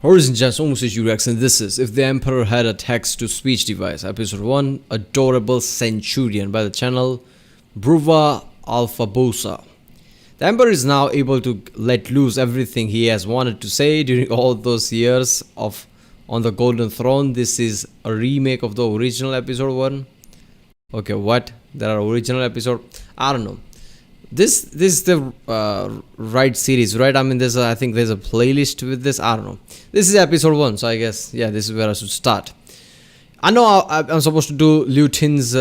Horizon Jazz almost Rex, and this is If the Emperor Had a Text to Speech Device, Episode 1 Adorable Centurion by the channel Bruva Alphabosa. The Emperor is now able to let loose everything he has wanted to say during all those years of on the Golden Throne. This is a remake of the original Episode 1. Okay, what? There are original episode? I don't know. This is the right series, right? I mean, I think there's a playlist with this. I don't know. This is episode 1, so I guess this is where I should start. I know I'm supposed to do Lutin's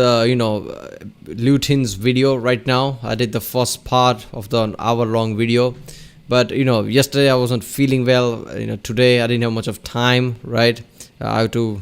video right now. I did the first part of the hour-long video, but yesterday I wasn't feeling well. Today I didn't have much of time, right? I have to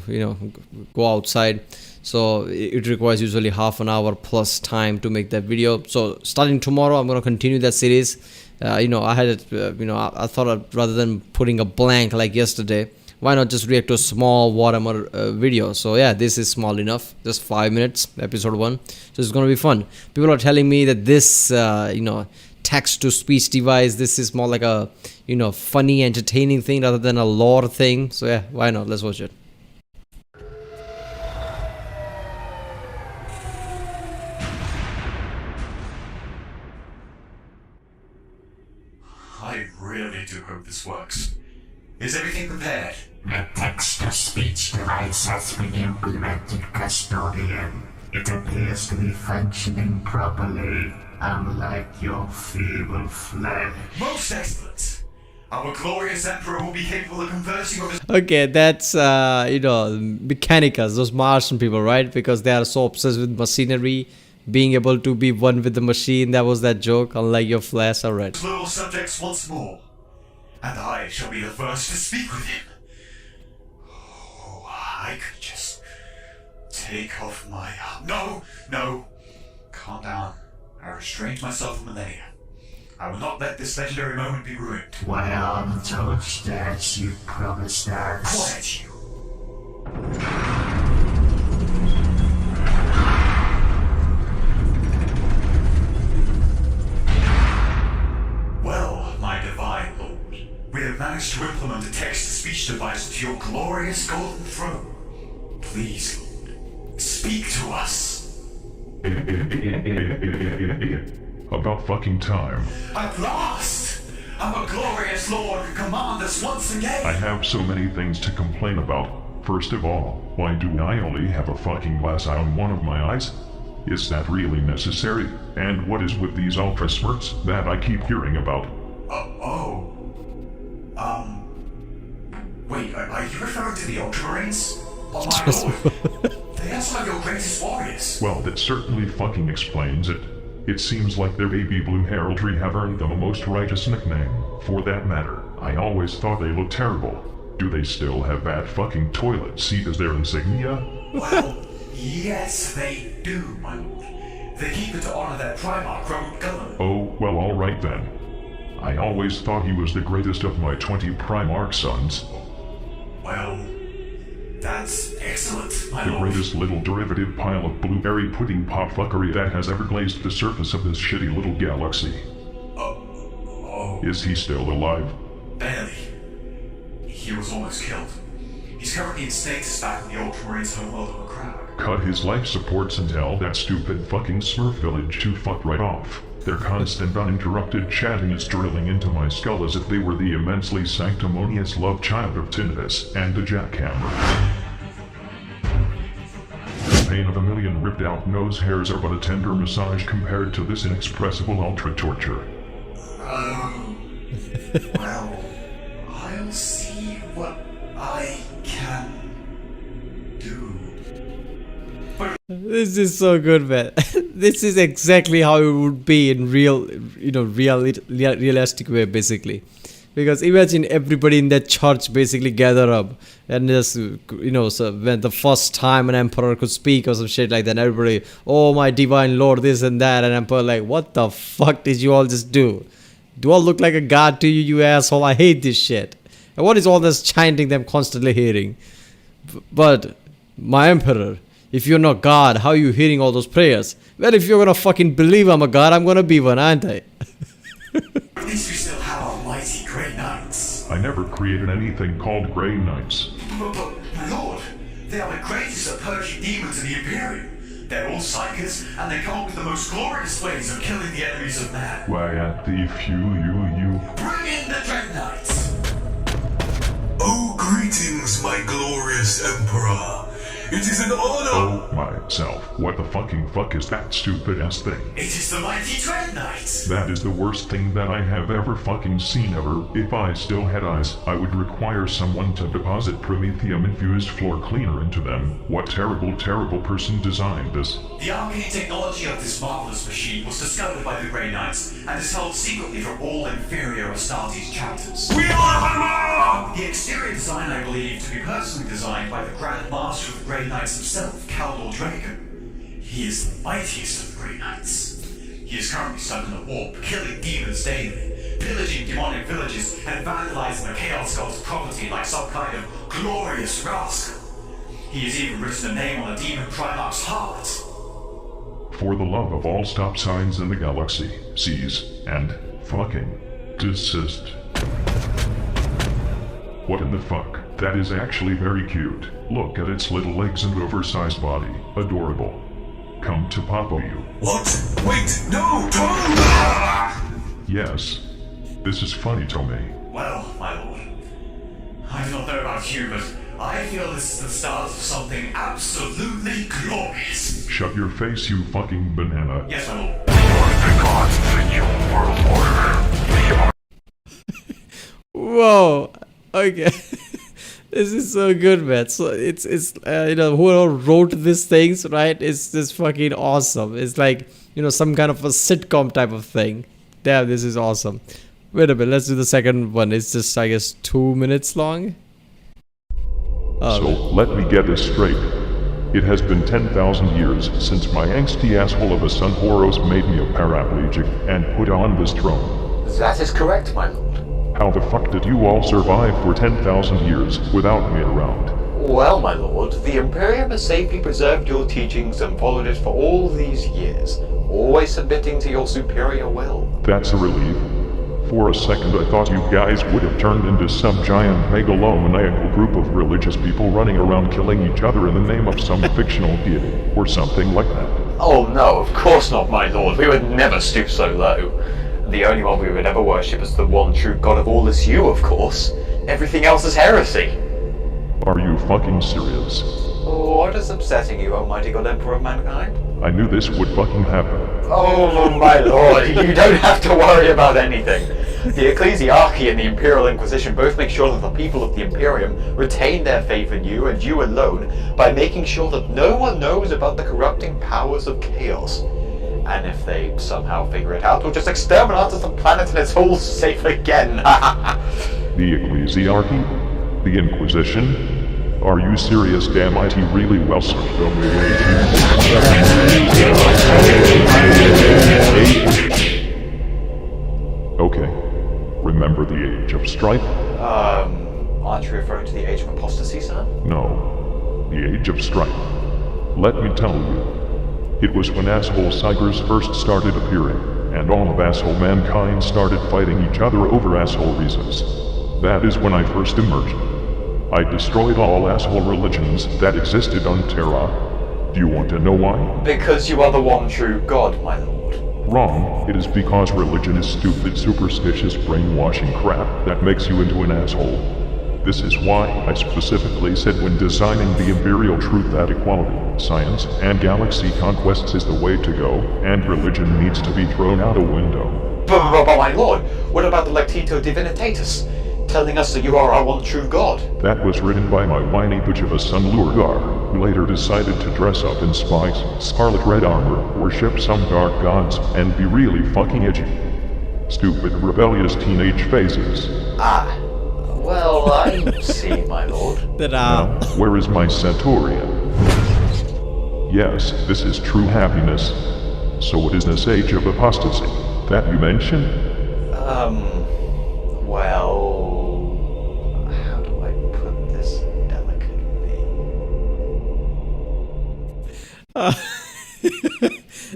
go outside. So it requires usually half an hour plus time to make that video. So starting tomorrow, I'm going to continue that series. I had I thought rather than putting a blank like yesterday, why not just react to a small Warhammer video? So this is small enough, just 5 minutes, episode 1. So it's going to be fun. People are telling me that this, text to speech device, this is more like a, funny, entertaining thing rather than a lore thing. So why not? Let's watch it. I really do hope this works. Is everything prepared? The text-to-speech device has been implemented, Custodian. It appears to be functioning properly, unlike your feeble flesh. Most excellent! Our glorious Emperor will be capable of conversing with his... Okay, that's, Mechanicus, those Martian people, right? Because they are so obsessed with machinery, being able to be one with the machine. That was that joke, unlike your flesh, alright. Little subjects once more, and I shall be the first to speak with him. Oh, I could just take off my... No! Calm down. I restrained myself for millennia. I will not let this legendary moment be ruined. Why aren't those debts you promised us? Quiet, you! Well, my divine lord, we have managed to implement a text-to-speech device to your glorious golden throne. Please, Lord, speak to us. About fucking time. At last! Our glorious lord can command us once again! I have so many things to complain about. First of all, why do I only have a fucking glass eye on one of my eyes? Is that really necessary? And what is with these ultra smirts that I keep hearing about? Wait, are you referring to the Ultramarines? Oh my lord! They are some of your greatest warriors! Well, that certainly fucking explains it. It seems like their baby blue heraldry have earned them a most righteous nickname. For that matter, I always thought they looked terrible. Do they still have that fucking toilet seat as their insignia? Well, yes, they do, my lord. They keep it to honor their Primarch, Rogue Gunnar. Oh, well, alright then. I always thought he was the greatest of my 20 Primarch sons. Well, that's excellent, my The lord. greatest little derivative pile of blueberry pudding pop fuckery that has ever glazed the surface of this shitty little galaxy. Is he still alive? Barely. He was almost killed. He's currently in status back in the Ultramarines' homeworld of a crowd. Cut his life supports and tell that stupid fucking Smurf village to fuck right off. Their constant uninterrupted chatting is drilling into my skull as if they were the immensely sanctimonious love child of tinnitus and the jackhammer. The pain of a million ripped out nose hairs are but a tender massage compared to this inexpressible ultra torture. Well, I'll see what I can do. This is so good, man. This is exactly how it would be in realistic way, basically. Because imagine everybody in that church basically gather up and just, so when the first time an emperor could speak or some shit like that, and everybody, oh my divine lord, this and that, and emperor like, what the fuck did you all just do? Do I look like a god to you, you asshole? I hate this shit. And what is all this chanting them constantly hearing? But, my emperor, if you're not God, how are you hearing all those prayers? Well, if you're gonna fucking believe I'm a god, I'm gonna be one, aren't I? At least we still have our mighty Grey Knights. I never created anything called Grey Knights. But, my lord, they are the greatest at purging demons in the Imperium. They're all psychers, and they come up with the most glorious ways of killing the enemies of man. Why, at the you. Bring in the Dread Knights! Oh, greetings, my glorious Emperor. It is an honor. Oh myself, what the fucking fuck is that stupid ass thing? It is the mighty Dread Knights! That is the worst thing that I have ever fucking seen ever. If I still had eyes, I would require someone to deposit promethium-infused floor cleaner into them. What terrible, terrible person designed this? The arcane technology of this marvelous machine was discovered by the Grey Knights and is held secretly from all inferior Astartes chapters. We are The exterior design, I believe, to be personally designed by the Grand Master of the Grey Knights himself, Caldor Draco. He is the mightiest of the Grey Knights. He is currently stuck in a warp, killing demons daily, pillaging demonic villages, and vandalizing the Chaos God's property like some kind of glorious rascal. He has even written a name on a demon Primarch's heart. For the love of all stop signs in the galaxy, cease and fucking desist. What in the fuck? That is actually very cute. Look at its little legs and oversized body. Adorable. Come to Papa you. What? Wait, no! Don't! Yes. This is funny to me. Well, my lord, I do not know about you, but I feel this is the start of something absolutely glorious. Shut your face, you fucking banana. Yes, my lord. Whoa. Okay. This is so good, man. So it's whoever wrote these things, right? It's just fucking awesome. It's like, some kind of a sitcom type of thing. Damn, this is awesome. Wait a minute, let's do the second one. It's just, I guess, 2 minutes long. So, let me get this straight. It has been 10,000 years since my angsty asshole of a son Horos made me a paraplegic and put on this throne. That is correct, my lord. How the fuck did you all survive for 10,000 years without me around? Well, my lord, the Imperium has safely preserved your teachings and followed it for all these years, always submitting to your superior will. That's a relief. For a second I thought you guys would have turned into some giant megalomaniacal group of religious people running around killing each other in the name of some fictional deity, or something like that. Oh no, of course not, my lord. We would never stoop so low. The only one we would ever worship is the one true god of all is you, of course. Everything else is heresy. Are you fucking serious? What is upsetting you, almighty god emperor of mankind? I knew this would fucking happen. Oh, my lord, you don't have to worry about anything. The Ecclesiarchy and the Imperial Inquisition both make sure that the people of the Imperium retain their faith in you and you alone by making sure that no one knows about the corrupting powers of chaos. And if they somehow figure it out, we'll just exterminate the planet and it's all safe again. The Ecclesiarchy? The Inquisition? Are you serious? Damn IT really well sir. Okay. Remember the Age of Strife? Aren't you referring to the Age of Apostasy, sir? No. The Age of Strife. Let me tell you. It was when asshole Cygers first started appearing, and all of asshole mankind started fighting each other over asshole reasons. That is when I first emerged. I destroyed all asshole religions that existed on Terra. Do you want to know why? Because you are the one true god, my lord. Wrong. It is because religion is stupid, superstitious, brainwashing crap that makes you into an asshole. This is why I specifically said when designing the Imperial truth that equality, science, and galaxy conquests is the way to go, and religion needs to be thrown out a window. But my lord, what about the Lectito Divinitatis? Telling us that you are our one true god. That was written by my whiny bitch of a son Lurgar, who later decided to dress up in spikes, scarlet red armor, worship some dark gods, and be really fucking edgy. Stupid, rebellious teenage phases. Ah. Well, I see, my lord. Now, where is my Centurion? Yes, this is true happiness. So it is this age of apostasy that you mentioned? Well, how do I put this delicately?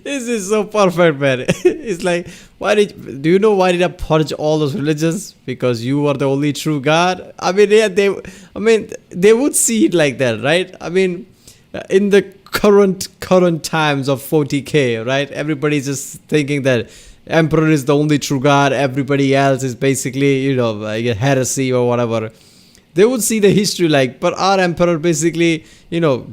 This is so perfect, man. It's like, do you know why did I purge all those religions? Because you are the only true God. I mean, yeah, they would see it like that, right? I mean, in the current times of 40k, right? Everybody's just thinking that Emperor is the only true God. Everybody else is basically, like a heresy or whatever. They would see the history like, but our emperor basically,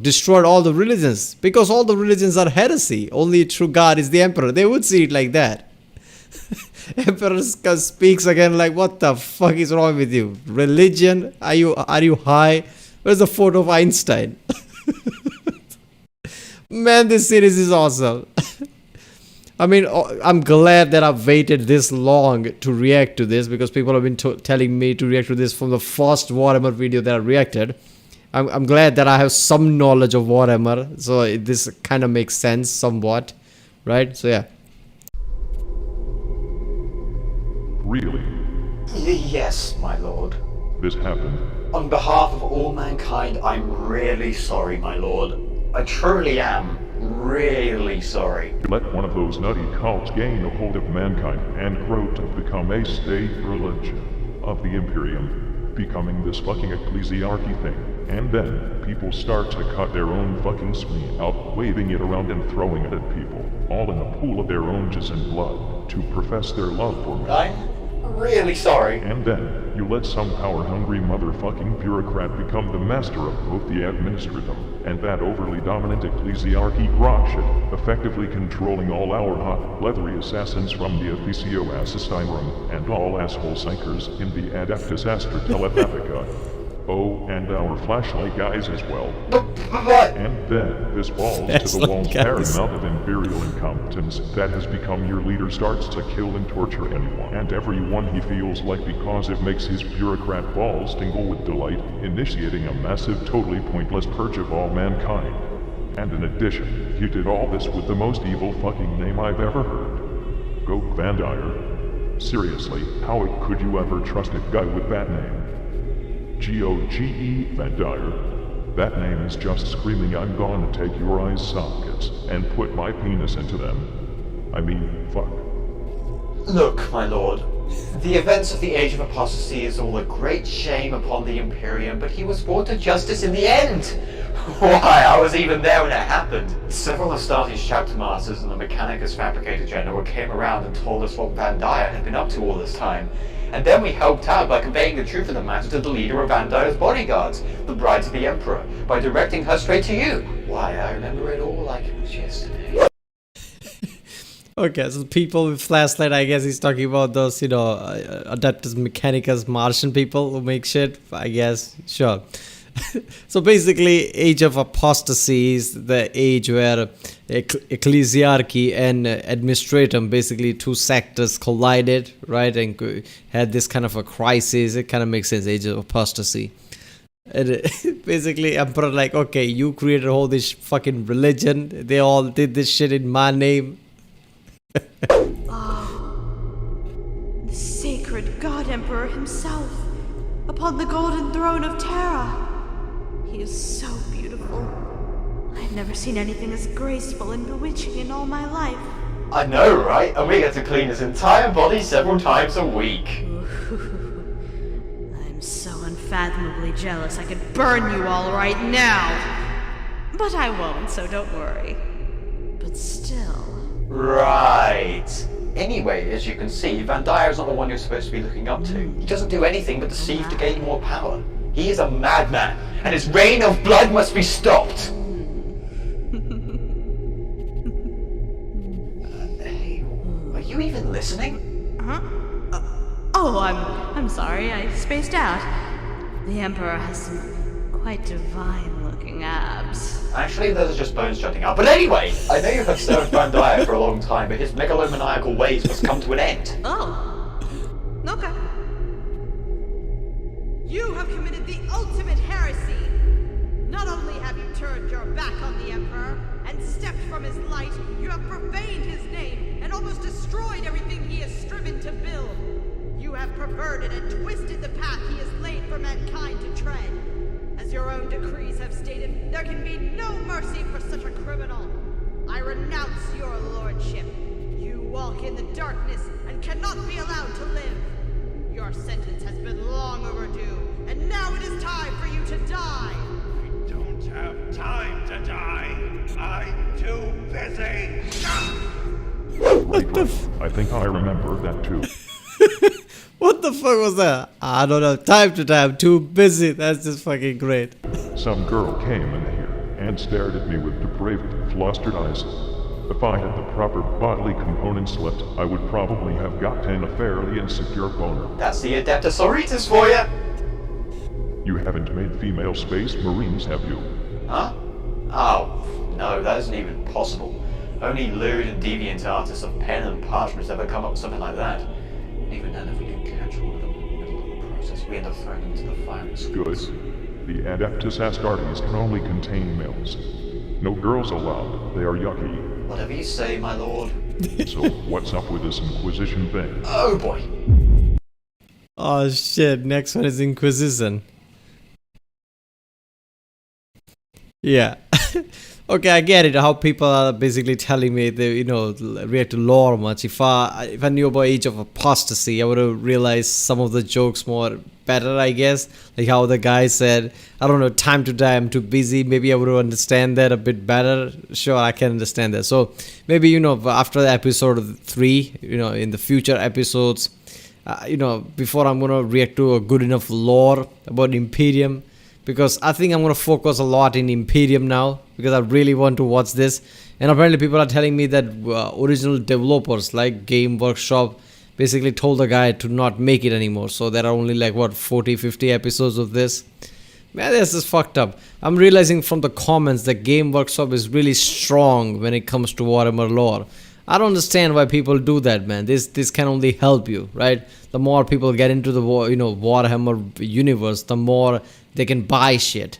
destroyed all the religions because all the religions are heresy. Only true God is the emperor. They would see it like that. Emperor speaks again like, what the fuck is wrong with you? Religion? Are you high? Where's the photo of Einstein? Man, this series is awesome. I mean, I'm glad that I've waited this long to react to this because people have been telling me to react to this from the first Warhammer video that I reacted. I'm glad that I have some knowledge of Warhammer, so this kind of makes sense somewhat, right? So yeah. Really? Yes, my lord. This happened? On behalf of all mankind, I'm really sorry, my lord. I truly am really sorry. Let one of those nutty cults gain a hold of mankind and grow to become a state religion of the Imperium, becoming this fucking ecclesiarchy thing. And then people start to cut their own fucking spleen out, waving it around and throwing it at people, all in a pool of their own jizz and blood, to profess their love for me. I'm really sorry. And then, you let some power-hungry motherfucking bureaucrat become the master of both the administratum and that overly dominant ecclesiarchy grok shit, effectively controlling all our hot, leathery assassins from the Officio Assassinorum and all asshole psychers in the Adeptus Astra Telepathica. Oh, and our flashlight guys as well. But And then, this balls to the walls paramount of imperial incompetence that has become your leader starts to kill and torture anyone and everyone he feels like because it makes his bureaucrat balls tingle with delight, initiating a massive, totally pointless purge of all mankind. And in addition, he did all this with the most evil fucking name I've ever heard. Goat Van Dyer. Seriously, how could you ever trust a guy with that name? G-O-G-E Van Dyer. That name is just screaming I'm gonna take your eyes sockets and put my penis into them. I mean, fuck. look, my lord. The events of the Age of Apostasy is all a great shame upon the Imperium, but he was brought to justice in the end. Why, I was even there when it happened. Several Astartes chapter masters and the Mechanicus Fabricator General came around and told us what Van Dyer had been up to all this time. And then we helped out by conveying the truth of the matter to the leader of Van Dyer's bodyguards, the bride to the Emperor, by directing her straight to you. Why, I remember it all like it was yesterday. Okay, so people with flashlight, I guess he's talking about those, Adeptus Mechanicus Martian people who make shit, I guess, sure. So basically, Age of Apostasy is the age where ecclesiarchy and administratum, basically two sectors collided, right, and had this kind of a crisis. It kind of makes sense, Age of Apostasy. And basically, Emperor like, okay, you created all this fucking religion. They all did this shit in my name. The sacred God Emperor himself, upon the golden throne of Terra. He is so beautiful. I've never seen anything as graceful and bewitching in all my life. I know, right? And we get to clean his entire body several times a week. I'm so unfathomably jealous I could burn you all right now. But I won't, so don't worry. But still... Right. Anyway, as you can see, Van Dyer is not the one you're supposed to be looking up to. He doesn't do anything but deceive to gain more power. He is a madman, and his reign of blood must be stopped. Hey, are you even listening? Huh? I'm sorry, I spaced out. The Emperor has some quite divine-looking abs. Actually, those are just bones jutting out. But anyway, I know you have served Van Dyer for a long time, but his megalomaniacal ways must come to an end. Oh. Okay. You have committed the ultimate heresy! Not only have you turned your back on the Emperor and stepped from his light, you have profaned his name and almost destroyed everything he has striven to build. You have perverted and twisted the path he has laid for mankind to tread. As your own decrees have stated, there can be no mercy for such a criminal. I I renounce your lordship. You walk in the darkness and cannot be allowed to live. Your sentence has been long overdue, and now it is time for you to die. I don't have time to die. I'm too busy. I think I remember that too. What the fuck was that? I don't have time to die. I'm too busy. That's just fucking great. Some girl came in here and stared at me with depraved, flustered eyes. If I had the proper bodily components left, I would probably have gotten a fairly insecure boner. That's the Adeptosauritis for you. You haven't made female space marines, have you? Huh? Oh, no, that isn't even possible. Only lewd and deviant artists of pen and parchment ever come up with something like that. And even then, if we do catch one of them in the middle of the process, we end up throwing them into the fire. Good. The Adeptus Astartes can only contain males. No girls allowed. They are yucky. Whatever you say, my lord. So, what's up with this Inquisition thing? Oh boy. Oh shit, next one is Inquisition. Yeah. Okay, I get it. How people are basically telling me they, react to lore much. If I knew about Age of Apostasy, I would have realized some of the jokes more better, I guess. Like how the guy said, I don't know, time to die, I'm too busy. Maybe I would understand that a bit better. Sure, I can understand that. So maybe, after the episode 3, in the future episodes, before I'm going to react to a good enough lore about Imperium, because I think I'm going to focus a lot in Imperium now, because I really want to watch this. And apparently people are telling me that original developers like Game Workshop basically told the guy to not make it anymore. So there are only 40-50 episodes of this. Man, this is fucked up. I'm realizing from the comments that Game Workshop is really strong when it comes to Warhammer lore. I don't understand why people do that, man. This can only help you, right? The more people get into the Warhammer universe, the more they can buy shit.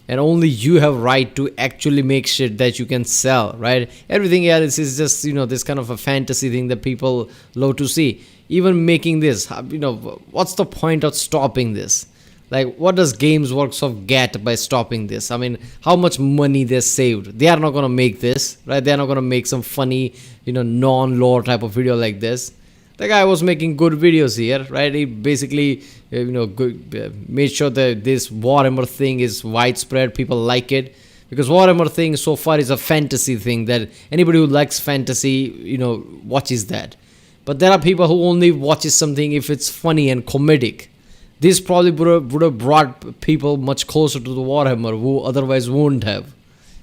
And only you have right to actually make shit that you can sell, right? Everything else is just, this kind of a fantasy thing that people love to see. Even making this, what's the point of stopping this? Like, what does Games Workshop get by stopping this? I mean, how much money they saved? They are not going to make this, right? They're not going to make some funny, non-lore type of video like this. The guy was making good videos here, right? He basically, made sure that this Warhammer thing is widespread. People like it. Because Warhammer thing so far is a fantasy thing that anybody who likes fantasy, watches that. But there are people who only watches something if it's funny and comedic. This probably would have brought people much closer to the Warhammer who otherwise wouldn't have.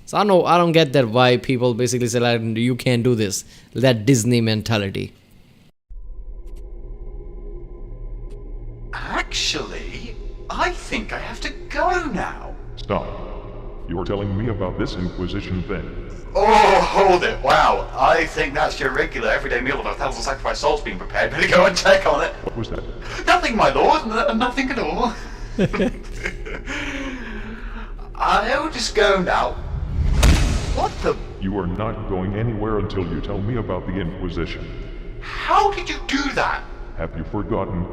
So I don't get that why people basically say like, you can't do this. That Disney mentality. Actually, I think I have to go now. Stop. You're telling me about this Inquisition thing. Oh, hold it. Wow. I think that's your regular everyday meal of 1,000 sacrifice souls being prepared. Better go and check on it. What was that? Nothing, my lord. Nothing at all. I'll just go now. What the? You are not going anywhere until you tell me about the Inquisition. How did you do that? Have you forgotten?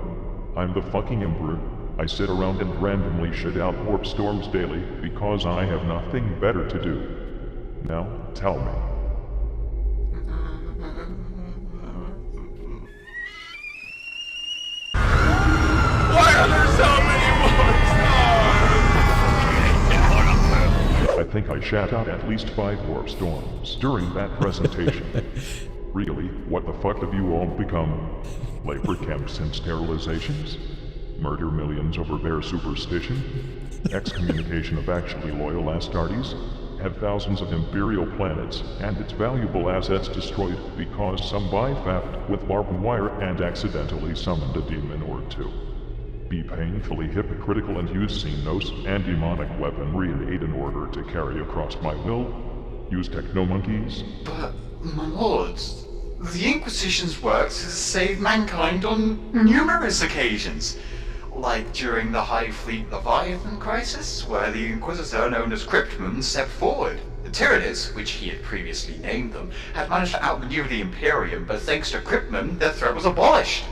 I'm the fucking Emperor. I sit around and randomly shit out warp storms daily because I have nothing better to do. Now, tell me. Why are there so many I think I shat out at least 5 warp storms during that presentation. Really, what the fuck have you all become? Labor camps and sterilizations? Murder millions over bare superstition? Excommunication of actually loyal Astartes? Have thousands of Imperial planets and its valuable assets destroyed because some bypassed with barbed wire and accidentally summoned a demon or two. Be painfully hypocritical and use Xenos and demonic weaponry in aid in order to carry across my will? Use technomonkeys? But, my lords, the Inquisition's work has saved mankind on numerous occasions. Like during the High Fleet Leviathan crisis, where the Inquisitor known as Cryptman stepped forward. Tyrannus, which he had previously named them, had managed to outmaneuver the Imperium, but thanks to Cryptman, their threat was abolished.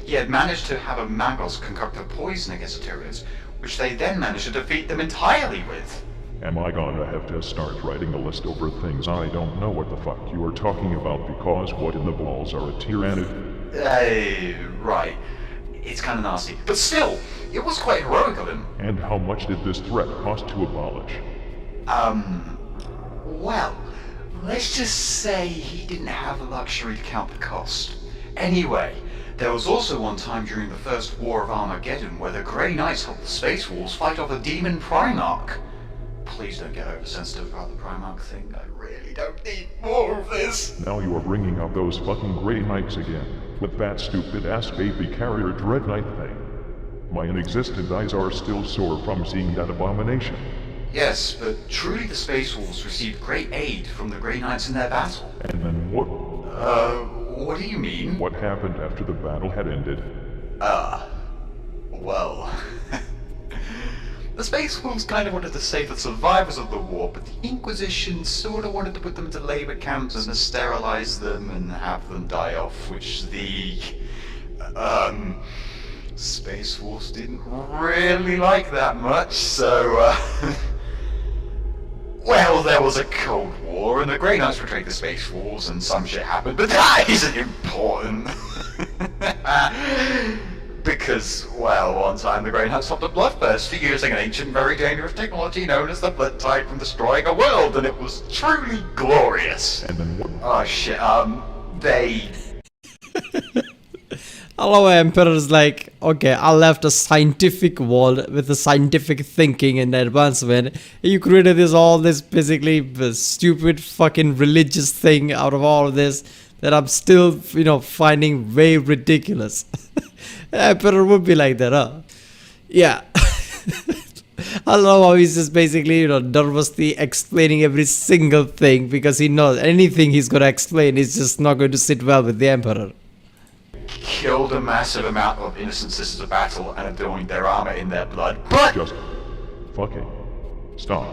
He had managed to have a Magos concoct a poison against the Tyrannus, which they then managed to defeat them entirely with. Am I gonna have to start writing a list over things I don't know what the fuck you are talking about because what in the balls are a tyrannid? Right. It's kind of nasty. But still, it was quite heroic of him. And how much did this threat cost to abolish? Well, let's just say he didn't have the luxury to count the cost. Anyway, there was also one time during the First War of Armageddon where the Grey Knights helped the Space Wolves fight off a demon Primarch. Please don't get oversensitive about the Primarch thing. I really don't need more of this. Now you are bringing up those fucking Grey Knights again, with that stupid ass baby carrier Dread Knight thing. My inexistent eyes are still sore from seeing that abomination. Yes, but truly the Space Wolves received great aid from the Grey Knights in their battle. And then what? What do you mean? What happened after the battle had ended? Well... The Space Wolves kind of wanted to save the survivors of the war, but the Inquisition sort of wanted to put them into labor camps and sterilize them and have them die off, which the... Space Wolves didn't really like that much, so, Well, there was a Cold War, and the Grey Knights betrayed the Space Wolves, and some shit happened, but that isn't important! Because, well, one time the Grey Knights stopped a bloodthirst for using an ancient, very dangerous technology known as the Blood Tide from destroying a world, and it was truly glorious! And then what? Oh shit, they... Hello, Emperor's like, okay, I left a scientific world with the scientific thinking and advancement. You created all this basically stupid fucking religious thing out of all of this that I'm still, finding way ridiculous. Emperor would be like that, huh? Yeah. I love how he's just basically, nervously explaining every single thing because he knows anything he's going to explain is just not going to sit well with the Emperor. Killed a massive amount of innocent sisters of battle and adorned their armor in their blood, but... Just fucking stop.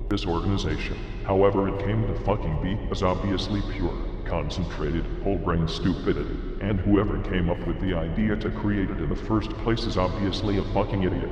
This organization, however it came to fucking be, is obviously pure, concentrated, whole-brain stupidity, and whoever came up with the idea to create it in the first place is obviously a fucking idiot.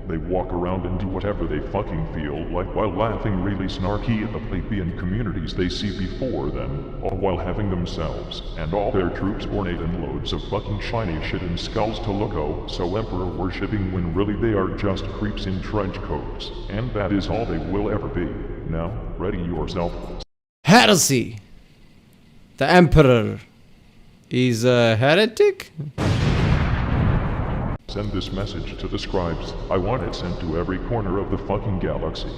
They walk around and do whatever they fucking feel like while laughing really snarky at the plebeian communities they see before them, all while having themselves and all their troops ornate in loads of fucking shiny shit and skulls to look so emperor worshipping when really they are just creeps in trench coats, and that is all they will ever be. Now, ready yourself. Heresy! The Emperor is a heretic? Send this message to the scribes. I want it sent to every corner of the fucking galaxy.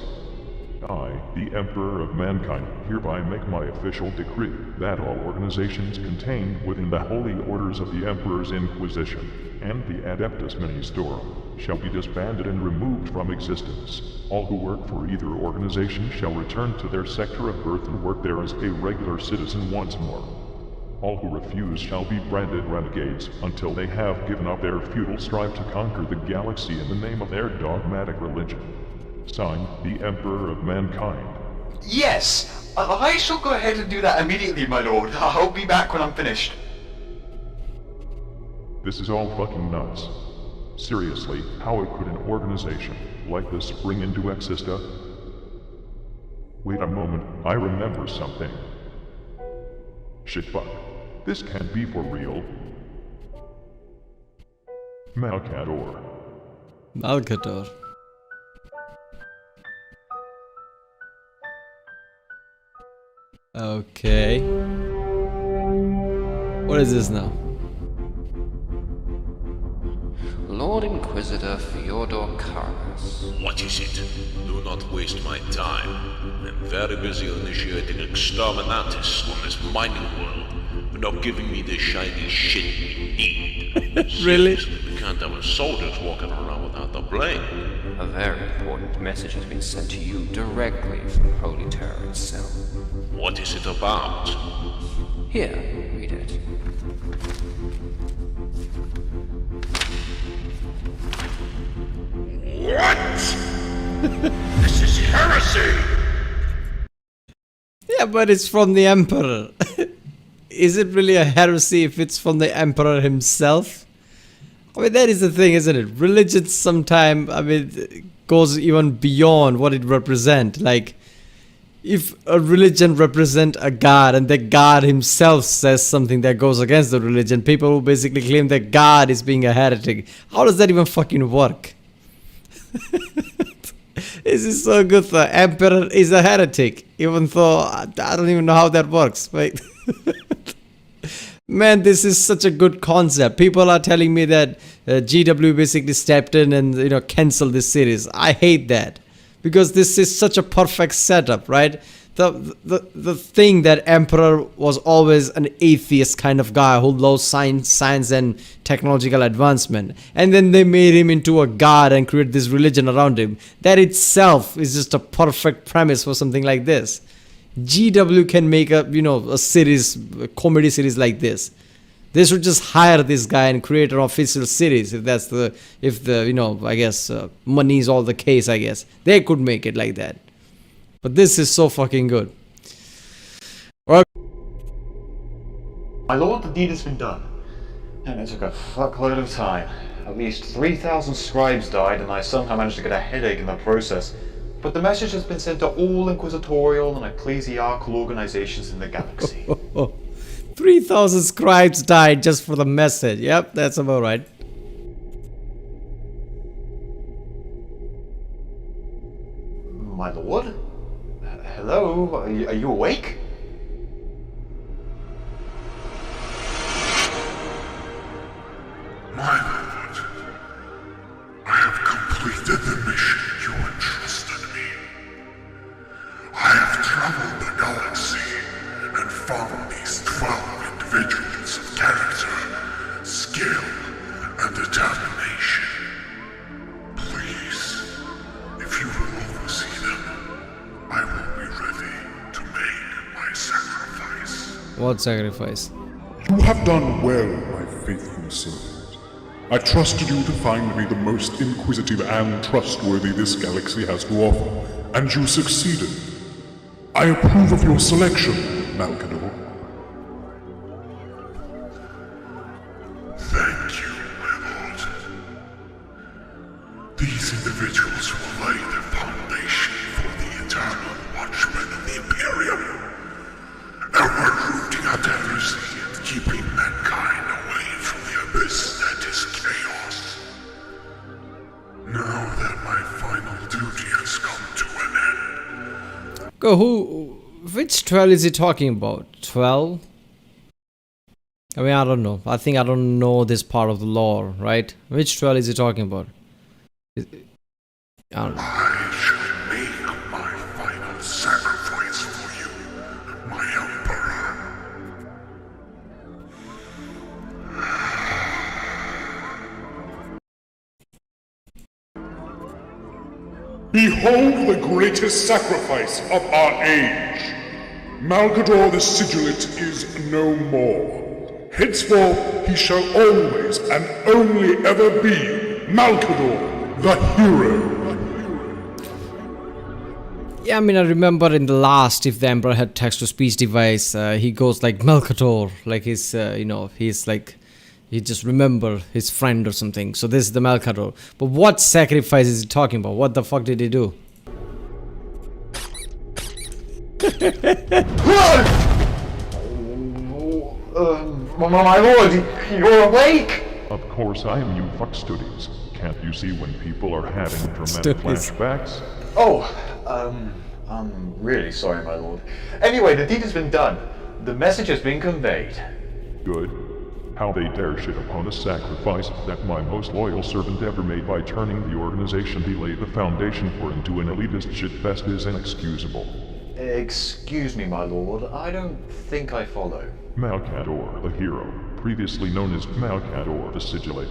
I, the Emperor of Mankind, hereby make my official decree that all organizations contained within the Holy Orders of the Emperor's Inquisition and the Adeptus Ministorum shall be disbanded and removed from existence. All who work for either organization shall return to their sector of birth and work there as a regular citizen once more. All who refuse shall be branded renegades until they have given up their futile strive to conquer the galaxy in the name of their dogmatic religion. Signed, the Emperor of Mankind. Yes! I shall go ahead and do that immediately, my lord. I'll be back when I'm finished. This is all fucking nuts. Seriously, how could an organization like this spring into Exista? Wait a moment, I remember something. Shit fuck. This can't be for real. Malcador. Malcador. Okay. What is this now? Lord Inquisitor Fyodor Karamas. What is it? Do not waste my time. I'm very busy initiating exterminatus on this mining world. You're not giving me the shiny shit we need. Really? Seriously, we can't have our soldiers walking around without the blame. A very important message has been sent to you directly from Holy Terror itself. What is it about? Here, read it. What? This is heresy! Yeah, but it's from the Emperor. Is it really a heresy if it's from the Emperor himself? I mean, that is the thing, isn't it? Religion sometimes, goes even beyond what it represents. Like, if a religion represents a god and the god himself says something that goes against the religion, people will basically claim that God is being a heretic. How does that even fucking work? This is so good. The emperor is a heretic, even though I don't even know how that works. Right? Man, this is such a good concept. People are telling me that GW basically stepped in and canceled this series. I hate that, because this is such a perfect setup, right? The thing that Emperor was always an atheist kind of guy who loves science and technological advancement, and then they made him into a god and created this religion around him. That itself is just a perfect premise for something like this. GW can make a series, a comedy series like this. They should just hire this guy and create an official series. If I guess money is all the case, I guess they could make it like that. But this is so fucking good. My lord, the deed has been done. And it took a fuckload of time. At least 3,000 scribes died, and I somehow managed to get a headache in the process. But the message has been sent to all inquisitorial and ecclesiarchal organizations in the galaxy. 3,000 scribes died just for the message. Yep, that's about right. My lord? Hello? Are you awake? My lord, I have completed the mission you entrusted me. I have traveled the galaxy and found these 12 individuals of character, skill, and determination. Please, if you will oversee them, I will be ready to make my sacrifice. What sacrifice? You have done well, my faithful servant. I trusted you to find me the most inquisitive and trustworthy this galaxy has to offer, and you succeeded. I approve of your selection, Malkador. Thank you, my lord. These individuals will lay the foundation for the eternal watchmen of the Imperium. Ever rooting out heresy and keeping mankind away from the abyss that is chaos. Now that my final duty has come to an end. Go, which 12 is he talking about? 12? I mean, I don't know. I think I don't know this part of the lore, right? Which 12 is he talking about? I don't know. I shall make my final sacrifice for you, my Emperor. Behold the greatest sacrifice of our age. Malkador the Sigilant is no more. Henceforth he shall always and only ever be Malkador the hero. Yeah, I mean, I remember in the last, if the Emperor had text-to-speech device, he goes like Malkador, like he's, he's like, he just remember his friend or something. So this is the Malkador. But what sacrifice is he talking about? What the fuck did he do? My lord, you're awake? Of course I am, you fuckstudies. Can't you see when people are having dramatic Studies. flashbacks? Oh, I'm really sorry, my lord. Anyway, the deed has been done. The message has been conveyed. Good. How they dare shit upon a sacrifice that my most loyal servant ever made by turning the organization he laid the foundation for into an elitist shitfest is inexcusable. Excuse me, my lord. I don't think I follow. Malkador, the hero, previously known as Malkador the Sigillate.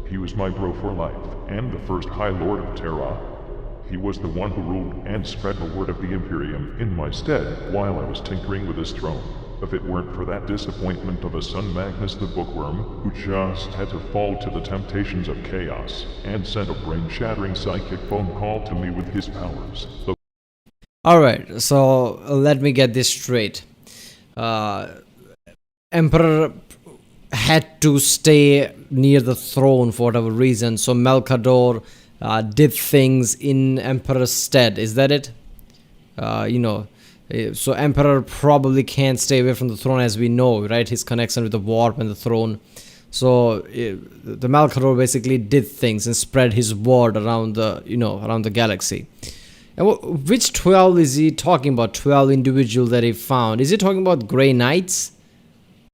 He was my bro for life, and the first High Lord of Terra. He was the one who ruled and spread the word of the Imperium in my stead while I was tinkering with his throne. If it weren't for that disappointment of a son Magnus the Bookworm, who just had to fall to the temptations of chaos, and sent a brain-shattering psychic phone call to me with his powers. Alright, so let me get this straight. Emperor had to stay near the throne for whatever reason, so Malkador did things in Emperor's stead. Is that it? So Emperor probably can't stay away from the throne, as we know, right? His connection with the warp and the throne. So the Malcador basically did things and spread his word around the galaxy. And which 12 is he talking about? 12 individuals that he found. Is he talking about Grey Knights?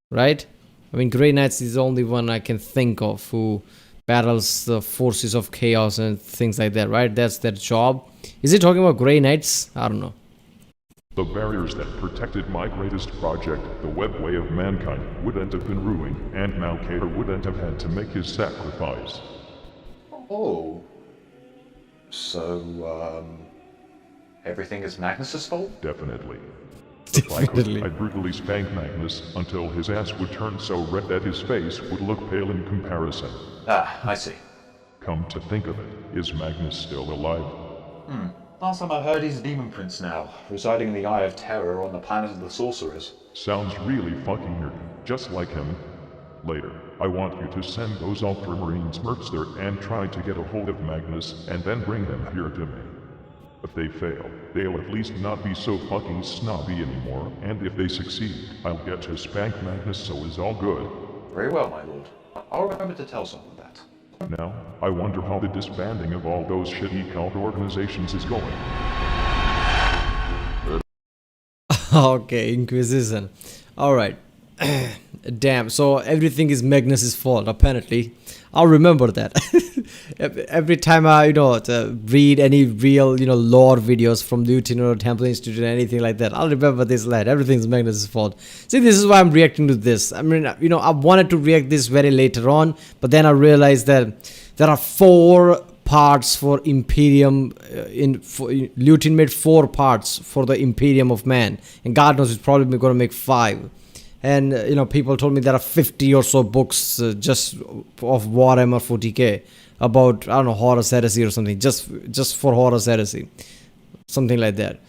Right? I mean, Grey Knights is the only one I can think of who battles the forces of chaos and things like that, right? That's their job. Is he talking about Grey Knights? I don't know. The barriers that protected my greatest project, the webway of mankind, wouldn't have been ruined, and Malcador wouldn't have had to make his sacrifice. Oh. So, everything is Magnus's fault? Definitely. If I could, I'd brutally spank Magnus until his ass would turn so red that his face would look pale in comparison. Ah, I see. Come to think of it, is Magnus still alive? Last time I heard he's a demon prince now, residing in the Eye of Terror on the planet of the sorcerers. Sounds really fucking nerdy, just like him. Later, I want you to send those Ultramarine Smurfs there and try to get a hold of Magnus and then bring them here to me. If they fail, they'll at least not be so fucking snobby anymore, and if they succeed, I'll get to spank Magnus so it's all good. Very well, my lord. I'll remember to tell someone that. Now, I wonder how the disbanding of all those shitty cult organizations is going. Okay, Inquisition. Alright. Damn, so everything is Magnus's fault, apparently. I'll remember that. Every time I, read any real, lore videos from Lutin or Temple Institute or anything like that, I'll remember this line. Everything's Magnus's fault. See, this is why I'm reacting to this. I mean, I wanted to react this very later on, but then I realized that there are 4 parts for Imperium. Lutin made 4 parts for the Imperium of Man, and God knows he's probably going to make 5. And, people told me there are 50 or so books just of Warhammer 40k about, I don't know, Horus Heresy or something, just for Horus Heresy, something like that.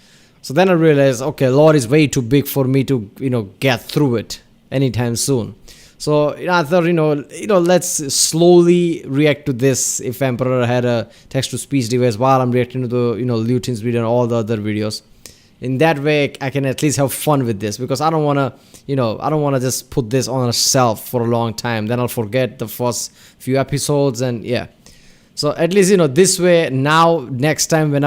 So then I realized, okay, lore is way too big for me to, get through it anytime soon. So I thought, let's slowly react to this if Emperor had a text-to-speech device while I'm reacting to the, Lutin's video and all the other videos. In that way, I can at least have fun with this, because I don't want to, just put this on a shelf for a long time. Then I'll forget the first few episodes, and yeah. So at least, this way, now, next time when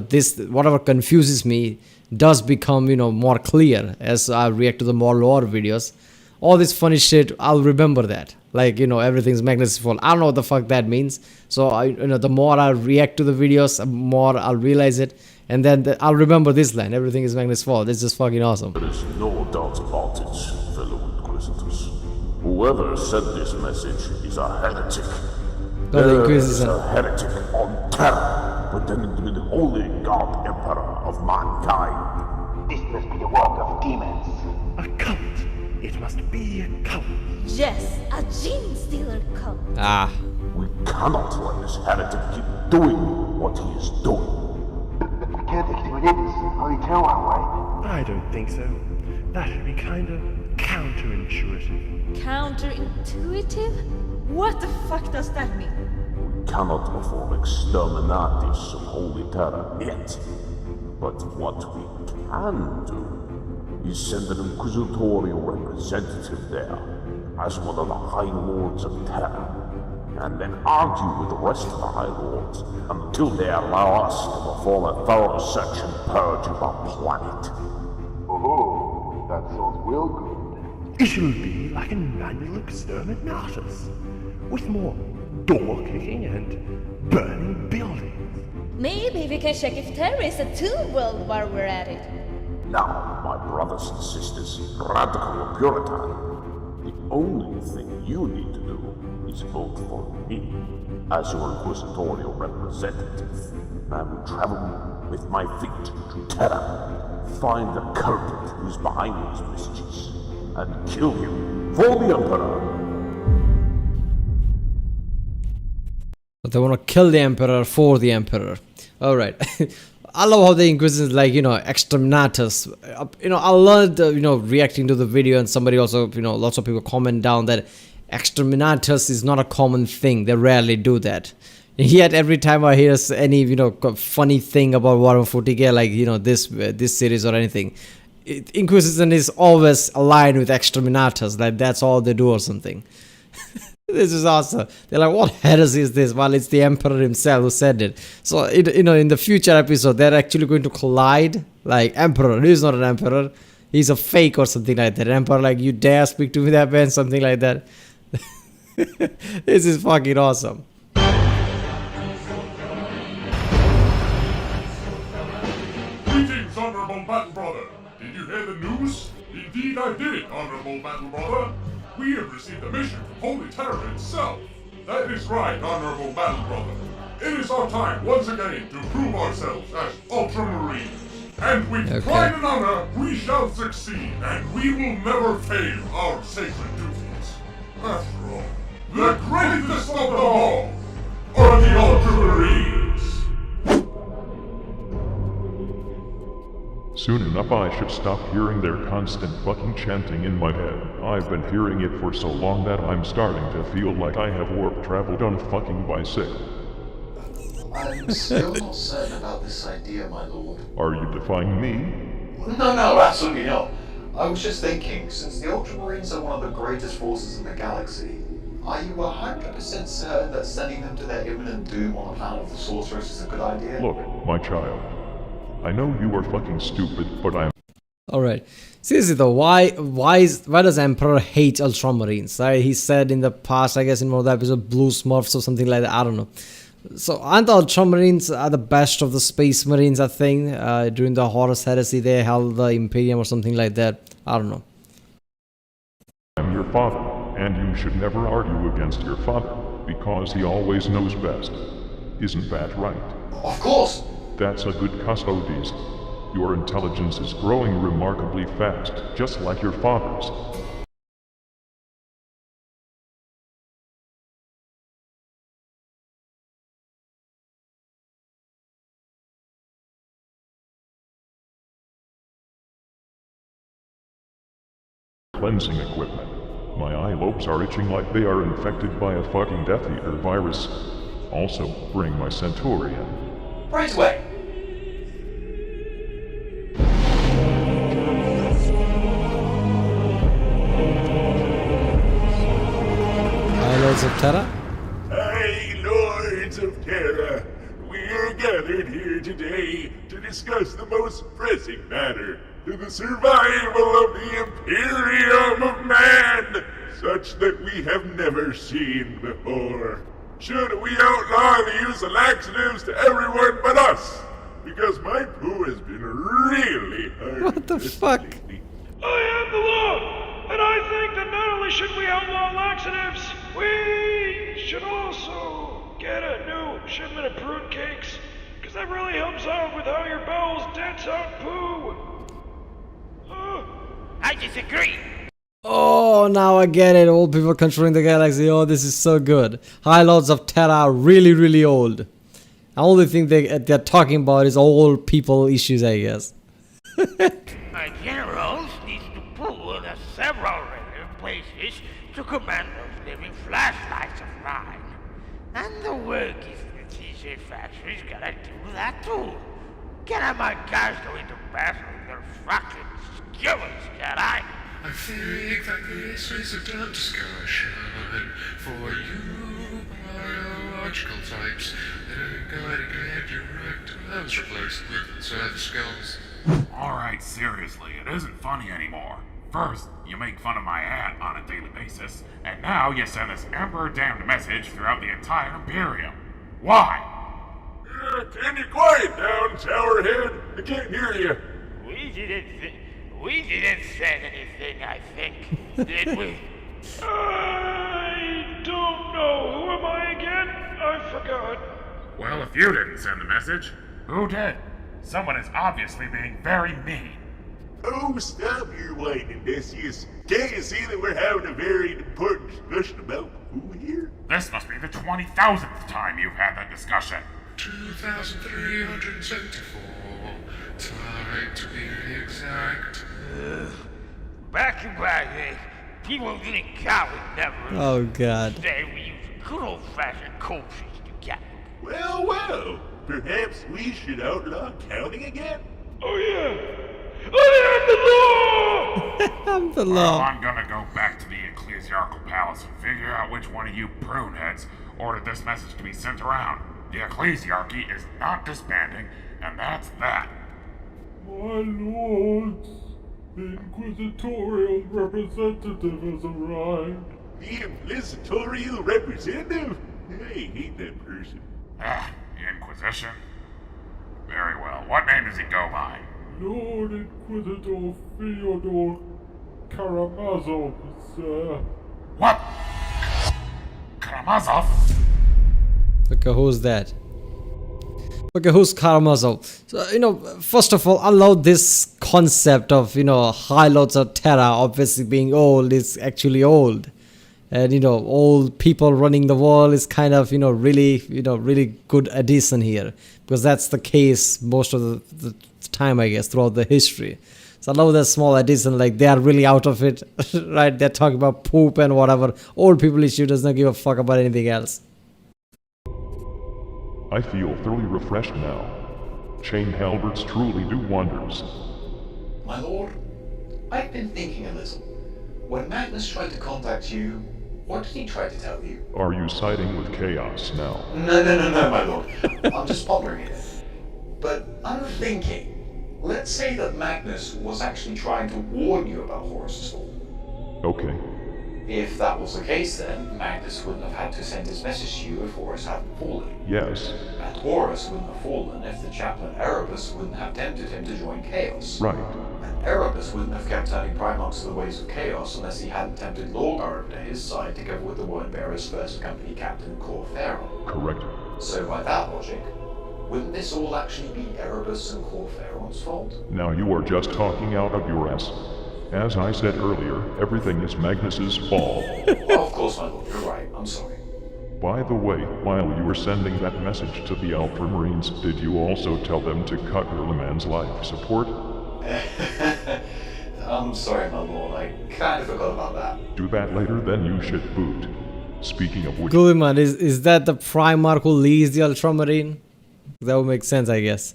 this, whatever confuses me, does become, more clear as I react to the more lore videos. All this funny shit, I'll remember that. Like, everything's Magnus' fault. I don't know what the fuck that means. So, the more I react to the videos, the more I'll realize it. And then I'll remember this line. Everything is Magnus' fault. It's just fucking awesome. There is no doubt about it, fellow Inquisitors. Whoever sent this message is a heretic. There is a heretic on Terra, pretending to be the only god emperor of mankind. This must be the work of demons. A cult. It must be a cult. Yes, a gene stealer cult. We cannot let this heretic keep doing what he is doing. We can't take it with it. Only tell our way. I don't think so. That would be kind of counterintuitive. Counterintuitive? What the fuck does that mean? We cannot perform exterminatis of Holy Terra yet. But what we can do is send an inquisitorial representative there as one of the High Lords of Terra, and then argue with the rest of the High Lords until they allow us to perform a thorough search and purge of our planet. Oh, that sounds real good. It will be like an annual exterminatus, with more door kicking and burning buildings. Maybe we can check if Terra is a tool world while we're at it. Now, my brothers and sisters, radical or Puritan, the only thing you need to do is vote for me as your inquisitorial representative. I will travel with my feet to Terra, find the culprit who's behind these messages, and kill him for the Emperor. But they want to kill the Emperor for the Emperor. Alright. I love how the Inquisition is like, exterminatus. I learned, reacting to the video, and somebody also, lots of people comment down that exterminatus is not a common thing. They rarely do that. Yet every time I hear any funny thing about Warhammer 40k, like this series or anything, Inquisition is always aligned with Exterminatus. Like that's all they do or something. This is awesome. They're like, what heresy is this? Well, it's the Emperor himself who said it. So in the future episode, they're actually going to collide. Like Emperor, he's not an emperor. He's a fake or something like that. Emperor, like, you dare speak to me that way, and something like that. This is fucking awesome. Greetings, Honorable Battle Brother. Did you hear the news? Indeed I did, Honorable Battle Brother. We have received a mission from Holy Terror itself. That is right, Honorable Battle Brother. It is our time once again to prove ourselves as Ultramarines. And with pride and honor, we shall succeed, and we will never fail our sacred duties. After all, the greatest of them all are the Ultramarines. Soon enough I should stop hearing their constant fucking chanting in my head. I've been hearing it for so long that I'm starting to feel like I have warp traveled on a fucking bicycle. I'm still not certain about this idea, my lord. Are you defying me? No, absolutely not. I was just thinking, since the Ultramarines are one of the greatest forces in the galaxy, are you 100% certain that sending them to their imminent doom on the planet of the Sorceress is a good idea? Look, my child, I know you are fucking stupid, but I'm... Alright. Seriously though, why does Emperor hate Ultramarines? Right? He said in the past, I guess in one of the episodes, Blue Smurfs or something like that, I don't know. So aren't the Ultramarines are the best of the Space Marines, I think? During the Horus Heresy, they held the Imperium or something like that. I don't know. I'm your father, and you should never argue against your father, because he always knows best. Isn't that right? Of course! That's a good custodes. Your intelligence is growing remarkably fast, just like your father's. Cleansing equipment. My eye lobes are itching like they are infected by a fucking Death Eater virus. Also, bring my Centurion. Right away! Hi, Lords of Terra. Hey, Lords of Terra. We're gathered here today to discuss the most pressing matter. The survival of the Imperium of Man, such that we have never seen before. Should we outlaw the use of laxatives to everyone but us? Because my poo has been really hard. What the fuck? Lately. I am the law, and I think that not only should we outlaw laxatives, we should also get a new shipment of prune cakes, because that really helps out with how your bowels dance out poo. I disagree. Oh, now I get it. Old people controlling the galaxy. Oh, this is so good. High Lords of Terra are really, really old. The only thing they're talking about is old people issues, I guess. My generals need to pull in several random places to command those living flashlights of mine. And the workers in the T-shirt factory's gotta do that too. Can my guys go into battle with their fucking skillets, can I? I think that this is a dumb discussion for you biological types that are going to get your rectums replaced with service skills. Alright, seriously, it isn't funny anymore. First, you make fun of my hat on a daily basis, and now you send this emperor-damned message throughout the entire Imperium. Why? Can you quiet down, Towerhead? I can't hear you. We didn't send anything, I think, did we? I don't know. Who am I again? I forgot. Well, if you didn't send the message, who did? Someone is obviously being very mean. Oh, stop your whining, Decius. Can't you see that we're having a very important discussion about who here? This must be the 20,000th time you've had that discussion. 2,374. Time to be exact. Back in my day, people didn't count with never. Oh, God. Today we use good old-fashioned cold sheets to count. Well, well, perhaps we should outlaw counting again? Oh yeah! I am the law! I'm the Well, law. I'm gonna go back to the Ecclesiarchal Palace and figure out which one of you pruneheads ordered this message to be sent around. The Ecclesiarchy is not disbanding, and that's that. My lords, the inquisitorial representative has arrived. The inquisitorial representative? I hate that person. Ah, the Inquisition? Very well. What name does he go by? Lord Inquisitor Fyodor Karamazov, sir. What? Karamazov? Okay, who's that? Okay, who's Karamazov? So, first of all, I love this concept of, High Lords of Terra obviously being old is actually old. And, old people running the world is kind of, really good addition here. Because that's the case most of the time, I guess, throughout the history. So I love that small addition, like they are really out of it, right? They're talking about poop and whatever. Old people issue does not give a fuck about anything else. I feel thoroughly refreshed now. Chain halberds truly do wonders. My lord, I've been thinking a little. When Magnus tried to contact you, what did he try to tell you? Are you siding with chaos now? No, my lord. I'm just pondering it. But I'm thinking, let's say that Magnus was actually trying to warn you about Horus's fall. Okay. If that was the case, then Magnus wouldn't have had to send his message to you if Horus hadn't fallen. Yes. And Horus wouldn't have fallen if the chaplain Erebus wouldn't have tempted him to join Chaos. Right. And Erebus wouldn't have kept turning Primarchs to the ways of Chaos unless he hadn't tempted Lorgar over to his side together with the Wordbearer's first company captain, Cor Pharaoh. Correct. So by that logic, wouldn't this all actually be Erebus and Cor Pharaoh's fault? Now you are just talking out of your ass. As I said earlier, everything is Magnus's fault. Oh, of course, my lord, you're right. I'm sorry. By the way, while you were sending that message to the Ultramarines, did you also tell them to cut Hurleman's life support? I'm sorry, my lord. I kind of forgot about that. Do that later, then you should boot. Speaking of which... Guliman, is that the Primarch who leads the Ultramarine? That would make sense, I guess.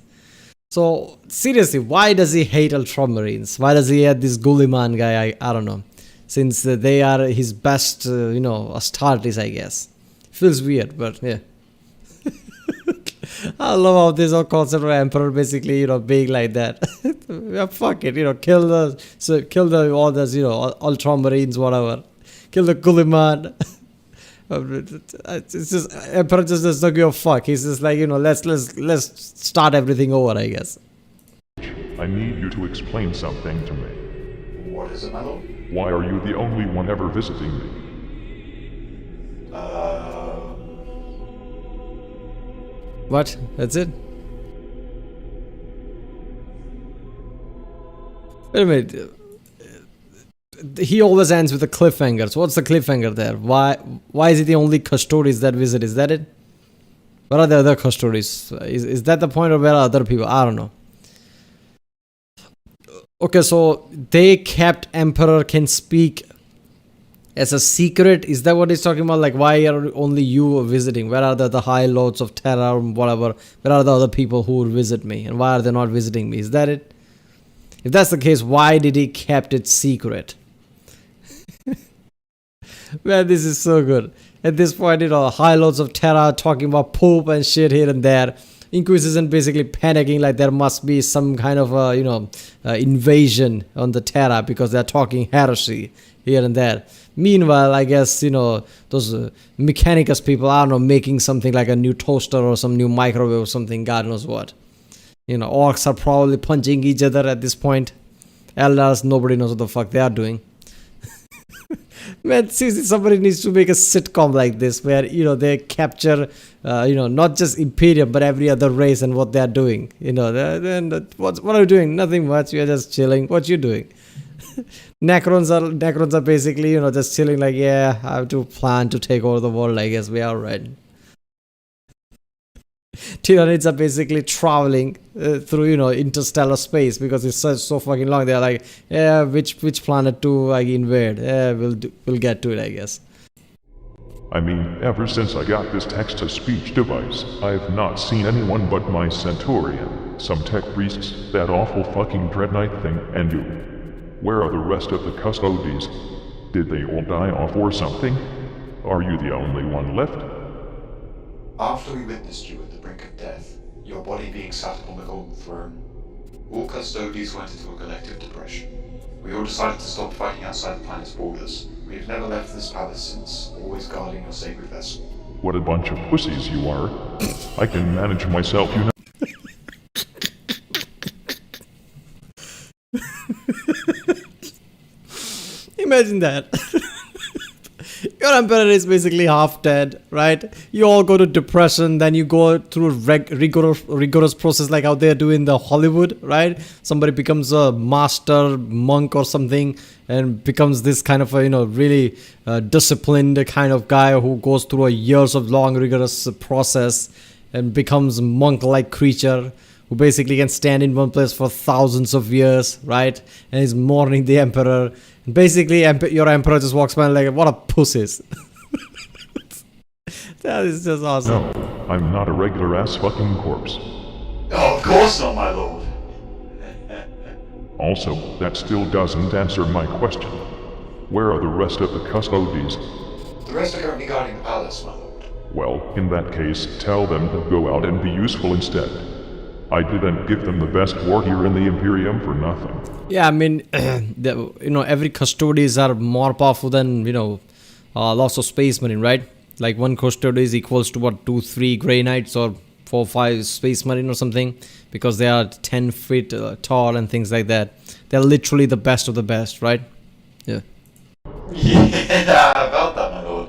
So, seriously, why does he hate Ultramarines? Why does he hate this Guliman guy? I don't know. Since they are his best, Astartes, I guess. Feels weird, but yeah. I love how this whole concept of Emperor basically, being like that. Yeah, fuck it, kill the all those, Ultramarines, whatever. Kill the Guliman. It's just Emperor just does not give a fuck. He's just like, let's start everything over, I guess. I need you to explain something to me. What is it, my lord? Why are you the only one ever visiting me? What? That's it? Wait a minute. He always ends with a cliffhanger. So what's the cliffhanger there? Why is he the only custodians that visit? Is that it? What are the other custodians? Is that the point, or where are other people? I don't know. Okay, so they kept Emperor can speak as a secret. Is that what he's talking about? Like, why are only you visiting? Where are the other High Lords of Terra or whatever? Where are the other people who will visit me? And why are they not visiting me? Is that it? If that's the case, why did he kept it secret? Man, this is so good. At this point, High Lords of Terra talking about poop and shit here and there. Inquisition basically panicking like there must be some kind of invasion on the Terra because they're talking heresy here and there. Meanwhile, I guess, those Mechanicus people, I don't know, making something like a new toaster or some new microwave or something, God knows what. Orcs are probably punching each other at this point. Eldars, nobody knows what the fuck they are doing. Man, seriously, somebody needs to make a sitcom like this where, they capture, not just Imperium, but every other race and what they are doing. What are you doing? Nothing much. We are just chilling. What you doing? Necrons are basically, just chilling like, yeah, I have to plan to take over the world, I guess. We are right. Tyranids are basically traveling through, interstellar space because it's so fucking long. They're like, yeah, which planet to invade? Yeah, we'll get to it, I guess. I mean, ever since I got this text-to-speech device, I've not seen anyone but my Centaurian, some tech priests, that awful fucking Dread Knight thing, and you. Where are the rest of the custodies? Did they all die off or something? Are you the only one left? After we witnessed you at the brink of death, your body being sat upon the Golden Throne, all custodies went into a collective depression. We all decided to stop fighting outside the planet's borders. We have never left this palace since, always guarding your sacred vessel. What a bunch of pussies you are. I can manage myself, you know. Imagine that. Your emperor is basically half dead, right? You all go to depression, then you go through a rigorous process like how they do in the Hollywood, right? Somebody becomes a master monk or something and becomes this kind of a, really disciplined kind of guy who goes through a years of long rigorous process and becomes monk-like creature who basically can stand in one place for thousands of years, right? And is mourning the emperor. And basically, your emperor just walks by and like, what a pussies. That is just awesome. No, I'm not a regular ass fucking corpse. Oh, of course not, my lord. Also, that still doesn't answer my question. Where are the rest of the custodies? The rest are currently guarding the palace, my lord. Well, in that case, tell them to go out and be useful instead. I didn't give them the best war gear in the Imperium for nothing. Yeah, I mean, every custodies are more powerful than, lots of space marine, right? Like one custodies equals to what, 2-3 Grey Knights or 4-5 space marine or something, because they are 10 feet tall and things like that. They're literally the best of the best, right? Yeah. Yeah, about that, my lord.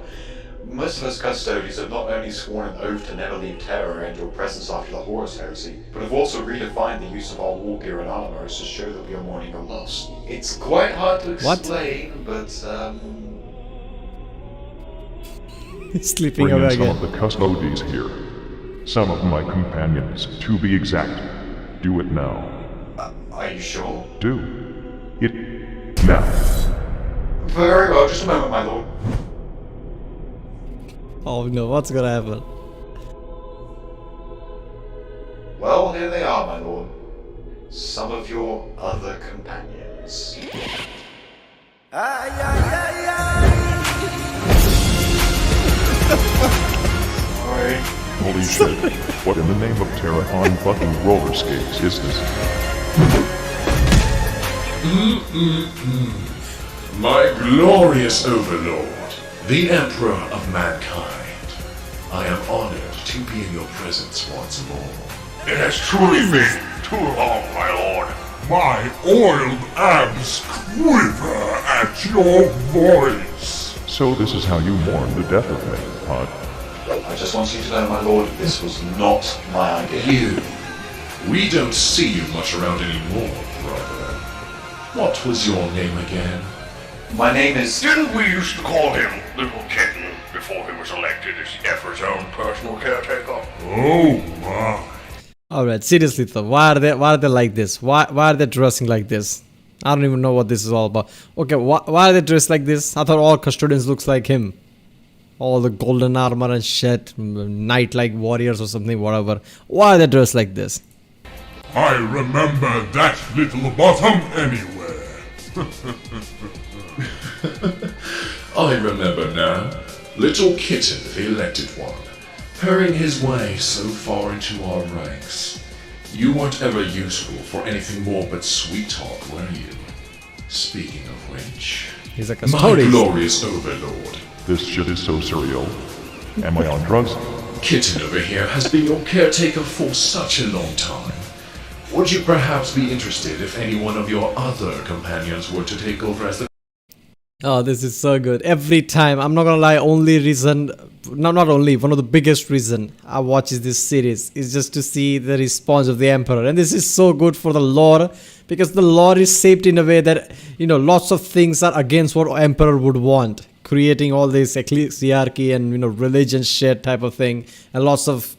Most of us custodians have not only sworn an oath to never leave Terra and your presence after the Horus Heresy, but have also redefined the use of our war gear and armor to show that we are mourning your loss. It's quite hard to explain, but Sleeping Bring in away some again. of the custodies here. Some of my companions, to be exact. Do it now. Are you sure? Do it now. Very well, just a moment, my lord. Oh no, what's gonna happen? Well, here they are, my lord. Some of your other companions. Sorry. Holy shit. What in the name of Terra on fucking roller skates is this? My glorious overlord, the Emperor of Mankind. I am honored to be in your presence once more. It has truly been too long, my lord. My oiled abs quiver at your voice. So this is how you mourn the death of me, huh? I just want you to know, my lord, this was not my idea. You. We don't see you much around anymore, brother. What was your name again? My name is... Didn't we used to call him Little Kitten before he was elected as the Emperor's own personal caretaker? Oh my. Alright, seriously though, why are they like this? Why are they dressing like this? I don't even know what this is all about. Okay, why are they dressed like this? I thought all custodians looks like him. All the golden armor and shit, knight-like warriors or something, whatever. Why are they dressed like this? I remember that little bottom anywhere. I remember now. Little Kitten, the elected one, purring his way so far into our ranks. You weren't ever useful for anything more but sweet talk, were you? Speaking of which, He's like a my story. glorious overlord. This shit is so surreal. Am I on drugs? Kitten over here has been your caretaker for such a long time. Would you perhaps be interested if any one of your other companions were to take over as the... Oh, this is so good. Every time, I'm not gonna lie, only reason, not only, one of the biggest reason I watch this series is just to see the response of the Emperor. And this is so good for the lore, because the lore is shaped in a way that, lots of things are against what Emperor would want. Creating all this ecclesiarchy and religion shit type of thing, and lots of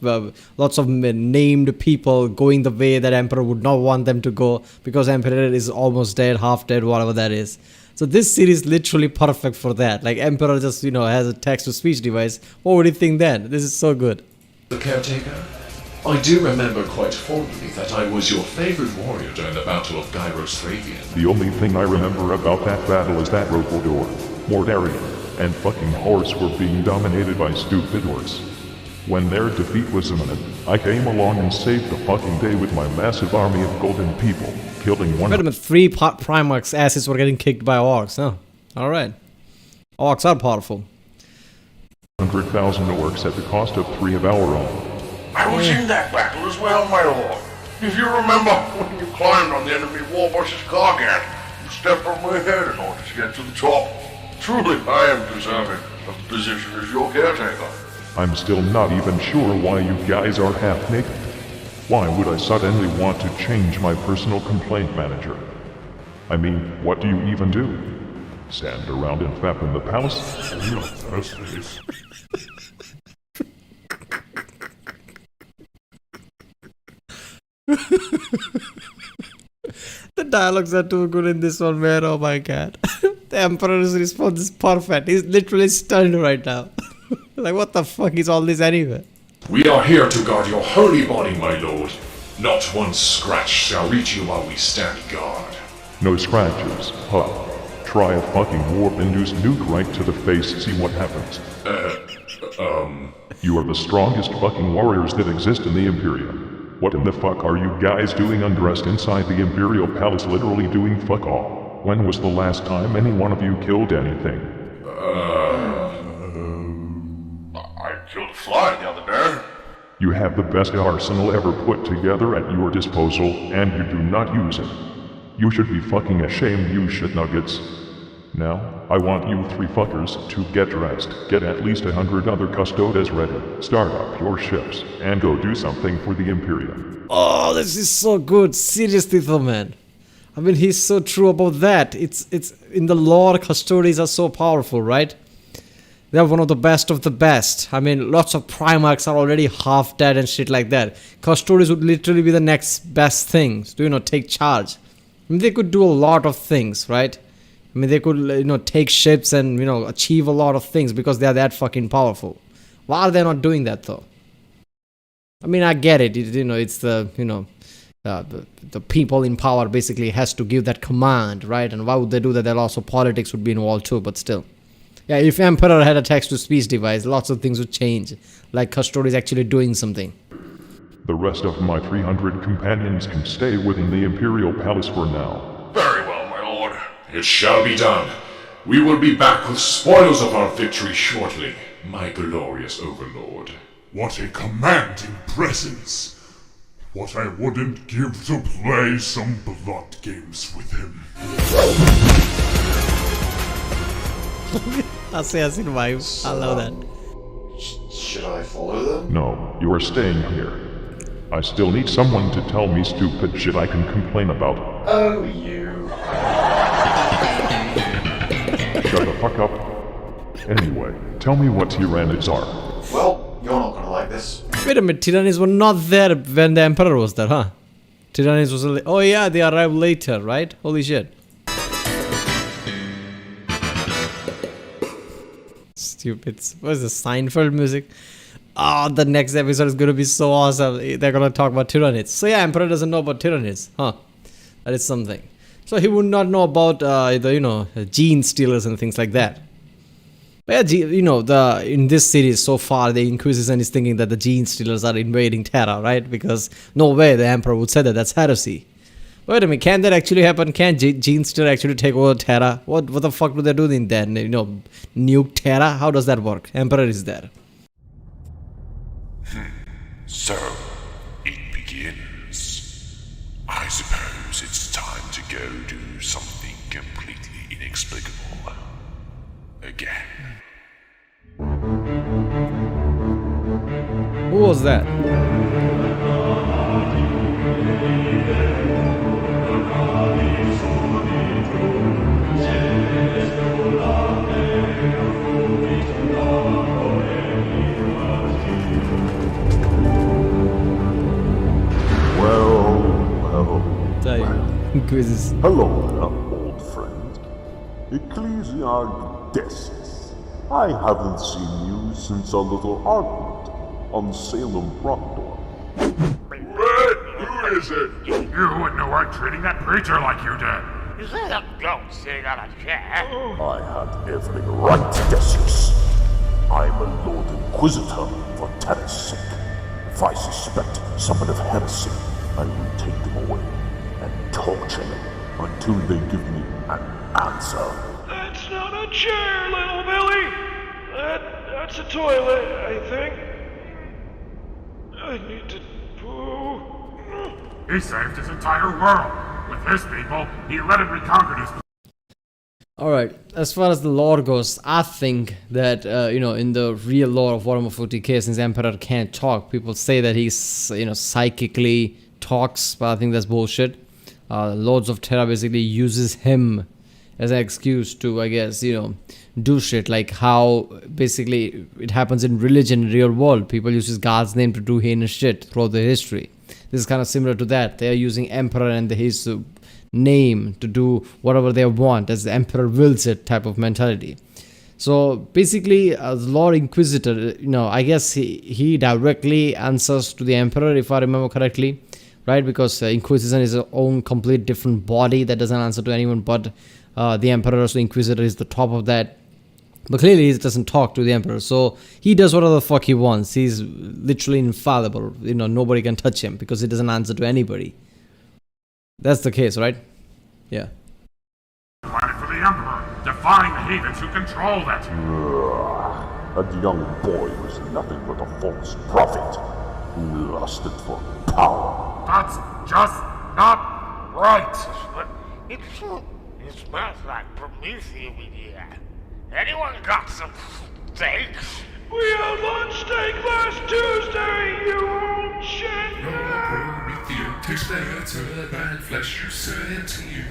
named people going the way that Emperor would not want them to go, because Emperor is almost dead, half dead, whatever that is. So this series is literally perfect for that. Like Emperor just, has a text-to-speech device. What would you think then? This is so good. The caretaker? I do remember quite fondly that I was your favorite warrior during the Battle of Gyros Thravian. The only thing I remember about that battle is that Rokoldor, Mordarian, and fucking Horse were being dominated by stupid orcs. When their defeat was imminent, I came along and saved the fucking day with my massive army of golden people, killing one. Wait a minute, 3 Primarch's asses were getting kicked by orcs, huh? Alright. Orcs are powerful. 100,000 orcs at the cost of 3 of our own. I was in that battle as well, my lord. If you remember when you climbed on the enemy wall versus Gargant, you stepped on my head in order to get to the top. Truly, I am deserving of the position as your caretaker. I'm still not even sure why you guys are half naked. Why would I suddenly want to change my personal complaint manager? I mean, what do you even do? Stand around and fap in the palace? Real Thursdays. The dialogues are too good in this one, man. Oh my god. The Emperor's response is perfect. He's literally stunned right now. Like, what the fuck is all this anyway? We are here to guard your holy body, my lord. Not one scratch shall reach you while we stand guard. No scratches, huh? Try a fucking warp-induced nuke right to the face, see what happens. You are the strongest fucking warriors that exist in the Imperium. What in the fuck are you guys doing undressed inside the Imperial Palace, literally doing fuck all? When was the last time any one of you killed anything? I killed a fly the other day. You have the best arsenal ever put together at your disposal, and you do not use it. You should be fucking ashamed, you shit nuggets. Now, I want you 3 fuckers to get dressed, get at least 100 other custodes ready, start up your ships, and go do something for the Imperium. Oh, this is so good. Seriously though, man. I mean, he's so true about that. It's in the lore, custodes are so powerful, right? They're one of the best. I mean, lots of Primarchs are already half dead and shit like that. Custodes would literally be the next best thing to, take charge. I mean, they could do a lot of things, right? I mean, they could, take ships and, achieve a lot of things because they're that fucking powerful. Why are they not doing that, though? I mean, I get it. It's the, the people in power basically has to give that command, right? And why would they do that? Then also politics would be involved too, but still. Yeah, if Emperor had a text-to-speech device, lots of things would change. Like Custodes actually doing something. The rest of my 300 companions can stay within the Imperial Palace for now. Very well, my lord. It shall be done. We will be back with spoils of our victory shortly, my glorious overlord. What a commanding presence. What I wouldn't give to play some blood games with him. Assassin vibe. I love that. Should I follow them? No, you are staying here. I still need someone to tell me stupid shit I can complain about. Oh, you. Shut the fuck up. Anyway, tell me what Tyranids are. Well, you're not gonna like this. Wait a minute, Tyranids were not there when the Emperor was there, huh? Tyranids was... Oh yeah, they arrived later, right? Holy shit. Stupid. What is this, Seinfeld music? Oh, the next episode is gonna be so awesome. They're gonna talk about Tyranids. So yeah, Emperor doesn't know about Tyranids, huh? That is something. So he would not know about the gene stealers and things like that. But yeah, in this series so far, the Inquisition is thinking that the gene stealers are invading Terra, right? Because no way the Emperor would say that. That's heresy. Wait a minute, can that actually happen? Can gene stealer actually take over Terra? What the fuck do they do in there? Nuke Terra? How does that work? Emperor is there. So, it begins. I suppose it's time to go do something completely inexplicable. Again. Who was that? Well. Quizzes. Hello there, old friend. Ecclesiarch Decius, I haven't seen you since our little argument on Salem Proctor. Who is it? You wouldn't know weren't treating that preacher like you did. Is that a ghost sitting on a chair? I had every right, Decius. I'm a Lord Inquisitor for Terra's sake. If I suspect someone of heresy, I will take them away and torture them until they give me an answer. That's not a chair, little Billy. That's a toilet, I think. I need to poo. He saved his entire world. With his people, he led and reconquered his. Alright, as far as the lore goes, I think that, in the real lore of Warhammer 40k, since Emperor can't talk, people say that he's, psychically talks, but I think that's bullshit. Lords of Terra basically uses him as an excuse to, I guess, do shit, like how basically it happens in religion, real world. People use God's name to do heinous shit throughout the history. This is kind of similar to that. They are using Emperor and his name to do whatever they want, as the Emperor wills it type of mentality. So basically, as Lord Inquisitor, I guess he directly answers to the Emperor, if I remember correctly, right? Because Inquisition is its own complete different body that doesn't answer to anyone but the Emperor. So Inquisitor is the top of that. But clearly he doesn't talk to the Emperor, so he does whatever the fuck he wants. He's literally infallible. Nobody can touch him because he doesn't answer to anybody. That's the case, right? Yeah. Planet for the Emperor, defying the heathens who control it. That young boy was nothing but a false prophet who lusted for power. That's just not right. But it smells like Prometheus in here. Anyone got some steaks? We had lunch steak last Tuesday, you old shit! Prometheus tastes better than flesh, you said to you.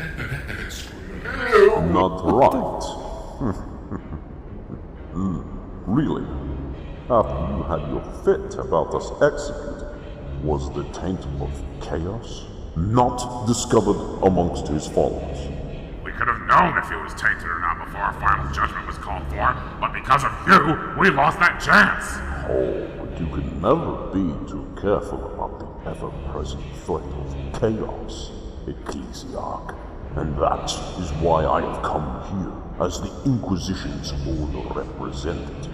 Not right. Really? After you had your fit about us executed, was the taint of chaos not discovered amongst his followers? We could have known if he was tainted or not before our final judgment was called for, but because of you, we lost that chance. Oh, but you can never be too careful about the ever-present threat of chaos, Ecclesiarch. And that is why I have come here as the Inquisition's own representative.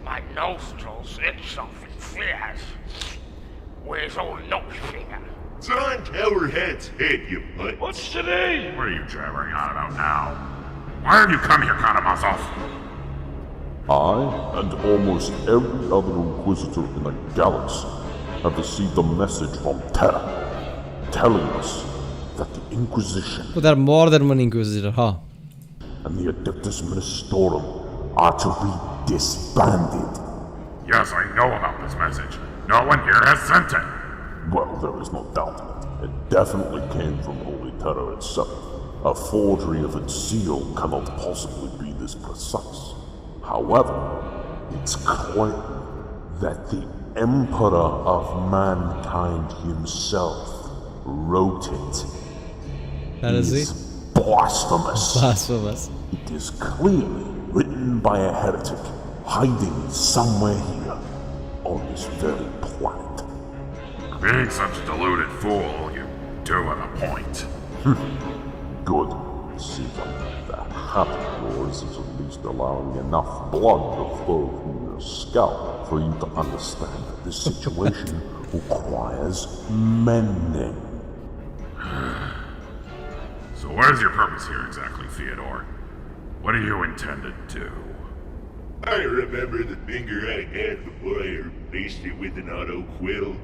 My nostrils itch something fierce. Where's old Nosefinger? It's on Towerhead's head, you butt. What's today? What are you jabbering on about now? Why have you come here, Karamazov? I and almost every other Inquisitor in the galaxy have received a message from Terra, telling us that the Inquisition But there are more than one Inquisitor, huh? and the Adeptus Ministorum are to be disbanded. Yes, I know about this message. No one here has sent it. Well, there is no doubt in it. It definitely came from Holy Terra itself. A forgery of its seal cannot possibly be this precise. However, it's clear that the Emperor of Mankind himself wrote it. That is It blasphemous. Blasphemous. It is clearly written by a heretic hiding somewhere here on this very planet. Being such a deluded fool, you do have a point. Good. See that habit of yours is at least allowing enough blood to flow from your scalp for you to understand that this situation requires mending. So what is your purpose here exactly, Theodore? What do you intend to do? I remember the finger I had before I replaced it with an auto quill.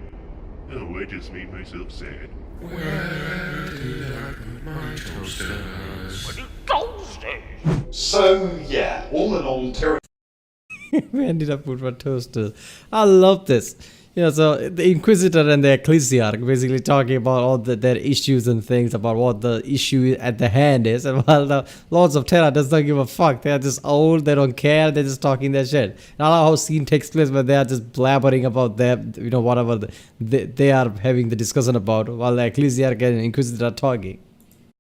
Oh, I just made myself sad. Where did I put my toasters? Toasters! So, yeah, all in all, Terra. We ended up with my toaster. I love this. So the Inquisitor and the Ecclesiarch basically talking about all their issues and things, about what the issue at the hand is, and while the Lords of Terra does not give a fuck. They are just old, they don't care, they're just talking their shit. And I love how scene takes place where they are just blabbering about their, whatever they are having the discussion about, while the Ecclesiarch and Inquisitor are talking.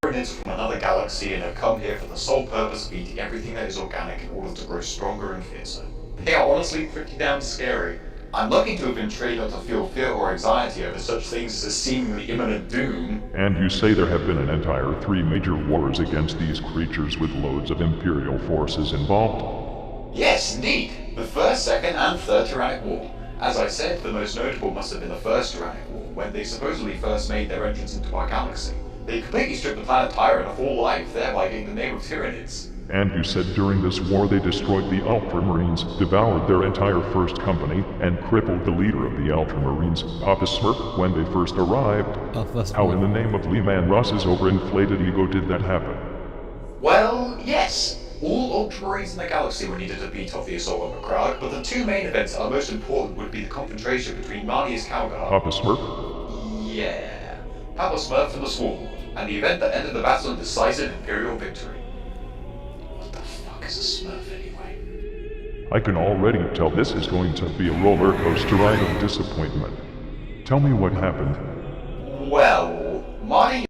From another galaxy. galaxy and have come here for the sole purpose of eating everything that is organic in order to grow stronger and fiercer. They are honestly pretty damn scary. I'm lucky to have been trained not to feel fear or anxiety over such things as a seemingly imminent doom. And you say there have been an entire 3 major wars against these creatures with loads of Imperial forces involved? Yes, indeed. The first, second, and third Tyrannic War. As I said, the most notable must have been the first Tyrannic War, when they supposedly first made their entrance into our galaxy. They completely stripped the planet Tyran of all life, thereby getting the name of Tyranids. And you said during this war they destroyed the Ultramarines, devoured their entire first company, and crippled the leader of the Ultramarines, Papa Smurf, when they first arrived. How in the name of Leman Russ's overinflated ego did that happen? Well, yes. All Ultramarines in the galaxy were needed to beat off the assault on Macragge, but the 2 main events that are most important would be the confrontation between Marnius Calgar... Papa Smurf? Yeah. Papa Smurf and the Swarm, and the event that ended the battle in decisive Imperial victory. What the fuck is a Smurf anyway? I can already tell this is going to be a roller coaster ride of disappointment. Tell me what happened. Well, Marnie...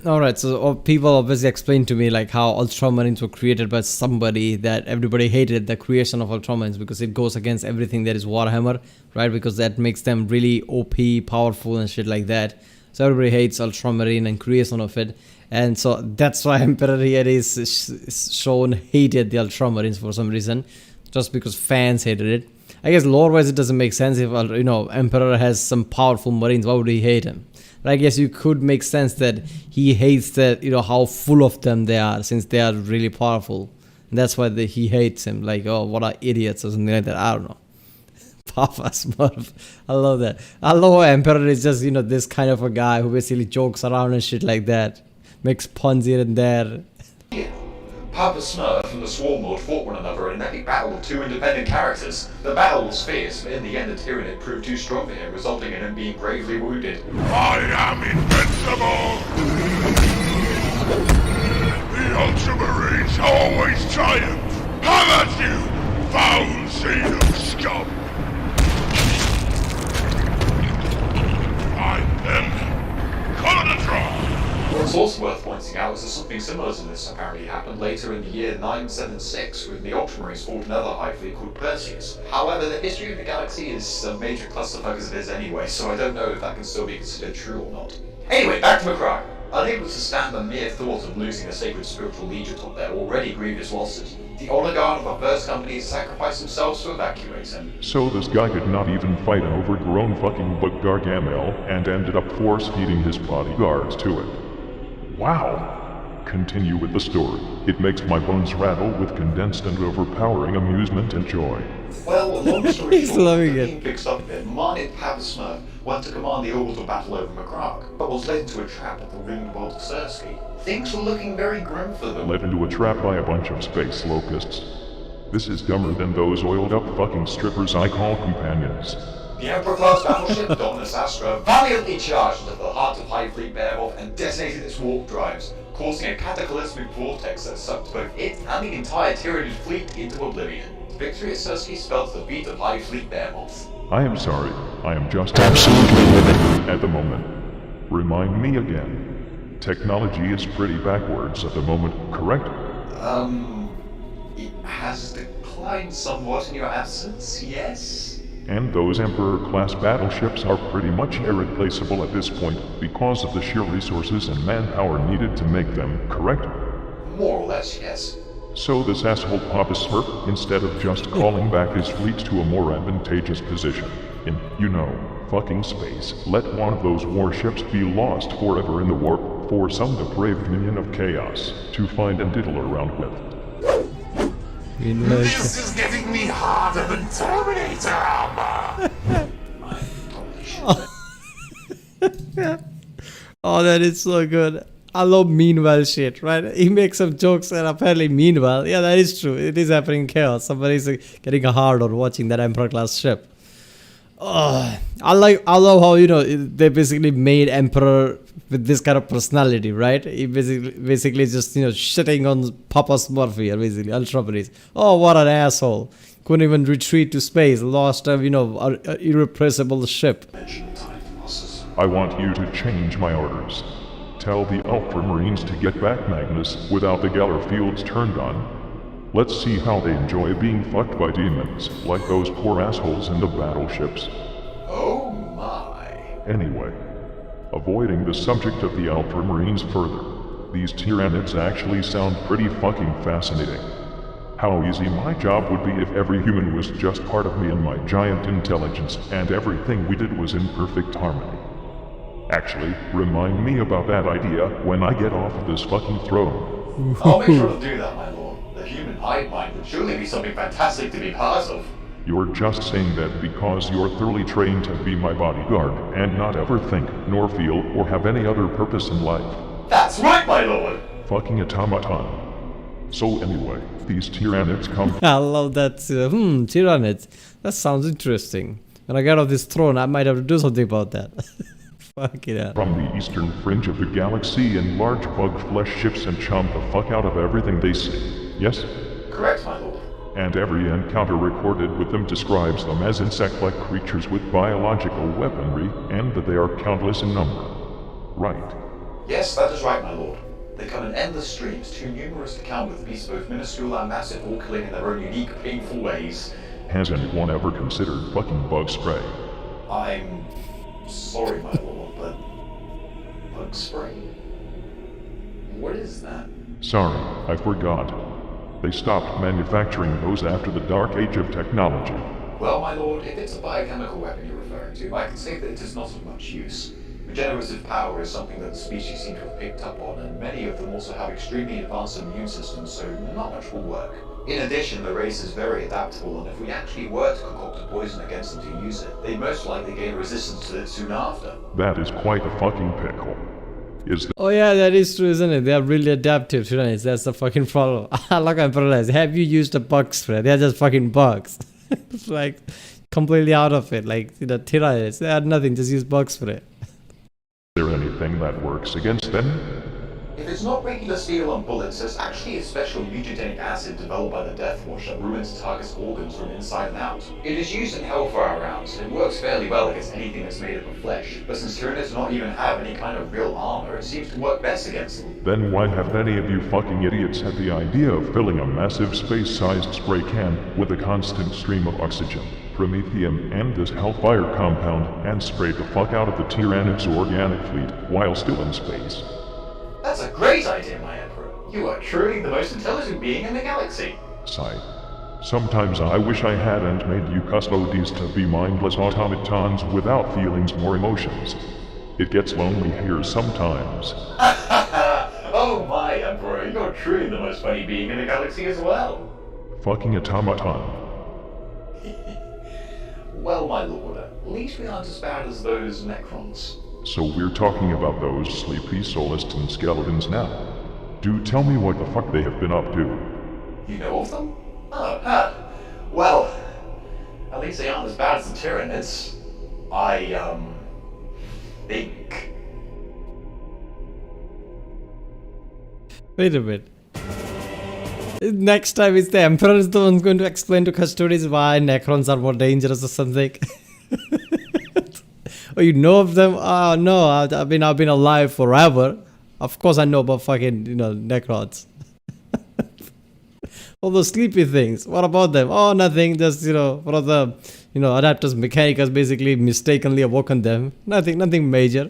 Alright, so people obviously explained to me like how Ultramarines were created by somebody that everybody hated the creation of Ultramarines because it goes against everything that is Warhammer, right? Because that makes them really OP, powerful and shit like that. So everybody hates Ultramarine and creation of it. And so that's why Emperor here is shown hated the Ultramarines for some reason. Just because fans hated it. I guess lore-wise it doesn't make sense if, you know, Emperor has some powerful Marines. Why would he hate him? But I guess you could make sense that he hates that, you know, how full of them they are since they are really powerful. And that's why he hates him. Like, oh, what are idiots or something like that. I don't know. Papa Smurf. I love that. I love how Emperor is just, you know, this kind of a guy who basically jokes around and shit like that. Makes puns here and there. Papa Smurf and the Swarm Lord fought one another in an epic battle of 2 independent characters. The battle was fierce, but in the end the Tyranid proved too strong for him, resulting in him being gravely wounded. I am invincible! The Ultramarines always triumph! Have at you, foul seed of scum! Find them! Call it a draw! What's also worth pointing out is that something similar to this apparently happened later in the year 976 when the Ultramarines fought another Hive Fleet called Perseus. However, the history of the galaxy is a major clusterfuck as it is anyway, so I don't know if that can still be considered true or not. Anyway, back to Macragge. Unable to stand the mere thought of losing a sacred spiritual legion of their already grievous losses, the Oligarch of our first company sacrificed themselves to evacuate him. So this guy could not even fight an overgrown fucking bug Gargamel and ended up force-feeding his bodyguards to it. Wow! Continue with the story. It makes my bones rattle with condensed and overpowering amusement and joy. Well, long story He's short, loving the it. king picks up a bit. Marnid Papa Smurf went to command the orbital battle over Macragge, but was led into a trap at the ringed world of Sersky. Things were looking very grim for them. Led into a trap by a bunch of space locusts. This is dumber than those oiled up fucking strippers I call companions. The Emperor-class battleship Dominus Astra valiantly charged into the heart of Hive Fleet Beowulf and detonated its warp drives, causing a cataclysmic vortex that sucked both it and the entire Tyranid fleet into oblivion. Victory at Sersky spelled the defeat of Hive Fleet Beowulf. I am sorry. I am just absolutely livid at the moment. Remind me again. Technology is pretty backwards at the moment, correct? It has declined somewhat in your absence, yes? And those Emperor-class battleships are pretty much irreplaceable at this point because of the sheer resources and manpower needed to make them, correct? More or less, yes. So this asshole Papa Smurf, instead of just calling back his fleet to a more advantageous position in, you know, fucking space, let one of those warships be lost forever in the warp for some depraved minion of chaos to find and diddle around with. This is getting me harder than Terminator armor! Oh, that is so good. I love meanwhile shit, right? He makes some jokes and apparently meanwhile, yeah, that is true. It is happening in chaos. Somebody's getting a hard on watching that Emperor class ship. Oh, I love how, you know, they basically made Emperor with this kind of personality, right? He basically just, you know, shitting on Papa Smurf here, basically, Ultramarines. Oh, what an asshole. Couldn't even retreat to space, lost a, you know, a irrepressible ship. I want you to change my orders. tell the Ultramarines to get back Magnus without the Geller fields turned on. Let's see how they enjoy being fucked by demons, like those poor assholes in the battleships. Oh my. Anyway, avoiding the subject of the Ultramarines further, these Tyranids actually sound pretty fucking fascinating. How easy my job would be if every human was just part of me and my giant intelligence, and everything we did was in perfect harmony. Actually, remind me about that idea when I get off of this fucking throne. I'll make sure to do that, my lord. The human hive mind would surely be something fantastic to be part of. You're just saying that because you're thoroughly trained to be my bodyguard and not ever think, nor feel, or have any other purpose in life. That's right, my lord! Fucking automaton. So anyway, these Tyranids come. I love that. Tyranids. That sounds interesting. When I get off this throne, I might have to do something about that. Fuck it out. From the eastern fringe of the galaxy in large bug flesh ships and chomp the fuck out of everything they see. Yes? Correct, my lord. And every encounter recorded with them describes them as insect-like creatures with biological weaponry, and that they are countless in number. Right. Yes, that is right, my lord. They come in endless streams, too numerous to count, with beasts both minuscule and massive, all killing in their own unique, painful ways. Has anyone ever considered fucking bug spray? I'm sorry, my lord, but bug spray? What is that? Sorry, I forgot. They stopped manufacturing those after the dark age of technology. Well, my lord, if it's a biochemical weapon you're referring to, I can say that it is not of much use. Regenerative power is something that the species seem to have picked up on, and many of them also have extremely advanced immune systems, so not much will work. In addition, the race is very adaptable, and if we actually were to concoct a poison against them to use it, they'd most likely gain resistance to it soon after. That is quite a fucking pickle. Is Oh yeah, that is true, isn't it? They are really adaptive to it. That's the fucking problem. Like I realized, have you used a bug spray? They're just fucking bugs. It's like completely out of it. Like Tyranids, they had nothing, just use bug spray. there anything that works against them? If it's not regular steel and bullets, there's actually a special mutagenic acid developed by the Death Watch that ruins target's organs from inside and out. It is used in Hellfire rounds, and it works fairly well against anything that's made up of flesh, but since Tyranids do not even have any kind of real armor, it seems to work best against them. Then why have any of you fucking idiots had the idea of filling a massive space-sized spray can with a constant stream of oxygen, promethium, and this Hellfire compound, and sprayed the fuck out of the Tyranids organic fleet while still in space? That's a great idea, my Emperor. You are truly the most intelligent being in the galaxy. Sigh. Sometimes I wish I hadn't made you custodies to be mindless automatons without feelings or emotions. It gets lonely here sometimes. Oh my Emperor, you're truly the most funny being in the galaxy as well. Fucking automaton. Well, my lord, at least we aren't as bad as those Necrons. So we're talking about those sleepy Solistan skeletons now. Do tell me what the fuck they have been up to. You know of them? Oh, huh. Well, at least they aren't as bad as the Tyranids. I, think. Wait a minute. Next time it's the Emperor is the one going to explain to custodians why Necrons are more dangerous or something. Oh, you know of them? Oh no, I've been alive forever. Of course I know about fucking, Necrons. All those sleepy things. What about them? Oh, nothing. Just, one of the, Adapters Mechanicus basically mistakenly awoken them. Nothing major.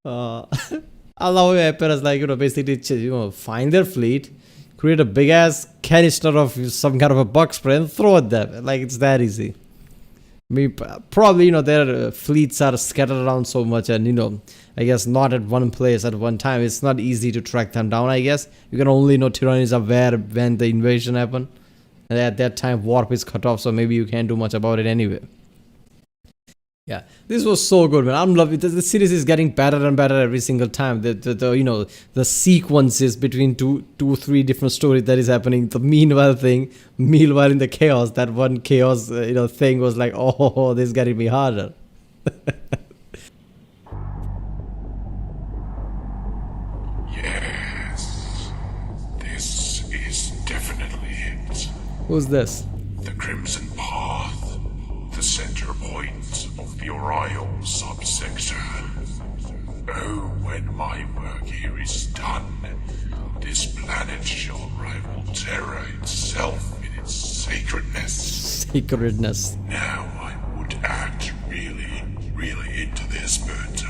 I love how Emperors basically, find their fleet, create a big ass canister of some kind of a bug spray and throw at them. Like, it's that easy. I mean, probably, their fleets are scattered around so much and, I guess not at one place at one time. It's not easy to track them down, I guess. You can only know Tyranids are where when the invasion happened. And at that time, warp is cut off, so maybe you can't do much about it anyway. Yeah, this was so good, man. I'm loving it. The series is getting better and better every single time. The sequences between two, 3 different stories that is happening. The meanwhile in the chaos, that one chaos, thing was like, oh, this is getting me harder. Yes, this is definitely it. Who's this? The Crimson Path, the center point of the Oriole subsector. Oh, when my work here is done, this planet shall rival Terra itself in its sacredness. Sacredness. Now I would act really into this, but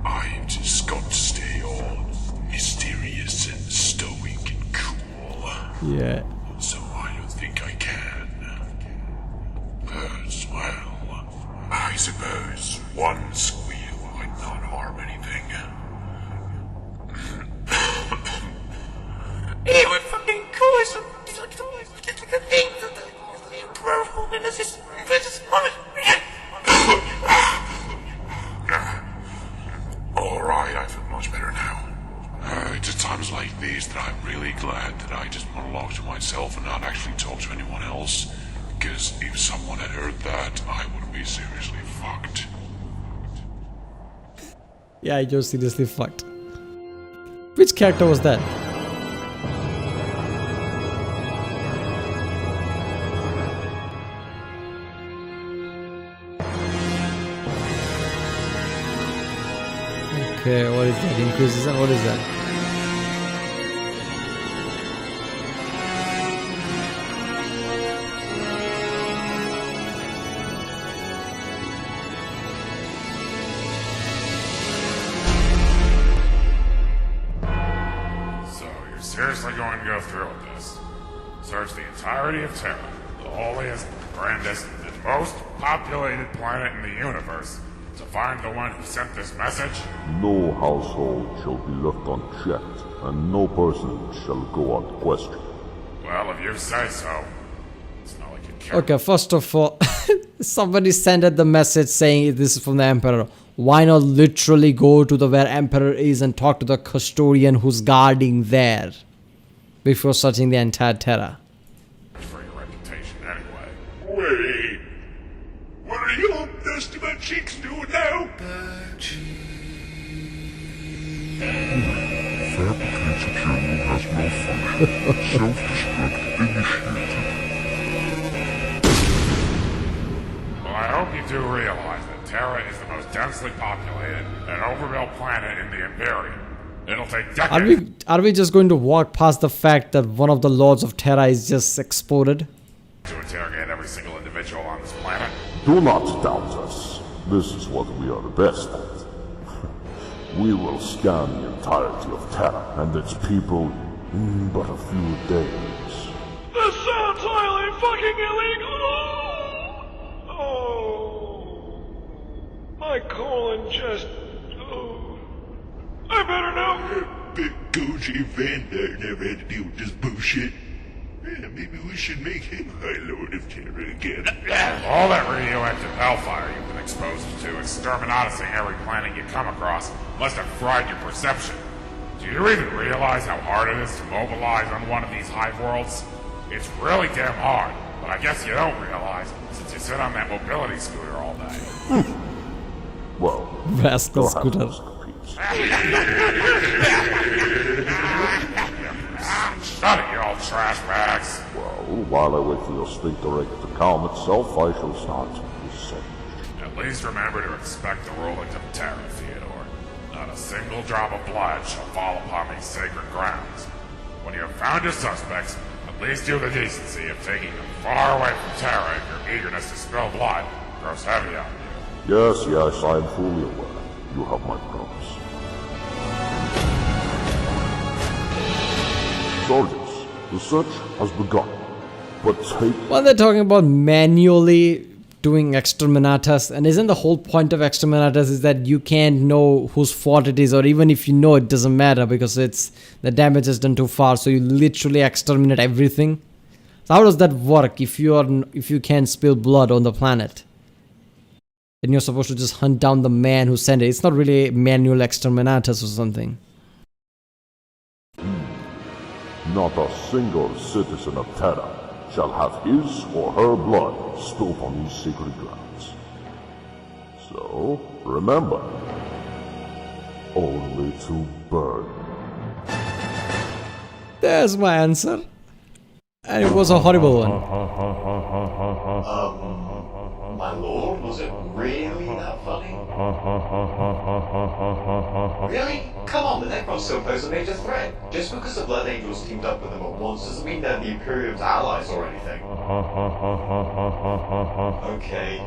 I've just got to stay all mysterious and stoic and cool. Yeah. So I don't think I can. But, well, I suppose one squeal might not harm anything. It would fucking cool some the thing that the Emperor Holiness is Alright, I feel much better now. It's at times like these that I'm really glad that I just monologue to myself and not actually talk to anyone else. Because if someone had heard that, I would be seriously fucked. Yeah, you're seriously fucked. Which character was that? Okay, what is that? Inquisition? What is that? So, you're seriously going to go through with this? Search the entirety of Terra, the holiest, grandest, and most populated planet in the universe, to find the one who sent this message? No household shall be left unchecked, and no person shall go unquestioned. Well, if you say so. It's not like you care. Okay, first of all, somebody sent out the message saying this is from the Emperor. Why not literally go to the where Emperor is and talk to the custodian who's guarding there before searching the entire Terra? For your reputation anyway. Wait. What are you old Testament cheeks doing now? Fabricated journal has malfunctioned. Self-destruct initiated. Well, I hope you do realize that Terra is the most densely populated and overbuilt planet in the Imperium. It'll take decades. Are we just going to walk past the fact that one of the lords of Terra is just exploded? To interrogate every single individual on this planet? Do not doubt us. This is what we are the best at. We will scan the entirety of Terra and its people in but a few days. This sounds highly fucking illegal! Oh. My colon just... Oh. I better know. Big Goji Vander never had to deal with this bullshit. Yeah, maybe we should make him High Lord of Terra again. All that radioactive hellfire you've been exposed to, exterminating every planet you come across, must have fried your perception. Do you even realize how hard it is to mobilize on one of these hive worlds? It's really damn hard, but I guess you don't realize since you sit on that mobility scooter all day. Well, Rascal scooter. Shut it, you old trash bags. Well, while I wait for your sphincter to calm itself, I shall start this sentence. At least remember to respect the rulings of Terra, Theodore. Not a single drop of blood shall fall upon these sacred grounds. When you have found your suspects, at least do the decency of taking them far away from Terra if your eagerness to spill blood grows heavy on you. Yes, I am fully aware. You have my promise. Soldiers, the search has begun. But take... Well, they're talking about manually doing exterminatus, and isn't the whole point of exterminatus is that you can't know whose fault it is, or even if you know, it doesn't matter because it's the damage is done too far, so you literally exterminate everything. So how does that work if you can't spill blood on the planet? Then you're supposed to just hunt down the man who sent it. It's not really manual exterminatus or something. Not a single citizen of Terra shall have his or her blood spilled on these sacred grounds. So, remember, only to burn. There's my answer. And it was a horrible one. My lord, was it really that funny? Really? Come on, the Necrons still pose a major threat. Just because the Blood Angels teamed up with them at once doesn't mean they're the Imperium's allies or anything. Okay.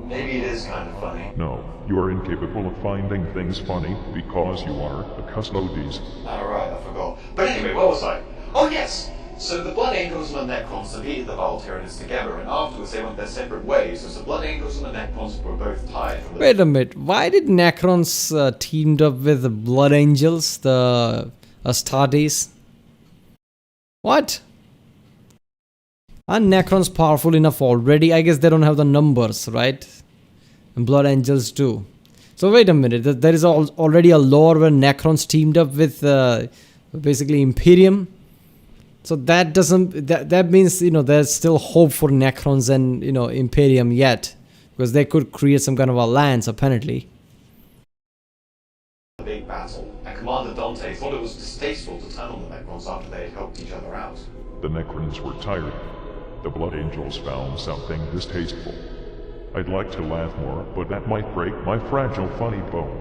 Maybe it is kind of funny. No, you are incapable of finding things funny because you are a Custodes. Alright, I forgot. But anyway, where was I? Oh yes! So the Blood Angels and the Necrons defeated the Vaal Tyranids together, and afterwards they went their separate ways, as the Blood Angels and the Necrons were both tied from the... Wait a minute, why did Necrons teamed up with the Blood Angels, the Astartes? What? Are Necrons powerful enough already? I guess they don't have the numbers, right? And Blood Angels do. So wait a minute, there is already a lore where Necrons teamed up with basically Imperium. So that doesn't, that means, you know, there's still hope for Necrons and, you know, Imperium yet. Because they could create some kind of alliance, apparently. The big battle, and Commander Dante thought it was distasteful to turn on the Necrons after they had helped each other out. The Necrons were tired. The Blood Angels found something distasteful. I'd like to laugh more, but that might break my fragile funny bone.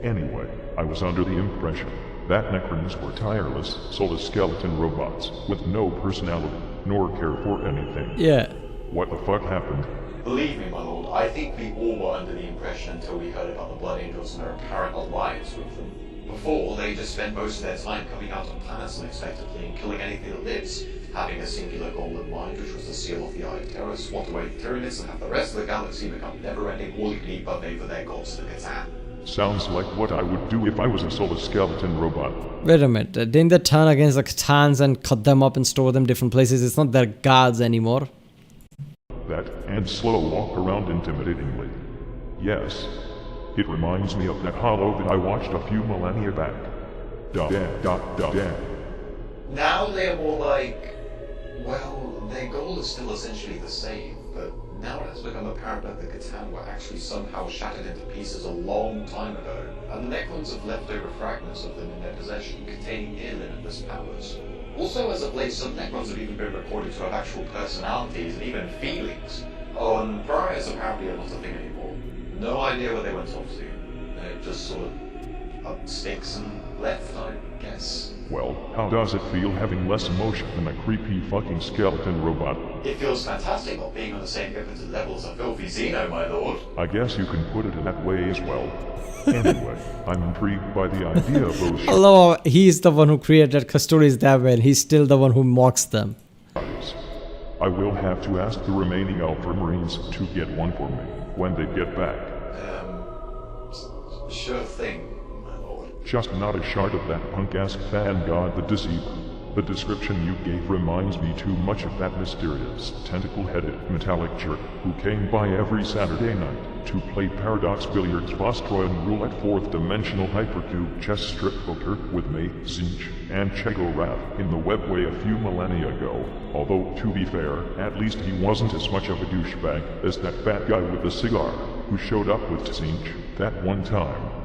Anyway, I was under the impression that Necrons were tireless, soulless skeleton robots with no personality, nor care for anything. Yeah. What the fuck happened? Believe me, my lord, I think we all were under the impression until we heard about the Blood Angels and their apparent alliance with them. Before, they just spent most of their time coming out on planets unexpectedly and killing anything that lives, having a singular goal in mind, which was to seal off the Eye of Terror, swat away the Tyranids, and have the rest of the galaxy become never-ending all-you-can-eat buffet for their gods, the Catan. Sounds like what I would do if I was a soulless skeleton robot. Wait a minute, didn't they turn against the Catans and cut them up and store them different places? It's not their gods anymore. That and slow walk around intimidatingly. Yes. It reminds me of that hollow that I watched a few millennia back. Now they're more like... well, their goal is still essentially the same, but now it has become apparent that the Catan were actually somehow shattered into pieces a long time ago, and the Necrons have leftover fragments of them in their possession containing near limitless powers. Also, as of late, some Necrons have even been reported to have actual personalities and even feelings. Oh, and Briars apparently are not a thing anymore. No idea where they went off to. They just sort of up sticks and left, I guess. Well, how does it feel having less emotion than a creepy fucking skeleton robot? It feels fantastic not being on the same cognitive level as a filthy Xeno, my lord. I guess you can put it that way as well. Anyway, I'm intrigued by the idea of those... Hello, he's the one who created Custodes that way, and he's still the one who mocks them. I will have to ask the remaining Alpha Marines to get one for me when they get back. Sure thing, my lord. Just not a shard of that punk-ass fan god the Deceiver. The description you gave reminds me too much of that mysterious, tentacle-headed, metallic jerk who came by every Saturday night to play Paradox Billiards, Vostroyan Roulette, fourth-dimensional hypercube chess strip poker with me, Zinch, and Chegorath in the webway a few millennia ago. Although, to be fair, at least he wasn't as much of a douchebag as that fat guy with the cigar who showed up with Zinch that one time.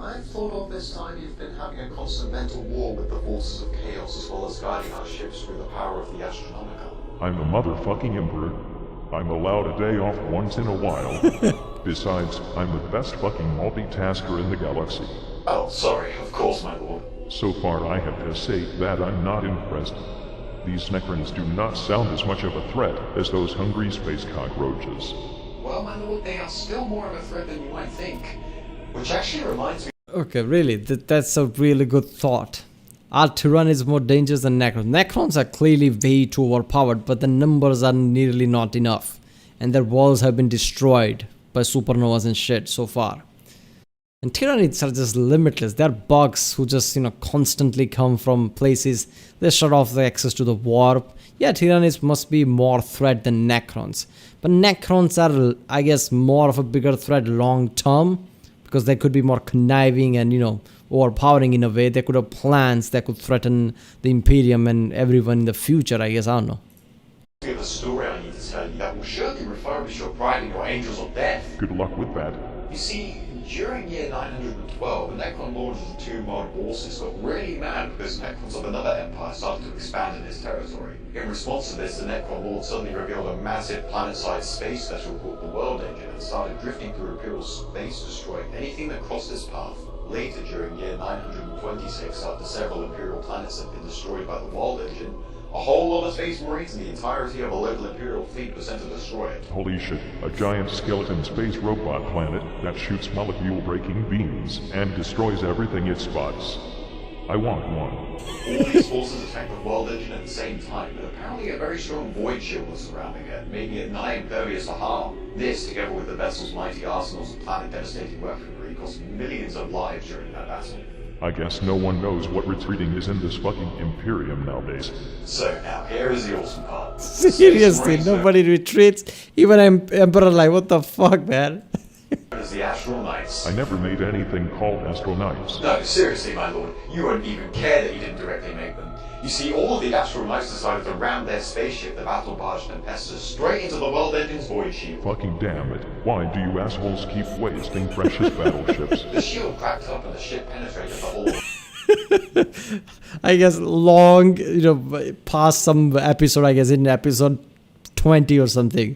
I thought all this time you've been having a constant mental war with the forces of chaos as well as guiding our ships through the power of the Astronomica. I'm the motherfucking Emperor. I'm allowed a day off once in a while. Besides, I'm the best fucking multitasker in the galaxy. Oh, sorry, of course, my lord. So far I have to say that I'm not impressed. These Necrons do not sound as much of a threat as those hungry space cockroaches. Well, my lord, they are still more of a threat than you might think. Which actually reminds me... Okay, really, that's a really good thought. Our Tyrann is more dangerous than Necrons. Necrons are clearly way too overpowered, but the numbers are nearly not enough. And their worlds have been destroyed by supernovas and shit so far. And Tyrannids are just limitless. They're bugs who just, you know, constantly come from places. They shut off the access to the warp. Yeah, Tyrannids must be more threat than Necrons. But Necrons are, I guess, more of a bigger threat long term. Because they could be more conniving and, you know, overpowering in a way. They could have plans that could threaten the Imperium and everyone in the future, I guess. I don't know. I have a story I need to tell you that will surely refurbish your pride in your angels of death. Good luck with that. You see, during year 912 12, the Necron Lords of the two Mod bosses got really mad because Necrons of another empire started to expand in his territory. In response to this, the Necron Lord suddenly revealed a massive planet-sized space vessel called the World Engine and started drifting through Imperial space, destroying anything that crossed its path. Later, during year 926, after several Imperial planets had been destroyed by the World Engine, a whole lot of Space Marines and the entirety of a local Imperial fleet was sent to destroy it. Holy shit, a giant skeleton space robot planet that shoots molecule-breaking beams and destroys everything it spots. I want one. All these forces attacked the World Engine at the same time, but apparently a very strong void shield was surrounding it, making it nigh impervious to harm. This, together with the vessel's mighty arsenals of planet-devastating weaponry, cost millions of lives during that battle. I guess no one knows what retreating is in this fucking Imperium nowadays. So now, here is the awesome part. Seriously, nobody retreats. Even Emperor like, what the fuck, man? As the Astral Knights. I never made anything called Astral Knights. No, seriously, my lord, you wouldn't even care that you didn't directly make them. You see, all of the Astral Knights decided to ram their spaceship, the Battle Barge Tempestus, straight into the World Engine's void shield. Fucking damn it. Why do you assholes keep wasting precious battleships? The shield cracked up and the ship penetrated the hull. I guess long, past some episode, I guess in episode 20 or something.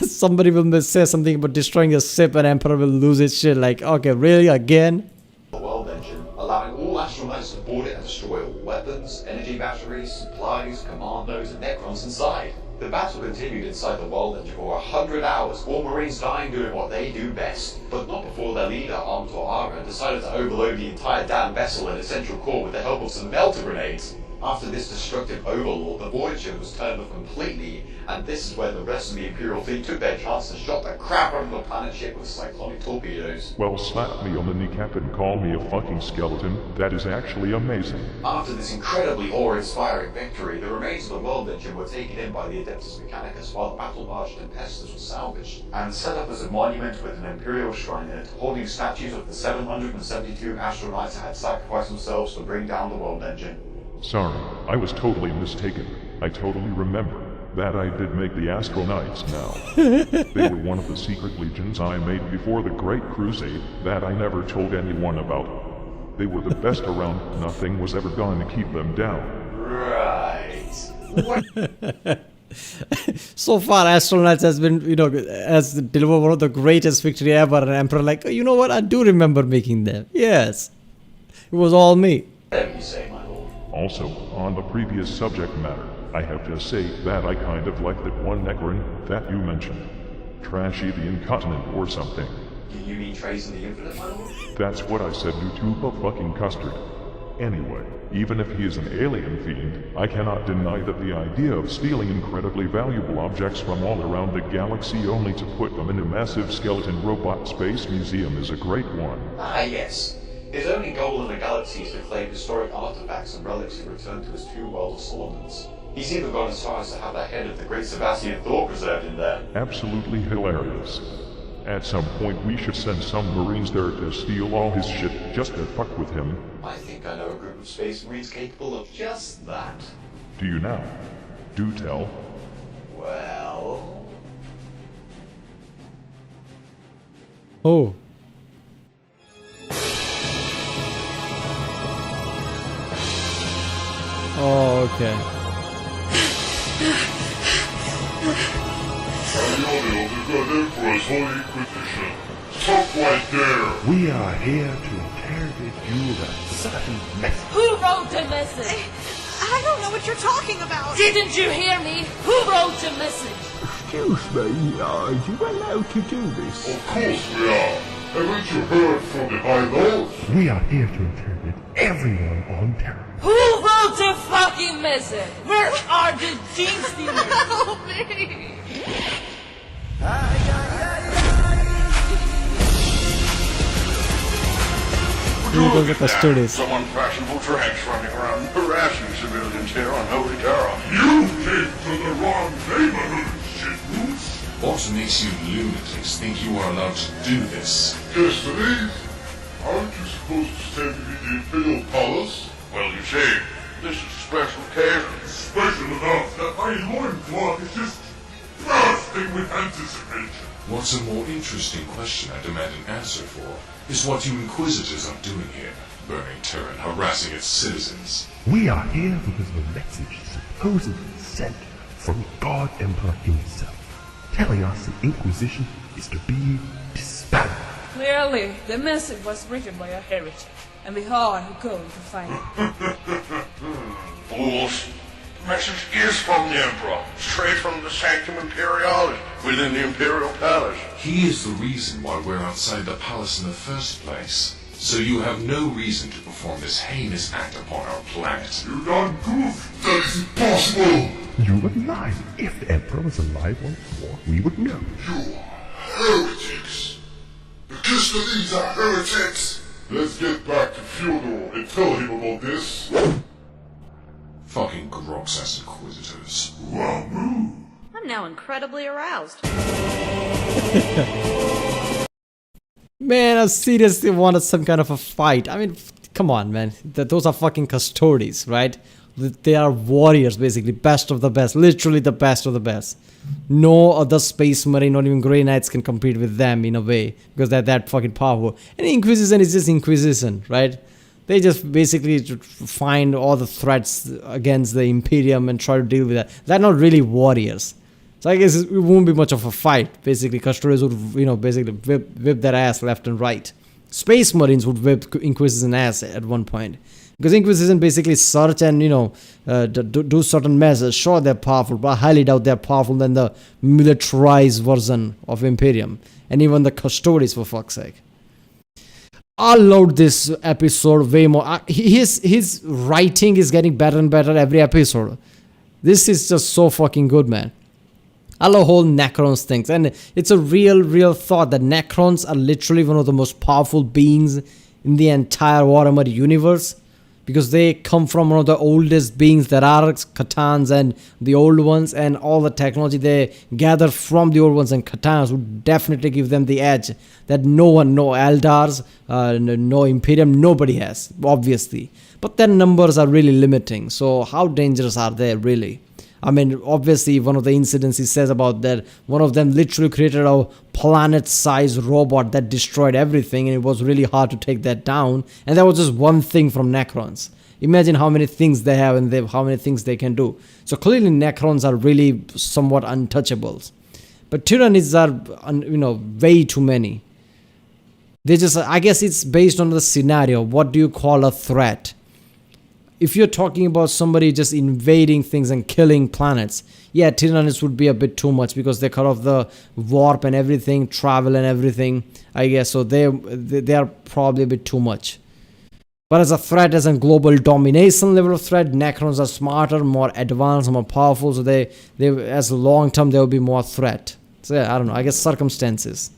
Somebody will say something about destroying a ship and Emperor will lose his shit. Like, okay, really? Again? The World Engine, allowing all astronauts to board it and destroy all weapons, energy batteries, supplies, commandos, and Necrons inside. The battle continued inside the World Engine for 100 hours, all Marines dying doing what they do best. But not before their leader, Arm Torara, decided to overload the entire damn vessel and its central core with the help of some melter grenades. After this destructive overlord, the void shield was turned off completely, and this is where the rest of the Imperial fleet took their chance and shot the crap out of the planet ship with cyclonic torpedoes. Well, slap me on the kneecap and call me a fucking skeleton. That is actually amazing. After this incredibly awe-inspiring victory, the remains of the World Engine were taken in by the Adeptus Mechanicus while the Battle Barge Tempestus was salvaged, and set up as a monument with an Imperial shrine in it, holding statues of the 772 astronauts that had sacrificed themselves to bring down the World Engine. Sorry, I was totally mistaken. I totally remember that I did make the Astral Knights now. They were one of the secret legions I made before the Great Crusade that I never told anyone about. They were the best around. Nothing was ever going to keep them down. Right. So far, Astral Knights has been, has delivered one of the greatest victory ever. And Emperor like, you know what? I do remember making them. Yes. It was all me. Whatever you say, my lord. Also, on the previous subject matter, I have to say that I kind of like that one Necron that you mentioned. Trashy the Incontinent or something. Do you mean Trace in the Infinite, my lord? That's what I said, you tube of fucking custard. Anyway, even if he is an alien fiend, I cannot deny that the idea of stealing incredibly valuable objects from all around the galaxy only to put them in a massive skeleton robot space museum is a great one. Ah, yes. His only goal in the galaxy is to claim historic artifacts and relics and return to his two world assaultants. He's even gone as far as to have the head of the great Sebastian Thor preserved in there. Absolutely hilarious. At some point we should send some Marines there to steal all his shit just to fuck with him. I think I know a group of Space Marines capable of just that. Do you now? Do tell. Well... Oh. Oh, okay. Emperor's Holy Inquisition. Stop right there! We are here to interrogate you about certain message. Who wrote the message? I don't know what you're talking about. Didn't you hear me? Who wrote the message? Excuse me, are you allowed to do this? Of course we are. Haven't you heard from the High Lord? We are here to interrogate everyone on Terra. Who wrote the fucking message? Where are the gene stealers? Help me! Here goes the custodians. Some unfashionable trash running around harassing civilians here on Holy Terra. You came to the wrong neighborhood, shitboots! What makes you lunatics think you are allowed to do this? Destiny? Aren't you supposed to stand in the Imperial Palace? Well, you see, this is a special occasion. Special enough that my loincloth is just bursting with anticipation. What's a more interesting question I demand an answer for is what you Inquisitors are doing here, burning Terran, harassing its citizens. We are here because of a message supposedly sent from God Emperor himself, telling us the Inquisition is to be disbanded. Clearly, the message was written by a heretic, and we are going to find it. Fools. The message is from the Emperor, straight from the Sanctum Imperialis, within the Imperial Palace. He is the reason why we're outside the palace in the first place. So you have no reason to perform this heinous act upon our planet. You don't goof. That is impossible. You would lie. If the Emperor was alive once more, we would know. You are heretics. The Custodes are heretics. Let's get back to Fyodor and tell him about this. Fucking Groxas Inquisitors. Wamu. I'm now incredibly aroused. Man, I seriously wanted some kind of a fight. I mean, come on, man. Those are fucking Custodes, right? They are warriors, basically. Best of the best. Literally the best of the best. No other Space Marine, not even Grey Knights can compete with them in a way. Because they're that fucking powerful. And Inquisition is just Inquisition, right? They just basically find all the threats against the Imperium and try to deal with that. They're not really warriors. So I guess it won't be much of a fight. Basically, Custodes would, basically whip their ass left and right. Space Marines would whip Inquisition ass at one point. Because Inquisition basically search and, do certain measures. Sure, they're powerful, but I highly doubt they're powerful than the militarized version of Imperium. And even the Custodes, for fuck's sake. I loved this episode way more. His writing is getting better and better every episode. This is just so fucking good, man. I love whole Necrons things. And it's a real thought that Necrons are literally one of the most powerful beings in the entire Warhammer universe. Because they come from one of the oldest beings that are Catans and the old ones. And all the technology they gather from the old ones and Catans would definitely give them the edge that no Eldars, no Imperium, nobody has, obviously. But their numbers are really limiting. So how dangerous are they really? I mean, obviously, one of the incidents he says about that, one of them literally created a planet-sized robot that destroyed everything, and it was really hard to take that down. And that was just one thing from Necrons. Imagine how many things they have and how many things they can do. So clearly, Necrons are really somewhat untouchables. But Tyranids are, way too many. They just, I guess it's based on the scenario. What do you call a threat? If you're talking about somebody just invading things and killing planets, yeah, Tyranids would be a bit too much because they cut off the warp and everything, travel and everything, I guess. So they are probably a bit too much. But as a threat, as a global domination level of threat, Necrons are smarter, more advanced, more powerful. So they as long term, there will be more threat. So yeah, I don't know. I guess circumstances.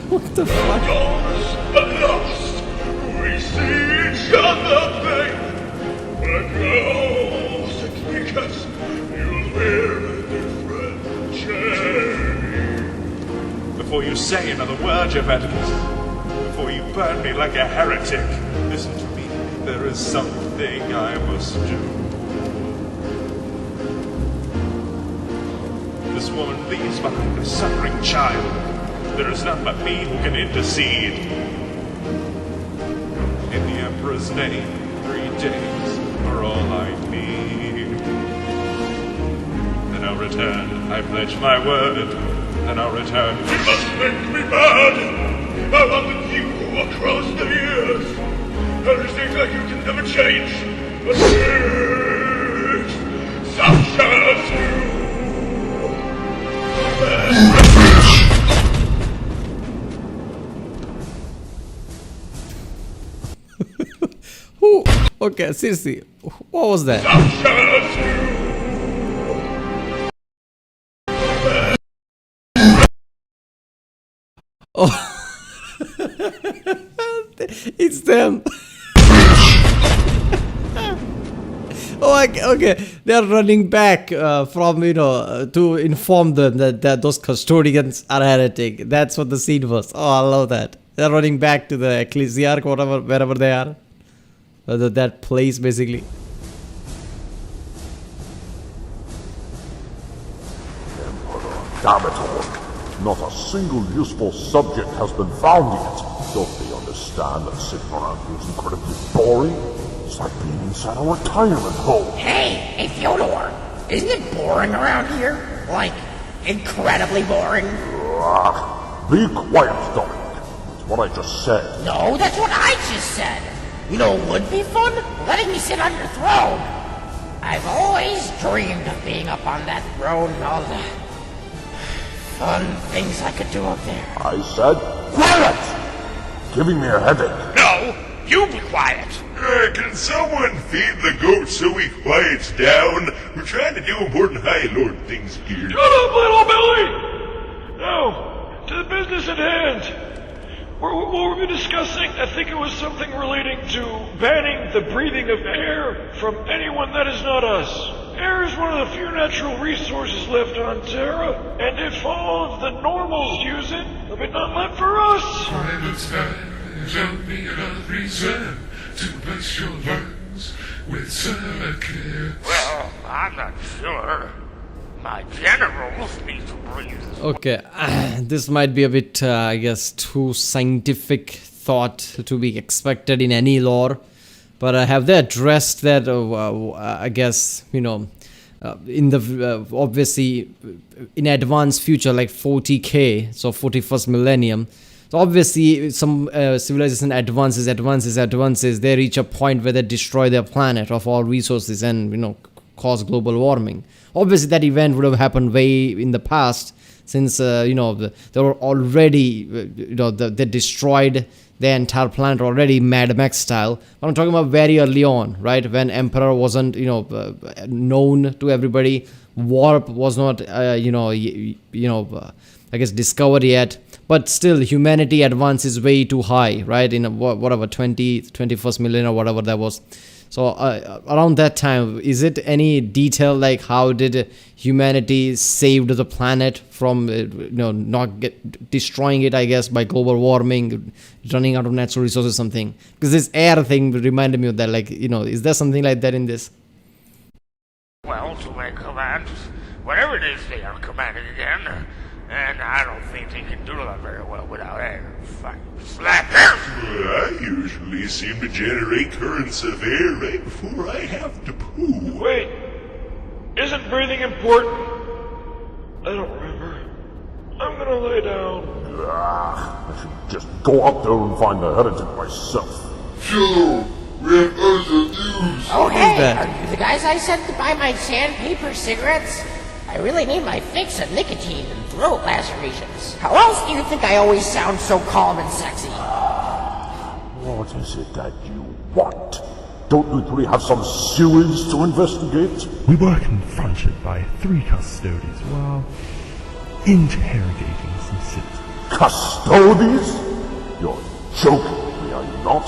What the fuck? At last, we see each other, babe. But close, it's because you live a different journey. Before you say another word, Jevetimus, before you burn me like a heretic, listen to me. There is something I must do. This woman leaves behind a suffering child. There is none but me who can intercede. In the Emperor's name, 3 days are all I need. Then I'll return. I pledge my word. Then I'll return. You must make me mad. I want the you across the years. Everything like you can never change. But this, such as you. Okay, seriously, what was that? Oh, it's them. Okay. They are running back from, to inform them that those custodians are heretic. That's what the scene was. Oh, I love that. They're running back to the ecclesiarch, wherever they are. That place, basically. Damn it all. Not a single useful subject has been found yet. Don't they understand that sitting around here is incredibly boring? It's like being inside a retirement home. Hey, Fyodor, isn't it boring around here? Like, incredibly boring? Be quiet, Dominic. That's what I just said. No, that's what I just said. You know what would be fun? Letting me sit on your throne. I've always dreamed of being up on that throne and all the fun things I could do up there. I said, quiet! Giving me a headache. No, you be quiet. Can someone feed the goat so he quiets down? We're trying to do important High Lord things here. Shut up, little Billy! Now, to the business at hand. What were we discussing? I think it was something relating to banning the breathing of air from anyone that is not us. Air is one of the few natural resources left on Terra, and if all of the normals use it, it'll be not left for us. Private sky is only another reason to bless your lungs with care. Well, I'm not sure. My generals need to breathe. Okay, this might be a bit, I guess, too scientific thought to be expected in any lore. But have they addressed that, I guess, in the, obviously, in advanced future, like 40K, so 41st millennium. So obviously, some civilization advances, they reach a point where they destroy their planet of all resources and, cause global warming. Obviously, that event would have happened way in the past, since they were already, they destroyed the entire planet already, Mad Max style. But I'm talking about very early on, right, when Emperor wasn't, known to everybody. Warp was not, I guess, discovered yet. But still, humanity advances way too high, right? In whatever 21st millennium or whatever that was. So around that time, is it any detail like how did humanity saved the planet from not destroying it, I guess, by global warming, running out of natural resources or something? Because this air thing reminded me of that. Like, is there something like that in this? Well, to my commands, whatever it is they are commanding again, and I don't think they can do that very well without air. Fucking slap them! I usually seem to generate currents of air right before I have to poo. Wait, isn't breathing important? I don't remember. I'm gonna lay down. I should just go up there and find the heretic myself. Joe, we have urgent news. Oh, hey, are you the guys I sent to buy my sandpaper cigarettes? I really need my fix of nicotine and throat lacerations. How else do you think I always sound so calm and sexy? What is it that you want? Don't you three have some sewage to investigate? We were confronted by 3 custodians while interrogating some citizens. Custodians? You're joking me, are you not?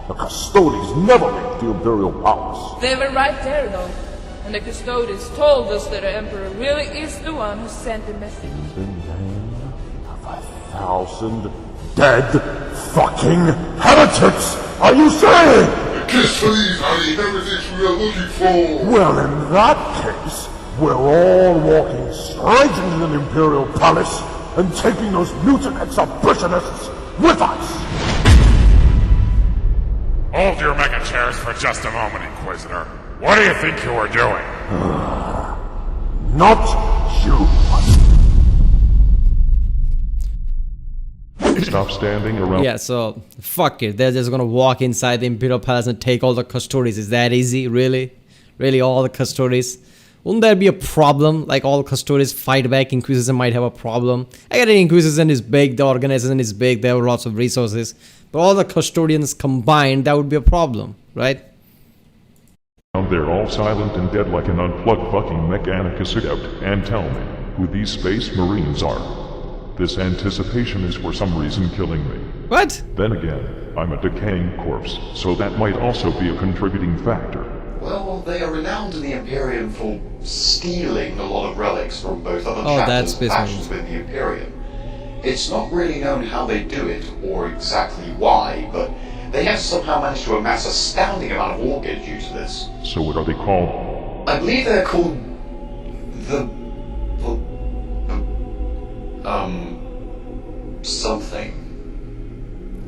The custodians never make the Imperial Palace. They were right there, though. And the custodians told us that the Emperor really is the one who sent the message. In the name of 1,000 dead fucking heretics, are you saying? Kiss these are the heretics we are looking for. Well, in that case, we're all walking straight into the Imperial Palace and taking those mutant exhibitionists with us. Hold your mega chairs for just a moment, Inquisitor. What do you think you were doing? Not you. Stop standing around. Yeah, so fuck it. They're just gonna walk inside the Imperial Palace and take all the custodians. Is that easy? Really? Really, all the custodians? Wouldn't there be a problem? Like all custodians fight back, Inquisition might have a problem. I get it, Inquisition is big, the organization is big, there are lots of resources. But all the custodians combined, that would be a problem, right? They're all silent and dead like an unplugged fucking Mechanicus out, and tell me who these space marines are. This anticipation is for some reason killing me. What? Then again, I'm a decaying corpse, so that might also be a contributing factor. Well, they are renowned in the Imperium for stealing a lot of relics from both other chapters and factions with the Imperium. It's not really known how they do it, or exactly why, but they have somehow managed to amass an astounding amount of orchid due to this. So what are they called? I believe they're called something.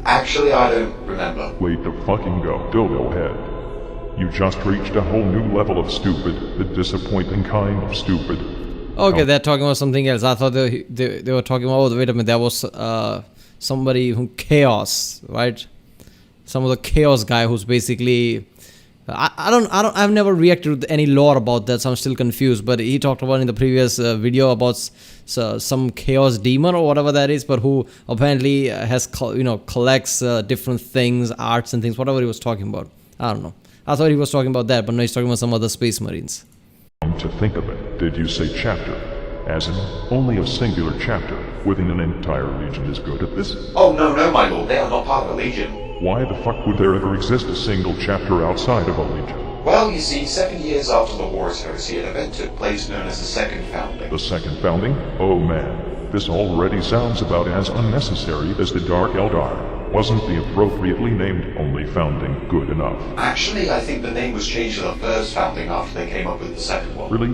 Actually, I don't remember. Way to fucking go, Dodo Head. You just reached a whole new level of stupid, the disappointing kind of stupid. Okay, they're talking about something else. I thought they were talking about, oh, wait a minute, there was somebody who Chaos, right? Some of the Chaos guy who's basically... I've never reacted to any lore about that, so I'm still confused. But he talked about in the previous video about some chaos demon or whatever that is, but who apparently has collects different things, arts and things, whatever he was talking about. I don't know. I thought he was talking about that, but no, he's talking about some other space marines. To think of it, did you say chapter? As in, only a singular chapter within an entire legion is good at this? Oh, no, my lord, they are not part of a legion. Why the fuck would there ever exist a single chapter outside of a legion? Well, you see, 7 years after the Horus Heresy, an event took place known as the Second Founding. The Second Founding? Oh man, this already sounds about as unnecessary as the Dark Eldar. Wasn't the appropriately named Only Founding good enough? Actually, I think the name was changed to the First Founding after they came up with the second one. Really?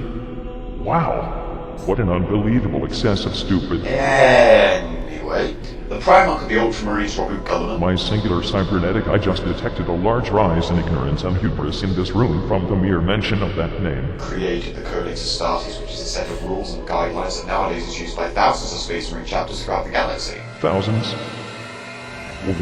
Wow. What an unbelievable excess of stupid... Anyway, the Primarch of the Ultramarines, Robert Gulliman... My singular cybernetic, I just detected a large rise in ignorance and hubris in this room from the mere mention of that name. Created the Codex Astartes, which is a set of rules and guidelines that nowadays is used by thousands of Space Marine chapters throughout the galaxy. Thousands? The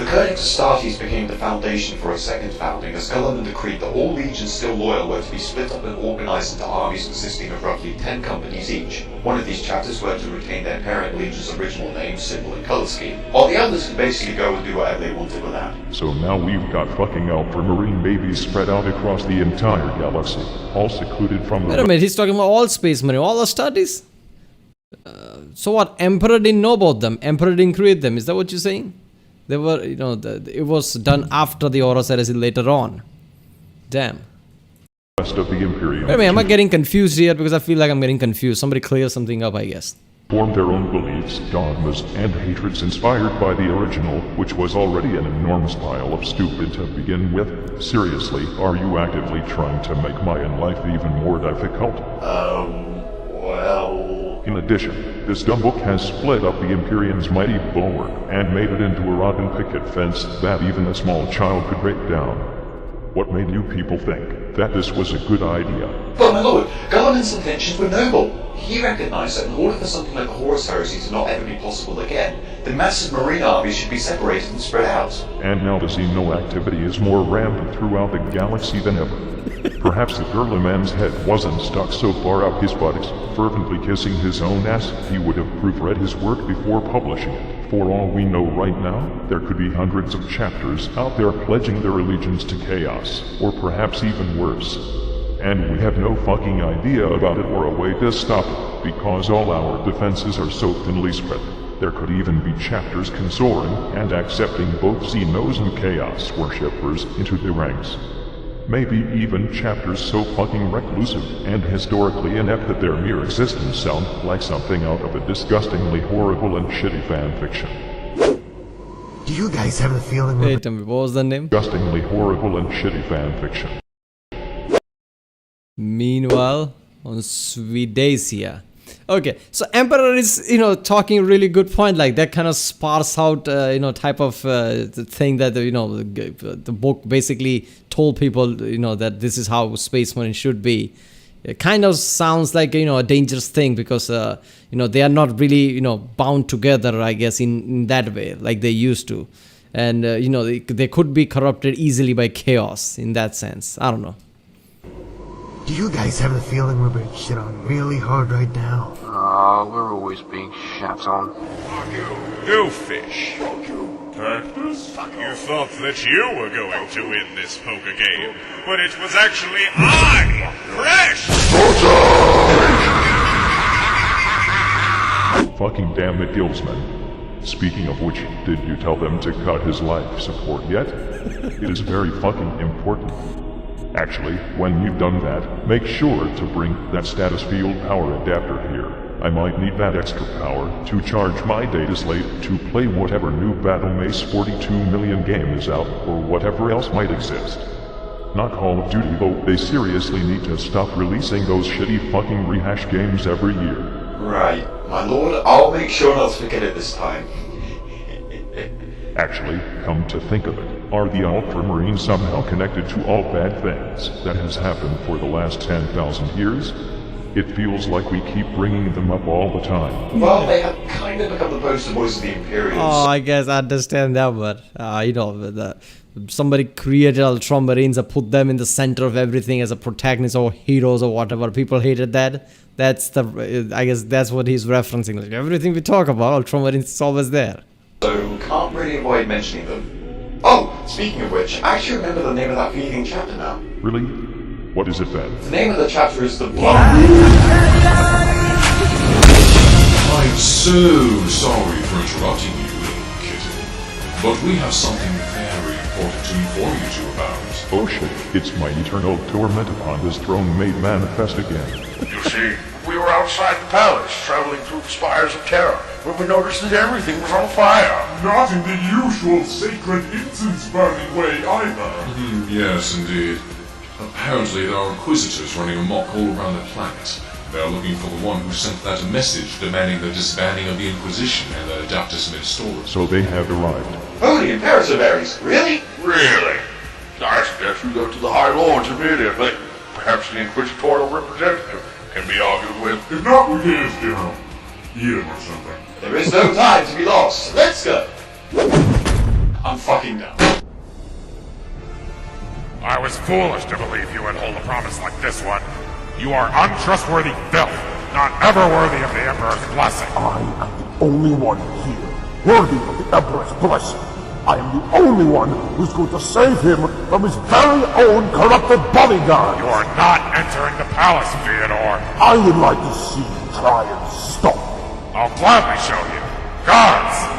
Codex Astartes became the foundation for a second founding, as Gulliman decreed that all legions still loyal were to be split up and organized into armies consisting of roughly 10 companies each. One of these chapters were to retain their parent legion's original name, symbol, and color scheme, while the others could basically go and do whatever they wanted with that. So now we've got fucking Ultramarine babies spread out across the entire galaxy, all secluded from the... Wait a minute, he's talking about all Space Marine, all Astartes? So what, Emperor didn't know about them? Emperor didn't create them, is that what you're saying? They were, it was done after the Horus Heresy later on. Damn. Rest of the Imperium. Wait a minute, am I getting confused here? Because I feel like I'm getting confused. Somebody clear something up, I guess. Formed their own beliefs, dogmas, and hatreds inspired by the original, which was already an enormous pile of stupid to begin with. Seriously, are you actively trying to make my life even more difficult? Well... In addition, this dumb book has split up the Imperium's mighty bulwark and made it into a rotten picket fence that even a small child could break down. What made you people think that this was a good idea? But my lord, Gulliman's intentions were noble. He recognized that in order for something like the Horus Heresy to not ever be possible again, the massive marine armies should be separated and spread out. And now the Xeno activity is more rampant throughout the galaxy than ever. Perhaps the Gurlaman's head wasn't stuck so far up his buttocks, fervently kissing his own ass, he would have proofread his work before publishing it. For all we know right now, there could be hundreds of chapters out there pledging their allegiance to chaos, or perhaps even worse. And we have no fucking idea about it or a way to stop it, because all our defenses are so thinly spread. There could even be chapters consorting and accepting both Xenos and Chaos worshippers into the ranks. Maybe even chapters so fucking reclusive and historically inept that their mere existence sound like something out of a disgustingly horrible and shitty fanfiction. Do you guys have the feeling... Wait, what was the name? Disgustingly horrible and shitty fanfiction. Meanwhile, on Swedacia. Okay, so Emperor is, talking a really good point, like that kind of sparse out, type of thing that, the book basically told people, that this is how Space Marine should be. It kind of sounds like, a dangerous thing because, they are not really, bound together, I guess, in that way, like they used to. And, they could be corrupted easily by chaos in that sense. I don't know. Do you guys have the feeling we're being shit on really hard right now? We're always being shat on. You fish. Cactus? You thought that you were going to win this poker game, but it was actually I, Fresh! Fucking damn it, Guildsman. Speaking of which, did you tell them to cut his life support yet? It is very fucking important. Actually, when you've done that, make sure to bring that status field power adapter here. I might need that extra power to charge my data slate to play whatever new Battle Mace 42 million game is out, or whatever else might exist. Not Call of Duty, though. They seriously need to stop releasing those shitty fucking rehash games every year. Right, my lord, I'll make sure not to forget it this time. Actually, come to think of it, are the Ultramarines somehow connected to all bad things that has happened for the last 10,000 years? It feels like we keep bringing them up all the time. Well, they have kind of become the poster boys of the Imperials. Oh, I guess I understand that, but somebody created Ultramarines and put them in the center of everything as a protagonist or heroes or whatever. People hated that. I guess that's what he's referencing. Like everything we talk about, Ultramarines is always there. So, can't really avoid mentioning them. Oh, speaking of which, I actually remember the name of that feeding chapter now. Really? What is it then? The name of the chapter is The Blood. I'm so sorry for interrupting you, little kitten. But we have something very important to inform you two about. Oh shit, it's my eternal torment upon this throne made manifest again. You see, we were outside the palace, traveling through the spires of terror, when we noticed that everything was on fire. Not in the usual sacred incense-burning way either. Yes, indeed. Apparently there are inquisitors running amok all around the planet. They're looking for the one who sent that message demanding the disbanding of the Inquisition and the Adaptus Ministorum. So they have arrived. Holy Imperativaries, really? Really? I suggest we go to the High Lords immediately. Perhaps the Inquisitorial representative can be argued with. If not, we can just, eat him or something. There is no time to be lost. Let's go. I'm fucking done. I was foolish to believe you would hold a promise like this one. You are untrustworthy filth, not ever worthy of the Emperor's blessing. I am the only one here worthy of the Emperor's blessing. I am the only one who's going to save him from his very own corrupted bodyguard. You are not entering the palace, Theodore. I would like to see you try and stop me. I'll gladly show you. Guards!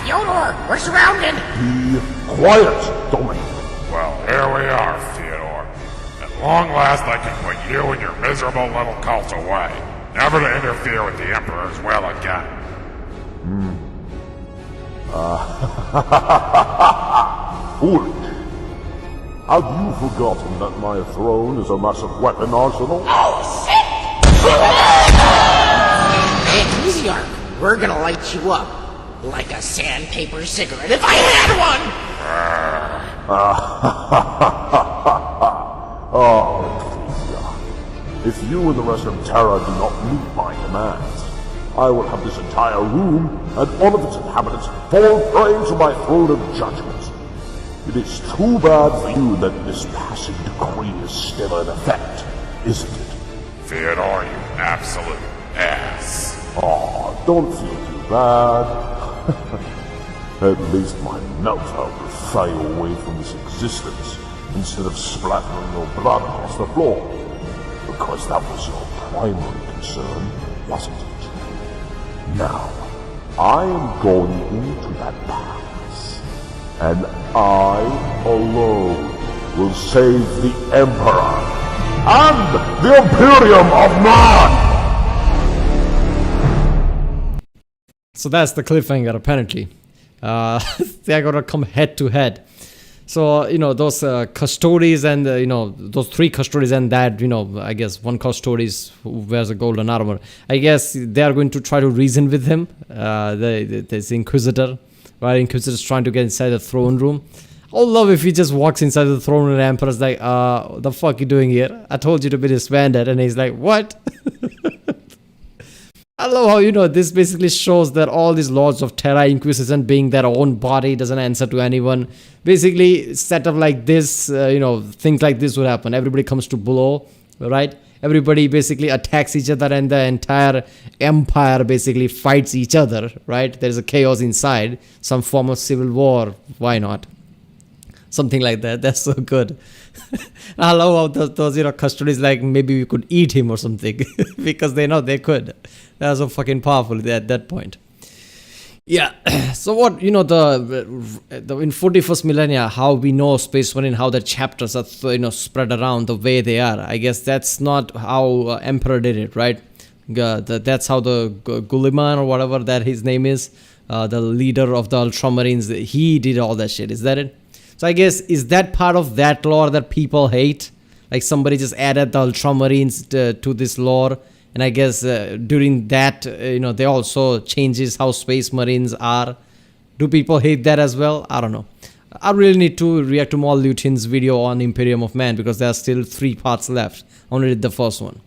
Theodore, we're surrounded! Be quiet, Dominic. Well, here we are, Theodore. At long last I can put you and your miserable little cult away, never to interfere with the Emperor's will again. Foolish. Have you forgotten that my throne is a massive weapon arsenal? Oh, shit! Hey, easy, Ark. We're gonna light you up. Like a sandpaper cigarette if I had one! Oh, Ecclesia. If you and the rest of Terra do not meet my demands, I will have this entire room and all of its inhabitants fall prey to my throne of judgment. It is too bad for you that this passing decree is still in effect, isn't it? Theodore, you absolute ass. Oh, don't feel too bad. At least my meltdown will fly away from this existence instead of splattering your blood across the floor. Because that was your primary concern, wasn't it? Now, I am going into that palace, and I alone will save the Emperor and the Imperium of Man! So that's the cliffhanger, apparently. They're gonna come head to head. So, those custodies and, those three custodies and that, I guess one custodies who wears a golden armor. I guess they are going to try to reason with him. This Inquisitor, right? Inquisitor's trying to get inside the throne room. I would love if he just walks inside the throne room and the Emperor's like, what the fuck you doing here? I told you to be disbanded. And he's like, what? I love how, this basically shows that all these Lords of Terra Inquisition being their own body doesn't answer to anyone. Basically, set up like this, things like this would happen. Everybody comes to blow, right? Everybody basically attacks each other and the entire empire basically fights each other, right? There's a chaos inside, some form of civil war. Why not? Something like that. That's so good. I love how those custodians like maybe we could eat him or something because they know they could. That was so fucking powerful at that point. Yeah. So what the in 41st millennia, how we know Space Marine, how the chapters are spread around the way they are. I guess that's not how Emperor did it, right? That's how the Guliman or whatever that his name is, the leader of the Ultramarines, he did all that shit. Is that it? So I guess, is that part of that lore that people hate? Like somebody just added the Ultramarines to this lore, and I guess during that, they also changes how Space Marines are. Do people hate that as well? I don't know. I really need to react to more Lutin's video on Imperium of Man because there are still 3 parts left. I only did the first one.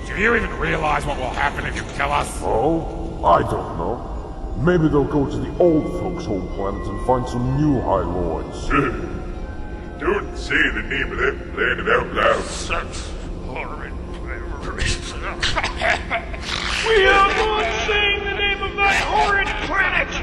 Do you even realize what will happen if you kill us? Oh, I don't know. Maybe they'll go to the old folks' home planet and find some new High Lords. Don't say the name of that planet out loud. Such horrid memories. We are not saying the name of that horrid planet!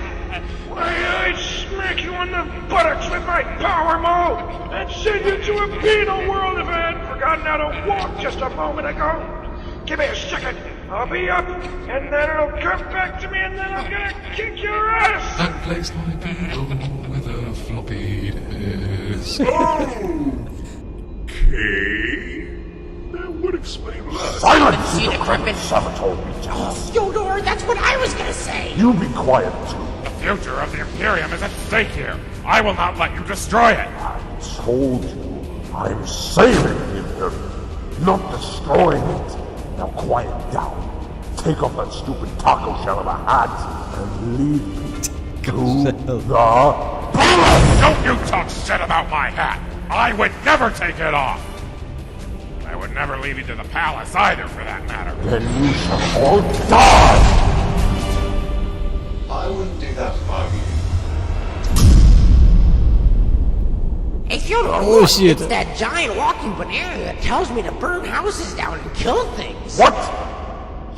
Why, I'd smack you on the buttocks with my power maul and send you to a penal world if I hadn't forgotten how to walk just a moment ago. Give me a second. I'll be up, and then it'll come back to me, and then I'm gonna kick your ass! And place my beetle with a floppy disk. Okay. That would explain a lot. Silence, you decrepit Saboteur rejects. Fyodor, that's what I was gonna say! You be quiet, too. The future of the Imperium is at stake here. I will not let you destroy it. I told you, I'm saving the Imperium, not destroying it. Now quiet down. Take off that stupid taco shell of a hat and lead me to the palace. Don't you talk shit about my hat. I would never take it off. I would never leave you to the palace either, for that matter. Then you shall all die. I wouldn't do that if I were you. Hey, Fyodor, look, it's that giant walking banana that tells me to burn houses down and kill things. What?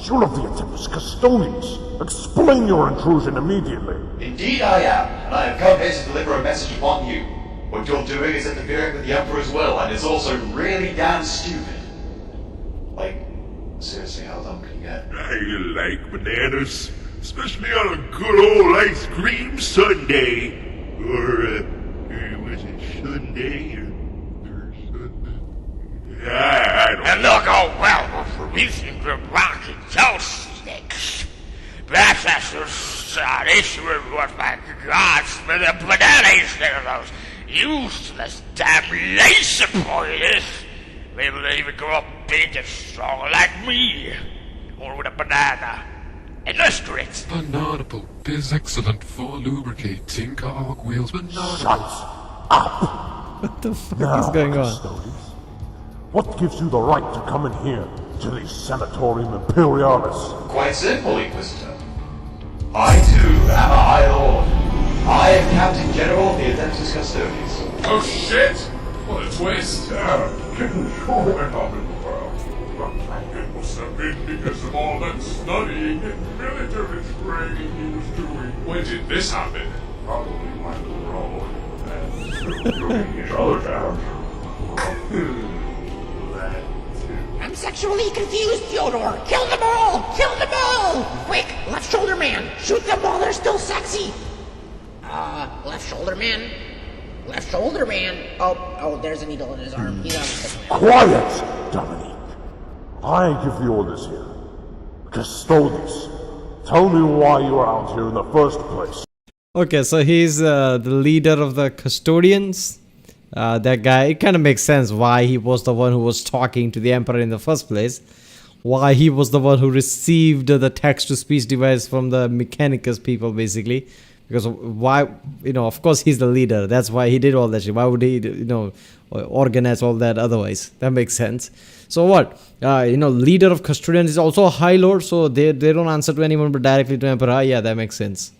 You're of the Tempest Custodians. Explain your intrusion immediately. Indeed I am, and I have come here to deliver a message upon you. What you're doing is interfering with the Emperor's will, and it's also really damn stupid. Like, seriously, how dumb can you get? I like bananas, especially on a good old ice cream sundae. Or, was it Sunday or Sunday? I don't And they'll go well for eating the rocky toast sticks. Perhaps that's just an issue with what my gods for the banana instead of those useless damn laser pointers. Maybe they even grow up big and strong like me. Or with a banana. And less grit. Banana pulp is excellent for lubricating cogwheels. Banana. Shut up! What the fuck Now, is going on? Custodians, what gives you the right to come in here to the Sanatorium Imperialis? Quite simple, Inquisitor. I too am a High Lord. I am Captain General of the Adeptus Custodians. Oh shit! What a twist! It must have been because of all that studying and military training he was doing. When did this happen? Probably went wrong. And so I'm sexually confused, Fyodor. Kill them all! Kill them all! Quick, left shoulder man. Shoot them while they're still sexy. Left shoulder man. Left shoulder man. Oh, there's a needle in his arm. He's on the Quiet, Dominique. I give the orders here. Custodians, tell me why you are out here in the first place. Okay, so he's the leader of the custodians. That guy, it kind of makes sense why he was the one who was talking to the Emperor in the first place. Why he was the one who received the text-to-speech device from the Mechanicus people, basically. Because why, of course he's the leader. That's why he did all that shit. Why would he, organize all that otherwise? That makes sense. So what? Leader of custodians is also a High Lord, so they don't answer to anyone but directly to Emperor. Yeah, that makes sense.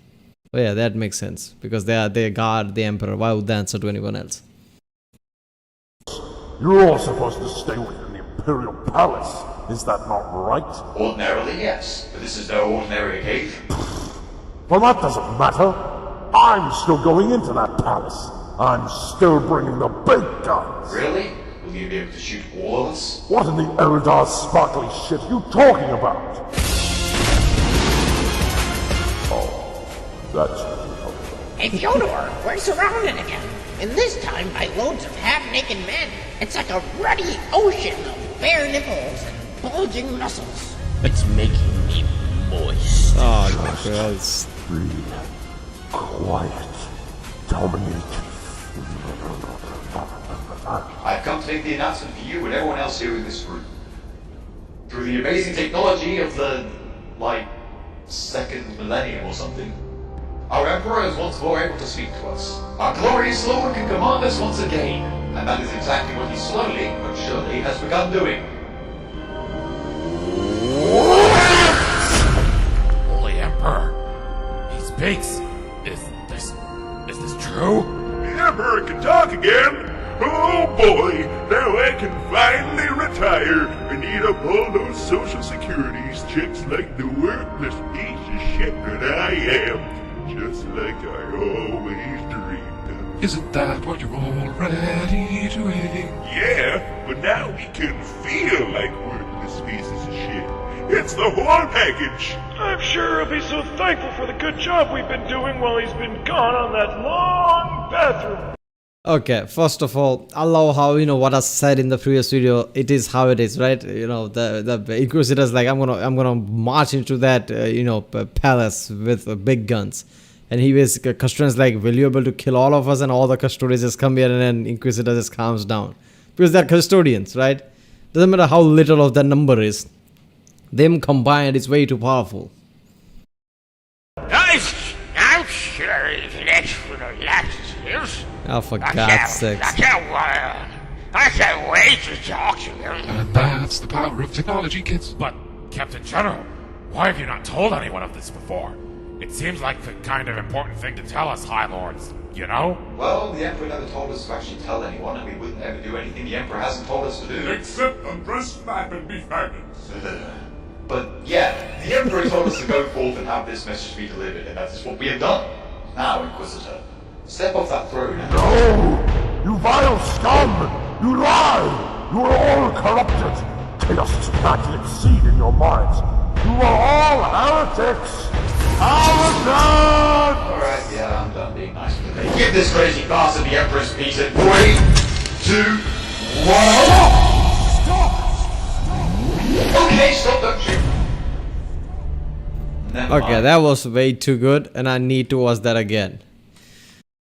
Oh yeah, that makes sense. Because they guard the Emperor. Why would they answer to anyone else? You're all supposed to stay within the Imperial Palace. Is that not right? Ordinarily, yes. But this is no ordinary occasion. Well, that doesn't matter. I'm still going into that palace. I'm still bringing the big guns. Really? Will you be able to shoot all of us? What in the Eldar sparkly shit are you talking about? Oh, that's Hey, Fyodor, we're surrounded again. And this time by loads of half-naked men. It's like a ruddy ocean of bare nipples and bulging muscles. It's making me moist. Oh, my God. Breathe. Quiet. Dominique. I've come to make the announcement for you and everyone else here in this room. Through the amazing technology of the, second millennium or something, our Emperor is once more able to speak to us. Our glorious Lord can command us once again, and that is exactly what he slowly but surely has begun doing. Holy Emperor! He speaks! Is this true? The Emperor can talk again! Oh boy, now I can finally retire and eat up all those social securities checks like the worthless piece of shit that I am. Just like I always dreamed of. Isn't that what you're already doing? Yeah, but now we can feel like worthless pieces of shit. It's the whole package. I'm sure he'll be so thankful for the good job we've been doing while he's been gone on that long bathroom. Okay, first of all, I love how, what I said in the previous video, it is how it is, right? The Inquisitor's like, I'm gonna march into that, palace with big guns. And he basically, Custodian's like, will you be able to kill all of us? And all the custodians just come here and then Inquisitor just calms down. Because they're custodians, right? Doesn't matter how little of that number is. Them combined is way too powerful. I'm sure it's for the last years. Oh, for God's sake. I can't wait to talk to you. And that's the power of technology, kids. But, Captain General, why have you not told anyone of this before? It seems like the kind of important thing to tell us, High Lords, you know? Well, the Emperor never told us to actually tell anyone, and we wouldn't ever do anything the Emperor hasn't told us to do. Except undress map and be fabulous. But yeah, the Emperor told us to go forth and have this message be delivered, and that is what we have done. Now, Inquisitor, step off that throne and... No! You vile scum! You lie! You are all corrupted! Chaos is immaculate seed in your minds! You are all heretics! Alright, yeah, I'm done being nice with it. Give this crazy bastard the Emperor's peace in 3, 2, 1... Stop! Okay, stop, don't shoot. Okay, that was way too good, and I need to watch that again.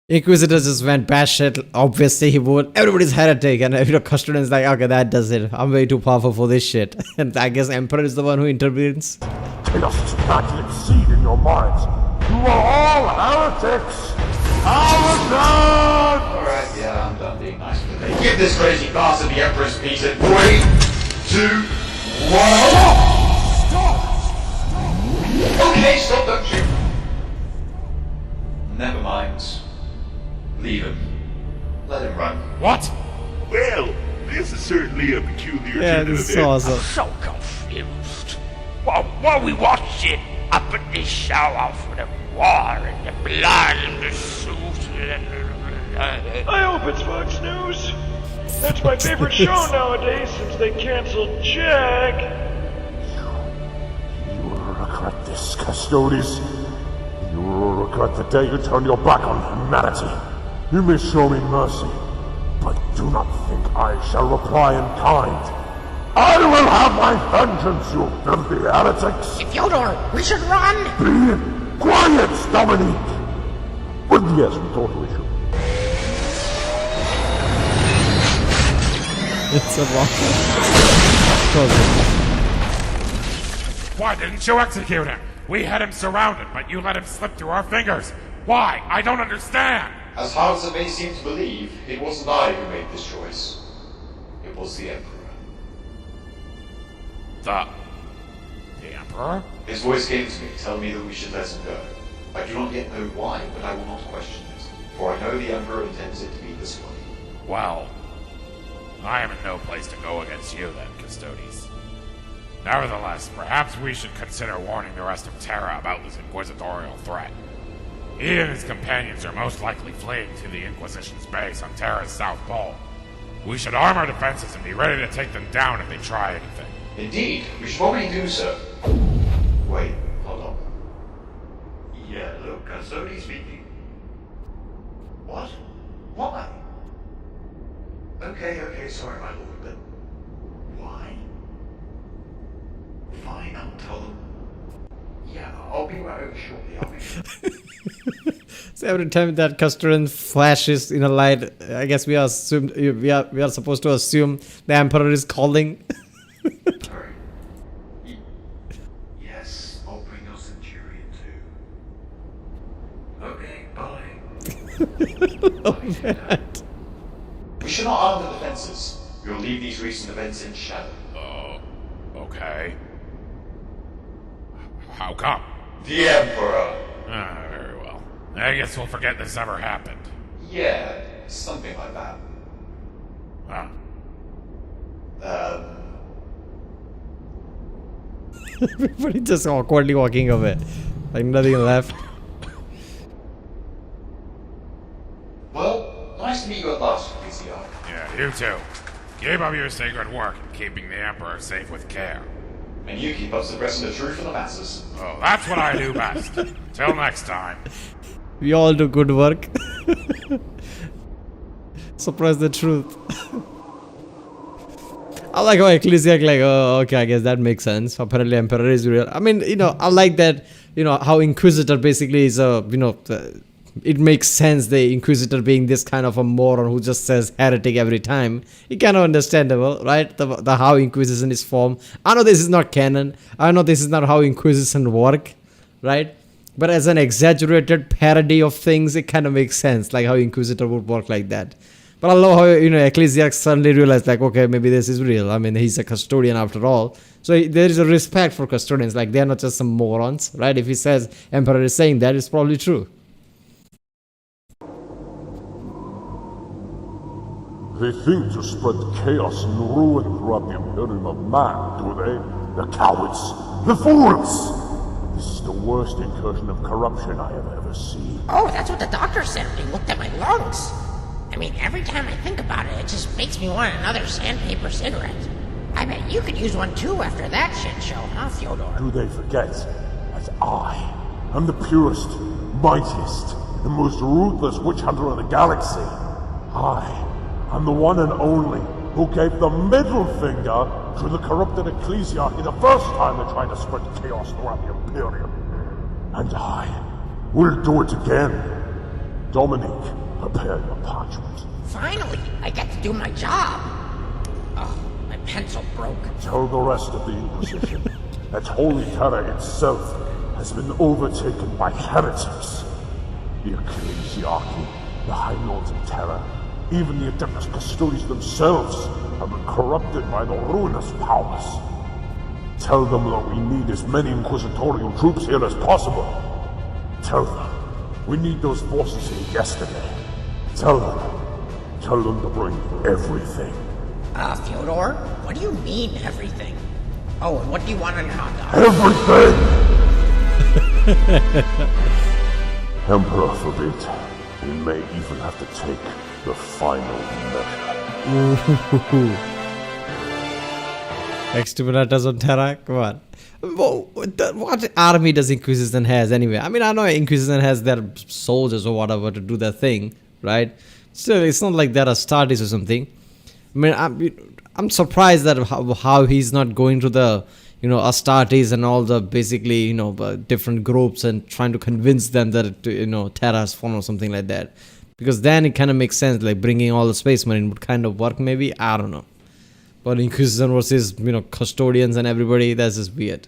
Inquisitor just went batshit. Obviously, he would. Everybody's heretic, and Custodian's like, okay, that does it. I'm way too powerful for this shit. And I guess Emperor is the one who intervenes. Chaos is immaculate seed in your minds. You are all heretics. Alright, yeah, I'm done being nice with it. Give this crazy bastard the Emperor's peace in 3, 2, 1... Okay, stop, don't shoot. Never mind. Leave him. Let him run. What? Well, this is certainly a peculiar Yeah, this is awesome. I'm so confused. While we watching up in the shower for the war and the blood and the suit and... I hope it's Fox News. That's my favorite show nowadays since they canceled Jag. You will regret this, Custodes. You will regret the day you turn your back on humanity. You may show me mercy, but do not think I shall reply in kind. I will have my vengeance, you filthy heretics! Fyodor, we should run! Be quiet, Dominique! Well, yes, we totally should. It's a rock. Why didn't you execute him? We had him surrounded, but you let him slip through our fingers. Why? I don't understand! As hard as it may seem to believe, it wasn't I who made this choice. It was the Emperor. The Emperor? His voice came to me, telling me that we should let him go. I do not yet know why, but I will not question it, for I know the Emperor intends it to be this way. Well, I am in no place to go against you then, Custodes. Nevertheless, perhaps we should consider warning the rest of Terra about this inquisitorial threat. He and his companions are most likely fleeing to the Inquisition's base on Terra's south pole. We should arm our defenses and be ready to take them down if they try anything. Indeed, we should probably do so. Wait, hold on. Yeah, look, Custodes speaking. What? Why? Okay, sorry, my lord, but why? Fine, I'll tell them. Yeah, I'll be right over shortly, So every time that Custodian flashes in a light, I guess we are supposed to assume the Emperor is calling. Sorry. Yes, I'll bring your Centurion too. Okay, bye. Oh, man. We should not arm the defenses. We'll leave these recent events in shadow. Okay. How come? The Emperor! Very well. I guess we'll forget this ever happened. Yeah, something like that. Huh. Everybody just awkwardly walking away. Like nothing left. Well, nice to meet you at last, PCR. Yeah, you too. Keep up your sacred work in keeping the Emperor safe with care. And you keep up suppressing the truth for the masses. Oh, that's what I do best. Till next time. We all do good work. Suppress the truth. I like how Ecclesiarch like, oh, okay, I guess that makes sense. Apparently Emperor is real. I mean, I like that, how Inquisitor basically is it makes sense, the Inquisitor being this kind of a moron who just says heretic every time. It kind of understandable, right? The how Inquisition is formed. I know this is not canon. I know this is not how Inquisition work, right? But as an exaggerated parody of things, it kind of makes sense, like how Inquisitor would work like that. But I love how, Ecclesiarch suddenly realized, like, okay, maybe this is real. I mean, he's a custodian after all. So there is a respect for custodians. Like, they're not just some morons, right? If he says Emperor is saying that, it's probably true. They think to spread chaos and ruin throughout the Imperium of Man, do they? The cowards! The fools! This is the worst incursion of corruption I have ever seen. Oh, that's what the doctor said when he looked at my lungs. I mean, every time I think about it, it just makes me want another sandpaper cigarette. I bet you could use one too after that shit show, huh, Fyodor? Do they forget that I am the purest, mightiest, and most ruthless witch hunter of the galaxy? I'm the one and only who gave the middle finger to the corrupted Ecclesiarchy the first time they tried to spread chaos throughout the Imperium. And I will do it again. Dominique, prepare your parchment. Finally, I get to do my job. Oh, my pencil broke. Tell the rest of the Inquisition that Holy Terra itself has been overtaken by heretics. The Ecclesiarchy, the High Lords of Terra, even the Adeptus Custodes themselves have been corrupted by the ruinous powers. Tell them that we need as many Inquisitorial troops here as possible. Tell them we need those forces here yesterday. Tell them to bring everything. Fyodor, what do you mean everything? Oh, and what do you want on your hot dog? Everything! Emperor forbid, we may even have to take the final measure. Exterminators on Terra? Come on. What army does Inquisition has anyway? I mean, I know Inquisition has their soldiers or whatever to do their thing, right? Still, it's not like they're Astartes or something. I mean, I'm surprised that how he's not going to the, Astartes and all the basically, different groups and trying to convince them that, Terra has fallen or something like that. Because then it kind of makes sense, like bringing all the Space Marine would kind of work maybe, I don't know. But Inquisition versus, custodians and everybody, that's just weird.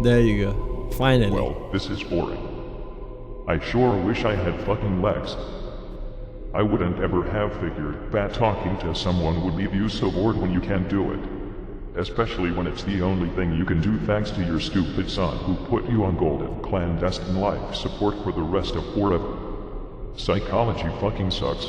There you go. Finally. Well, this is boring. I sure wish I had fucking legs. I wouldn't ever have figured that talking to someone would leave you so bored when you can't do it. Especially when it's the only thing you can do thanks to your stupid son who put you on golden clandestine life support for the rest of forever. Psychology fucking sucks.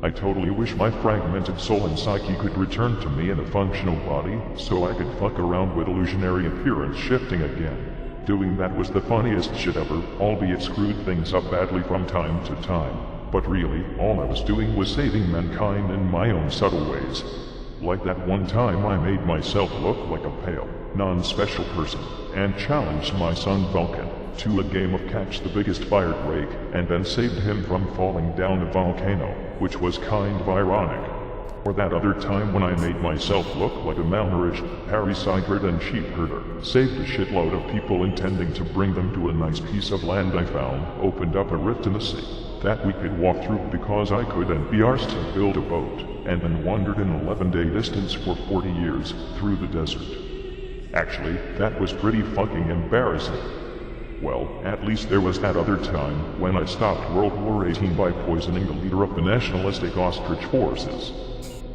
I totally wish my fragmented soul and psyche could return to me in a functional body so I could fuck around with illusionary appearance shifting again. Doing that was the funniest shit ever, albeit screwed things up badly from time to time. But really, all I was doing was saving mankind in my own subtle ways. Like that one time I made myself look like a pale, non-special person, and challenged my son Vulcan to a game of catch the biggest fire drake, and then saved him from falling down a volcano, which was kind of ironic. Or that other time when I made myself look like a malnourished, parasite-ridden sheep herder, saved a shitload of people intending to bring them to a nice piece of land I found, opened up a rift in the sea that we could walk through because I couldn't be arsed to build a boat, and then wandered an 11-day distance for 40 years through the desert. Actually, that was pretty fucking embarrassing. Well, at least there was that other time when I stopped World War XVIII by poisoning the leader of the nationalistic ostrich forces.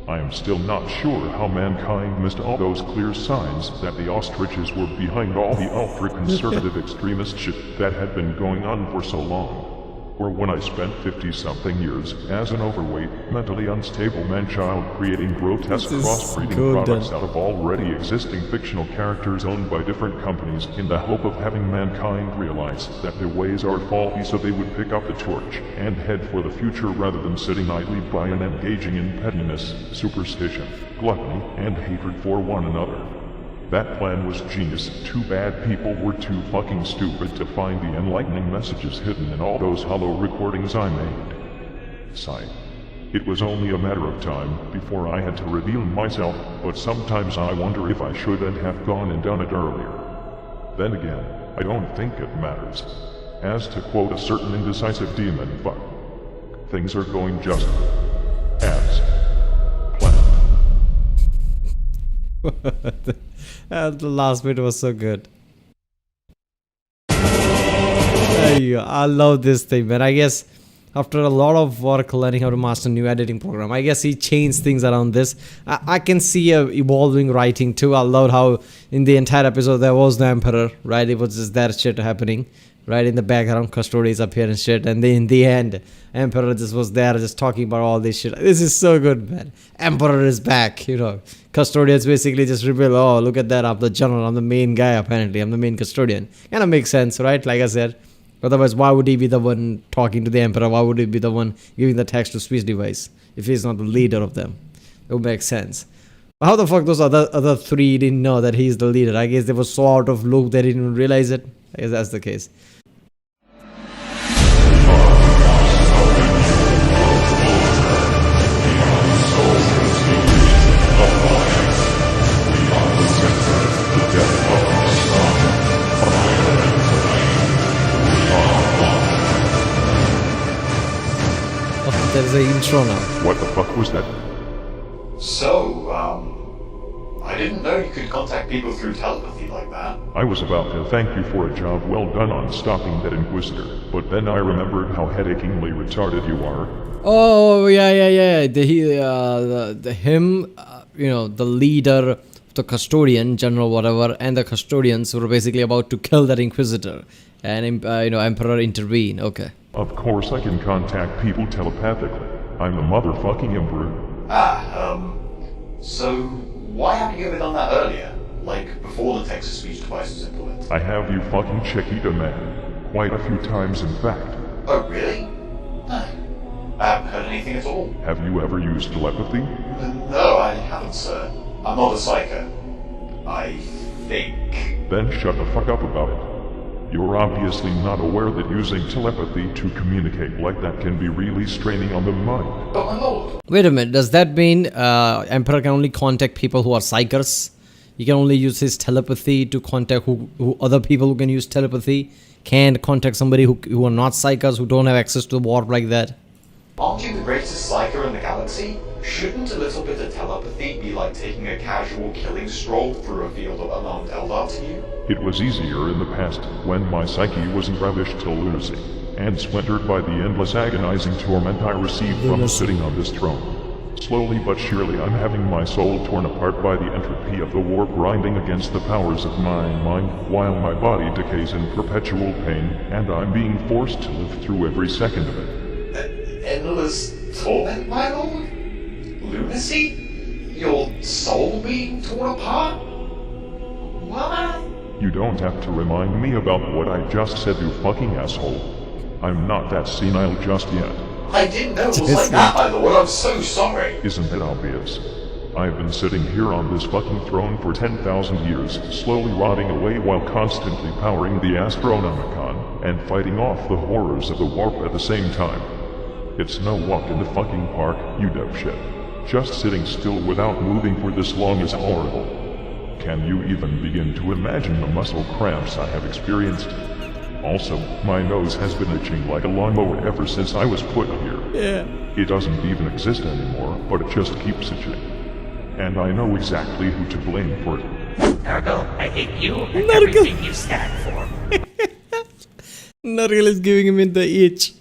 I am still not sure how mankind missed all those clear signs that the ostriches were behind all the ultra-conservative extremist shit that had been going on for so long. Or when I spent 50-something years as an overweight, mentally unstable man-child creating grotesque crossbreeding products out of already existing fictional characters owned by different companies in the hope of having mankind realize that their ways are faulty so they would pick up the torch and head for the future rather than sitting idly by and engaging in pettiness, superstition, gluttony, and hatred for one another. That plan was genius. Too bad people were too fucking stupid to find the enlightening messages hidden in all those hollow recordings I made. Sigh. It was only a matter of time before I had to reveal myself, but sometimes I wonder if I shouldn't have gone and done it earlier. Then again, I don't think it matters. As to quote a certain indecisive demon, fuck. Things are going just as planned. The last bit was so good. There you go. I love this thing, man. I guess after a lot of work learning how to master new editing program, I guess he changed things around this. I can see a evolving writing too. I love how in the entire episode there was the Emperor, right? It was just that shit happening, right? In the background, Custodes appear and shit. And then in the end, Emperor just was there just talking about all this shit. This is so good, man. Emperor is back, you know. Custodians basically just reveal, oh, look at that, I'm the general, I'm the main guy apparently, I'm the main custodian. Kind of makes sense, right? Like I said. Otherwise, why would he be the one talking to the Emperor? Why would he be the one giving the text-to-speech device if he's not the leader of them? It would make sense. But how the fuck those other three didn't know that he's the leader? I guess they were so out of loop they didn't even realize it. I guess that's the case. There's an intro now. What the fuck was that? So, I didn't know you could contact people through telepathy like that. I was about to thank you for a job well done on stopping that Inquisitor, but then I remembered how headachingly retarded you are. Oh, yeah. Him, the leader, the custodian, general whatever, and the custodians were basically about to kill that Inquisitor. And, Emperor intervene. Okay. Of course I can contact people telepathically. I'm the motherfucking Emperor. So why haven't you ever done that earlier? Like, before the text-to-speech device was implemented? I have you fucking Chiquita, man. Quite a few times, in fact. Oh, really? No. I haven't heard anything at all. Have you ever used telepathy? No, I haven't, sir. I'm not a psycho. I think. Then shut the fuck up about it. You're obviously not aware that using telepathy to communicate like that can be really straining on the mind. But my lord. Wait a minute, does that mean Emperor can only contact people who are psychers? He can only use his telepathy to contact who other people who can use telepathy can't contact somebody who are not psychers, who don't have access to the warp like that? Aren't you the greatest psyker in the galaxy? Shouldn't a little bit of telepathy feat be like taking a casual killing stroll through a field of unarmed Eldar to you? It was easier in the past, when my psyche wasn't ravished to lunacy, and splintered by the endless agonizing torment I received from sitting on this throne. Slowly but surely I'm having my soul torn apart by the entropy of the warp grinding against the powers of my mind, while my body decays in perpetual pain, and I'm being forced to live through every second of it. Endless torment, my lord? Lunacy? Your soul being torn apart? What? You don't have to remind me about what I just said, you fucking asshole. I'm not that senile just yet. I didn't know it was like that, my lord. I'm so sorry. Isn't it obvious? I've been sitting here on this fucking throne for 10,000 years, slowly rotting away while constantly powering the Astronomicon and fighting off the horrors of the warp at the same time. It's no walk in the fucking park, you dipshit. Just sitting still without moving for this long is horrible. Can you even begin to imagine the muscle cramps I have experienced? Also, my nose has been itching like a lawnmower ever since I was put here. Yeah. It doesn't even exist anymore, but it just keeps itching. And I know exactly who to blame for it. Nurgle, I hate you and everything you stand for. Nurgle is giving him the itch.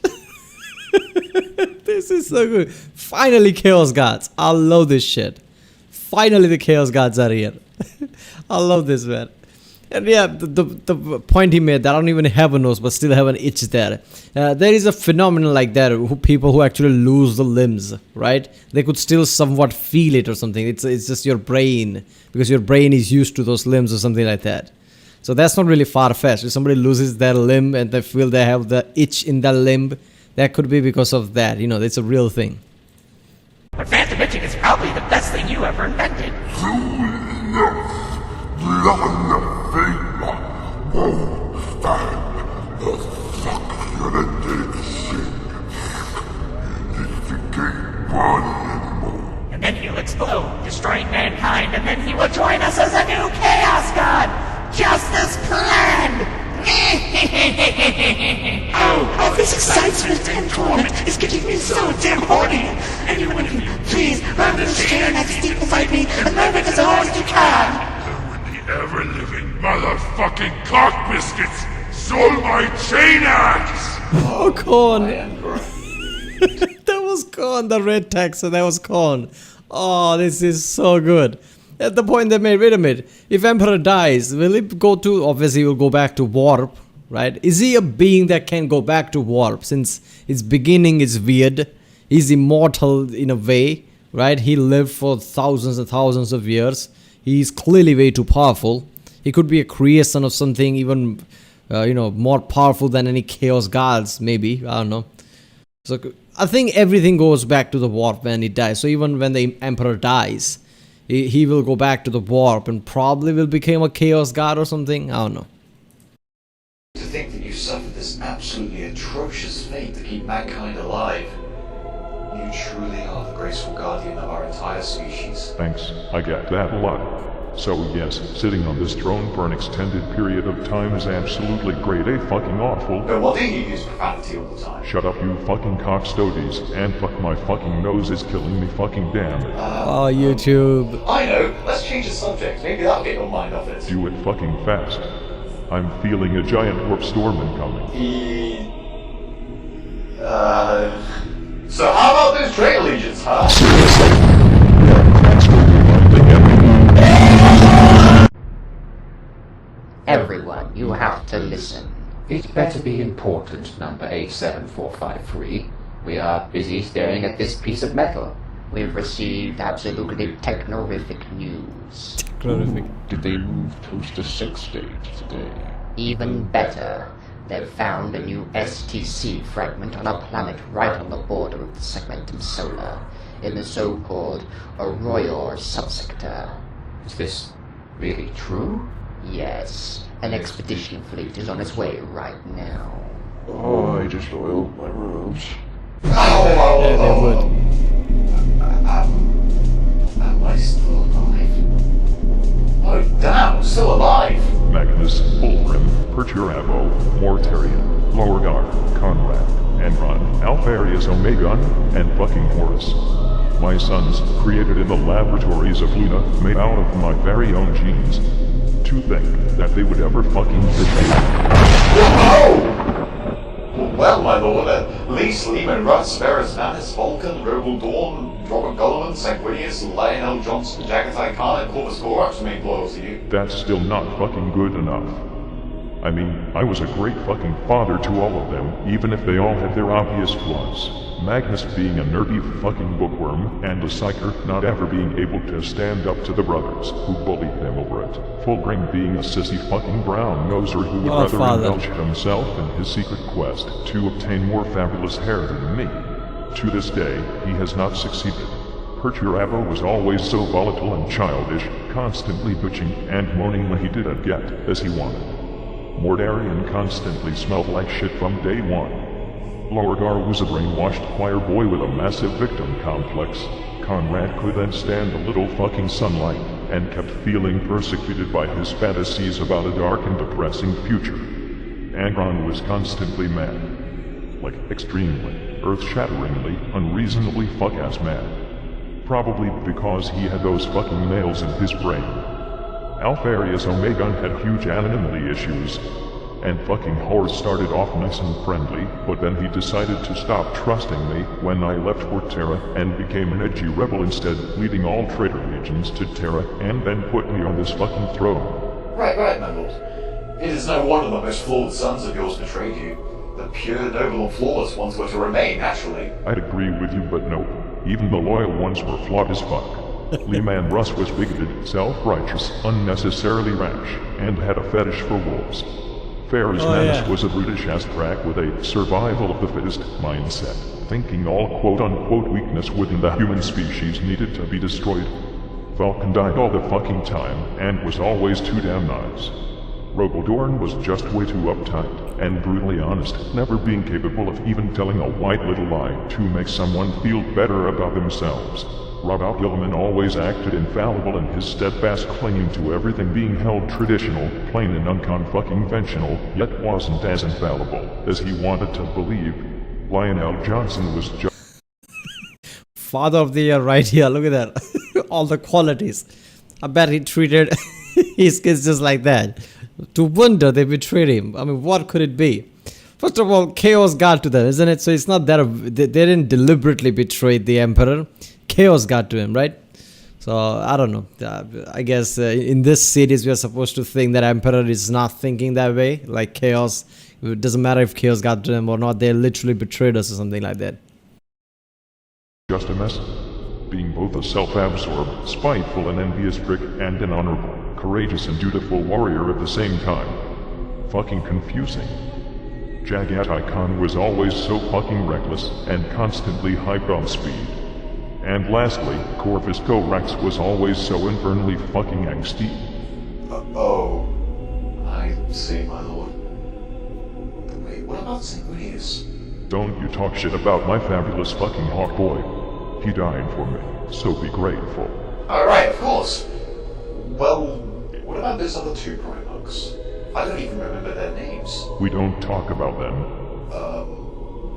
This is so good. Finally, Chaos Gods. I love this shit. Finally, the Chaos Gods are here. I love this, man. And yeah, the point he made that I don't even have a nose but still have an itch there. There is a phenomenon like that, people who actually lose the limbs, right? They could still somewhat feel it or something. It's just your brain, because your brain is used to those limbs or something like that. So that's not really far-fetched. If somebody loses their limb and they feel they have the itch in their limb, that could be because of that. You know, it's a real thing. But phantom itching is probably the best thing you ever invented. And then he'll explode, destroying mankind, and then he will join us as a new Chaos God! Just as planned! Oh, this excitement and torment is getting me so damn horny! Anyone can please run to the chair next seat beside me and run it as hard as you can! Ever-living motherfucking cock biscuits stole my chain axe! Oh, corn! That was corn, the red Texan, that was corn. Oh, this is so good. At the point they made, wait a minute, if Emperor dies, will he go to, obviously he will go back to warp, right? Is he a being that can go back to warp, since his beginning is weird? He's immortal in a way, right? He lived for thousands and thousands of years. He's clearly way too powerful. He could be a creation of something even, more powerful than any Chaos Gods, maybe. I don't know. So I think everything goes back to the warp when he dies. So even when the Emperor dies, he will go back to the warp and probably will become a Chaos God or something. I don't know. To think that you suffered this absolutely atrocious fate to keep mankind alive. You truly are the graceful guardian of our entire species. Thanks, I get that a lot. So yes, sitting on this throne for an extended period of time is absolutely grade A fucking awful. No wonder you use profanity all the time. Shut up, you fucking cockstogies, and fuck my fucking nose is killing me fucking damn. Oh, YouTube. I know, let's change the subject, maybe that'll get your mind off it. Do it fucking fast. I'm feeling a giant warp storm incoming. So how about those trade legions, huh? Everyone, you have to listen. It better be important, number 87453. We are busy staring at this piece of metal. We've received absolutely technorific news. Did they move Toaster 6 stage today? Even better. They've found a new STC fragment on a planet right on the border of the Segmentum Solar, in the so-called Arroyor subsector. Is this really true? Yes. An expedition fleet is on its way right now. Oh, I just oiled my robes. Am I still alive? Oh damn, I'm still alive! Magnus, Bullrim, Perturabo, Mortarion, Lorgar, Conrad, Enron, Alpharius Omegon, and fucking Horus. my sons, created in the laboratories of Luna, made out of my very own genes. To think that they would ever fucking betray Well, my lord, Lee, Sleeman, Russ, Ferris, Manus, Vulcan, Roble Dawn, Robert Gullivan, Sanguinius, Lionel Johnson, Jagatai Khan, and Corvus Corax remain loyal to you. That's still not fucking good enough. I mean, I was a great fucking father to all of them, even if they all had their obvious flaws. Magnus being a nerdy fucking bookworm, and the Psyker not ever being able to stand up to the brothers who bullied them over it. Fulgrim being a sissy fucking brown noser who would rather indulge himself in his secret quest to obtain more fabulous hair than me. To this day, he has not succeeded. Perturabo was always so volatile and childish, constantly bitching and moaning when he didn't get as he wanted. Mordarian constantly smelled like shit from day one. Lorgar was a brainwashed choir boy with a massive victim complex. Conrad couldn't stand a little fucking sunlight, and kept feeling persecuted by his fantasies about a dark and depressing future. Angron was constantly mad. Like, extremely, earth-shatteringly, unreasonably fuck-ass mad. Probably because he had those fucking nails in his brain. Alpharius Omegon had huge anonymity issues, and fucking Horus started off nice and friendly, but then he decided to stop trusting me when I left for Terra and became an edgy rebel instead, leading all traitor legions to Terra and then put me on this fucking throne. Right, my lord. It is no wonder the most flawed sons of yours betrayed you. The pure, noble, and flawless ones were to remain, naturally. I'd agree with you, but no. Even the loyal ones were flawed as fuck. Leman Russ was bigoted, self-righteous, unnecessarily rash, and had a fetish for wolves. Ferris Manus was a brutish-ass crack with a survival-of-the-fittest mindset, thinking all quote-unquote weakness within the human species needed to be destroyed. Vulcan died all the fucking time, and was always too damn nice. Roboldorn was just way too uptight, and brutally honest, never being capable of even telling a white little lie to make someone feel better about themselves. Robert Gilman always acted infallible in his steadfast clinging to everything being held traditional, plain and unconfucking-ventional, yet wasn't as infallible as he wanted to believe. Lionel Johnson was just... Father of the year right here, look at that. All the qualities. I bet he treated his kids just like that. To wonder they betrayed him. I mean, what could it be? First of all, chaos got to them, isn't it? So it's not that they didn't deliberately betray the Emperor. Chaos got to him, right? So, I don't know. I guess in this series, we are supposed to think that Emperor is not thinking that way. Like Chaos. It doesn't matter if Chaos got to him or not. They literally betrayed us or something like that. Just a mess. Being both a self-absorbed, spiteful and envious prick and an honorable, courageous and dutiful warrior at the same time. Fucking confusing. Jagatai Khan was always so fucking reckless and constantly hyped on speed. And lastly, Corvus Corax was always so infernally fucking angsty. I see, my lord. Wait, what about Sanguinius? Don't you talk shit about my fabulous fucking hawk boy. He died for me, so be grateful. Alright, of course. Well, what about those other two Primarchs? I don't even remember their names. We don't talk about them.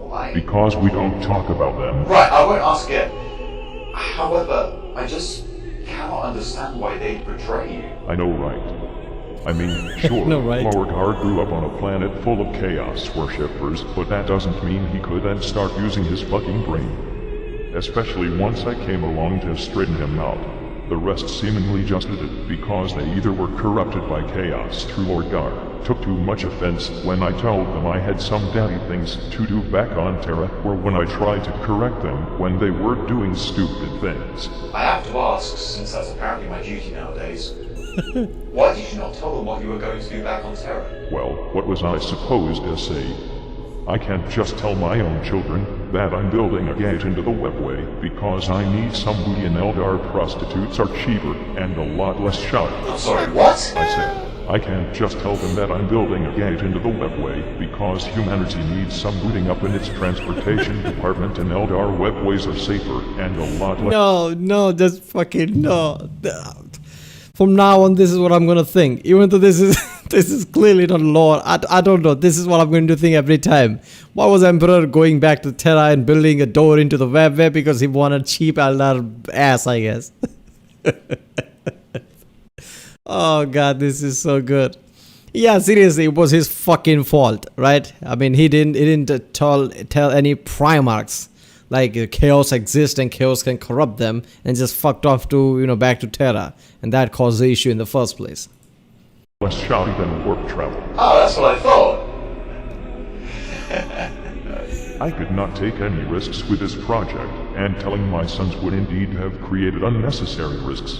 Why? Because we don't talk about them. Right, I won't ask again. However, I just cannot understand why they'd betray you. I know, right? I mean, sure, No, right. Beauregard grew up on a planet full of chaos worshippers, but that doesn't mean he couldn't start using his fucking brain. Especially once I came along to straighten him out. The rest seemingly just did it because they either were corrupted by chaos through Lorgar, took too much offense when I told them I had some daddy things to do back on Terra, or when I tried to correct them when they were doing stupid things. I have to ask, since that's apparently my duty nowadays, why did you not tell them what you were going to do back on Terra? Well, what was I supposed to say? I can't just tell my own children that I'm building a gate into the webway because I need some booty and Eldar prostitutes are cheaper and a lot less sharp. I'm sorry, what? I said, I can't just tell them that I'm building a gate into the webway because humanity needs some booting up in its transportation department and Eldar webways are safer and a lot less... No, just fucking no. From now on, this is what I'm gonna think. Even though this is This is clearly not lore. I don't know. This is what I'm going to think every time. Why was Emperor going back to Terra and building a door into the web? Because he wanted cheap Eldar ass, I guess. Oh god, this is so good. Yeah, seriously, it was his fucking fault, right? I mean, he didn't tell any Primarchs like chaos exists and chaos can corrupt them, and just fucked off to back to Terra, and that caused the issue in the first place. Less shouty than warp travel. Oh, that's what I thought. I could not take any risks with this project, and telling my sons would indeed have created unnecessary risks.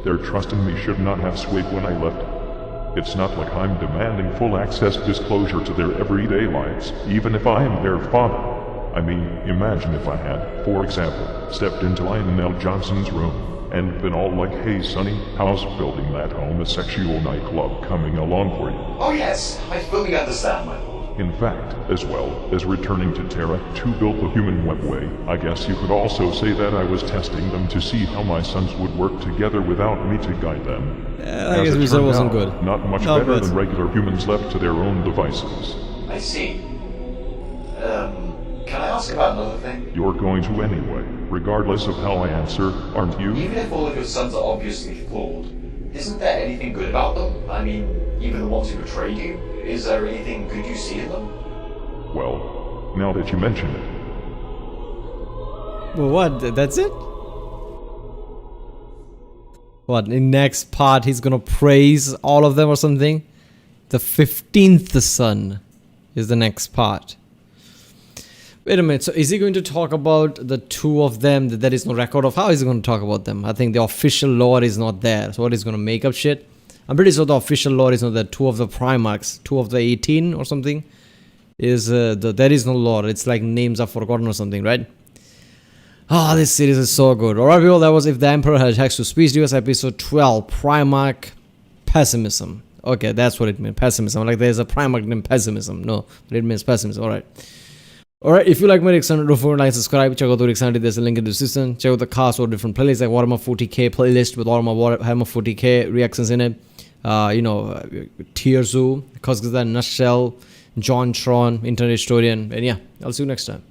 Their trust in me should not have swayed when I left. It's not like I'm demanding full access disclosure to their everyday lives, even if I am their father. I mean, imagine if I had, for example, stepped into Lionel Johnson's room and been all like, hey sonny, how's building that homosexual nightclub coming along for you? Oh yes, I fully understand, my lord. In fact, as well as returning to Terra to build the human webway, I guess you could also say that I was testing them to see how my sons would work together without me to guide them. I guess Wizard wasn't good. Not much better than regular humans left to their own devices. I see. Can I ask about another thing? You're going to anyway, regardless of how I answer, aren't you? Even if all of your sons are obviously flawed, isn't there anything good about them? I mean, even the ones who betrayed you? Is there anything good you see in them? Well, now that you mention it. Well, what? That's it? What, in next part he's gonna praise all of them or something? The 15th son is the next part. Wait a minute, so is he going to talk about the two of them that there is no record of? How is he going to talk about them? I think the official lore is not there. So what is going to make up shit? I'm pretty sure the official lore is not that two of the Primarchs, two of the 18 or something, is there is no lore. It's like names are forgotten or something, right? Ah, this series is so good. Alright people, that was If the Emperor Had Text to Speech to Us, episode 12, Primarch Pessimism. Okay, that's what it means, pessimism. Like there's a Primarch named Pessimism. No, but it means pessimism. Alright, if you like my Rick Sandy, don't forget to like, subscribe, check out the Rick Sandy, there's a link in the description. Check out the cast or different playlists like Warhammer 40k playlist with all my Warhammer 40k reactions in it. Tier Zoo, Kazakistan Nutshell, John Tron, Internet Historian, and yeah, I'll see you next time.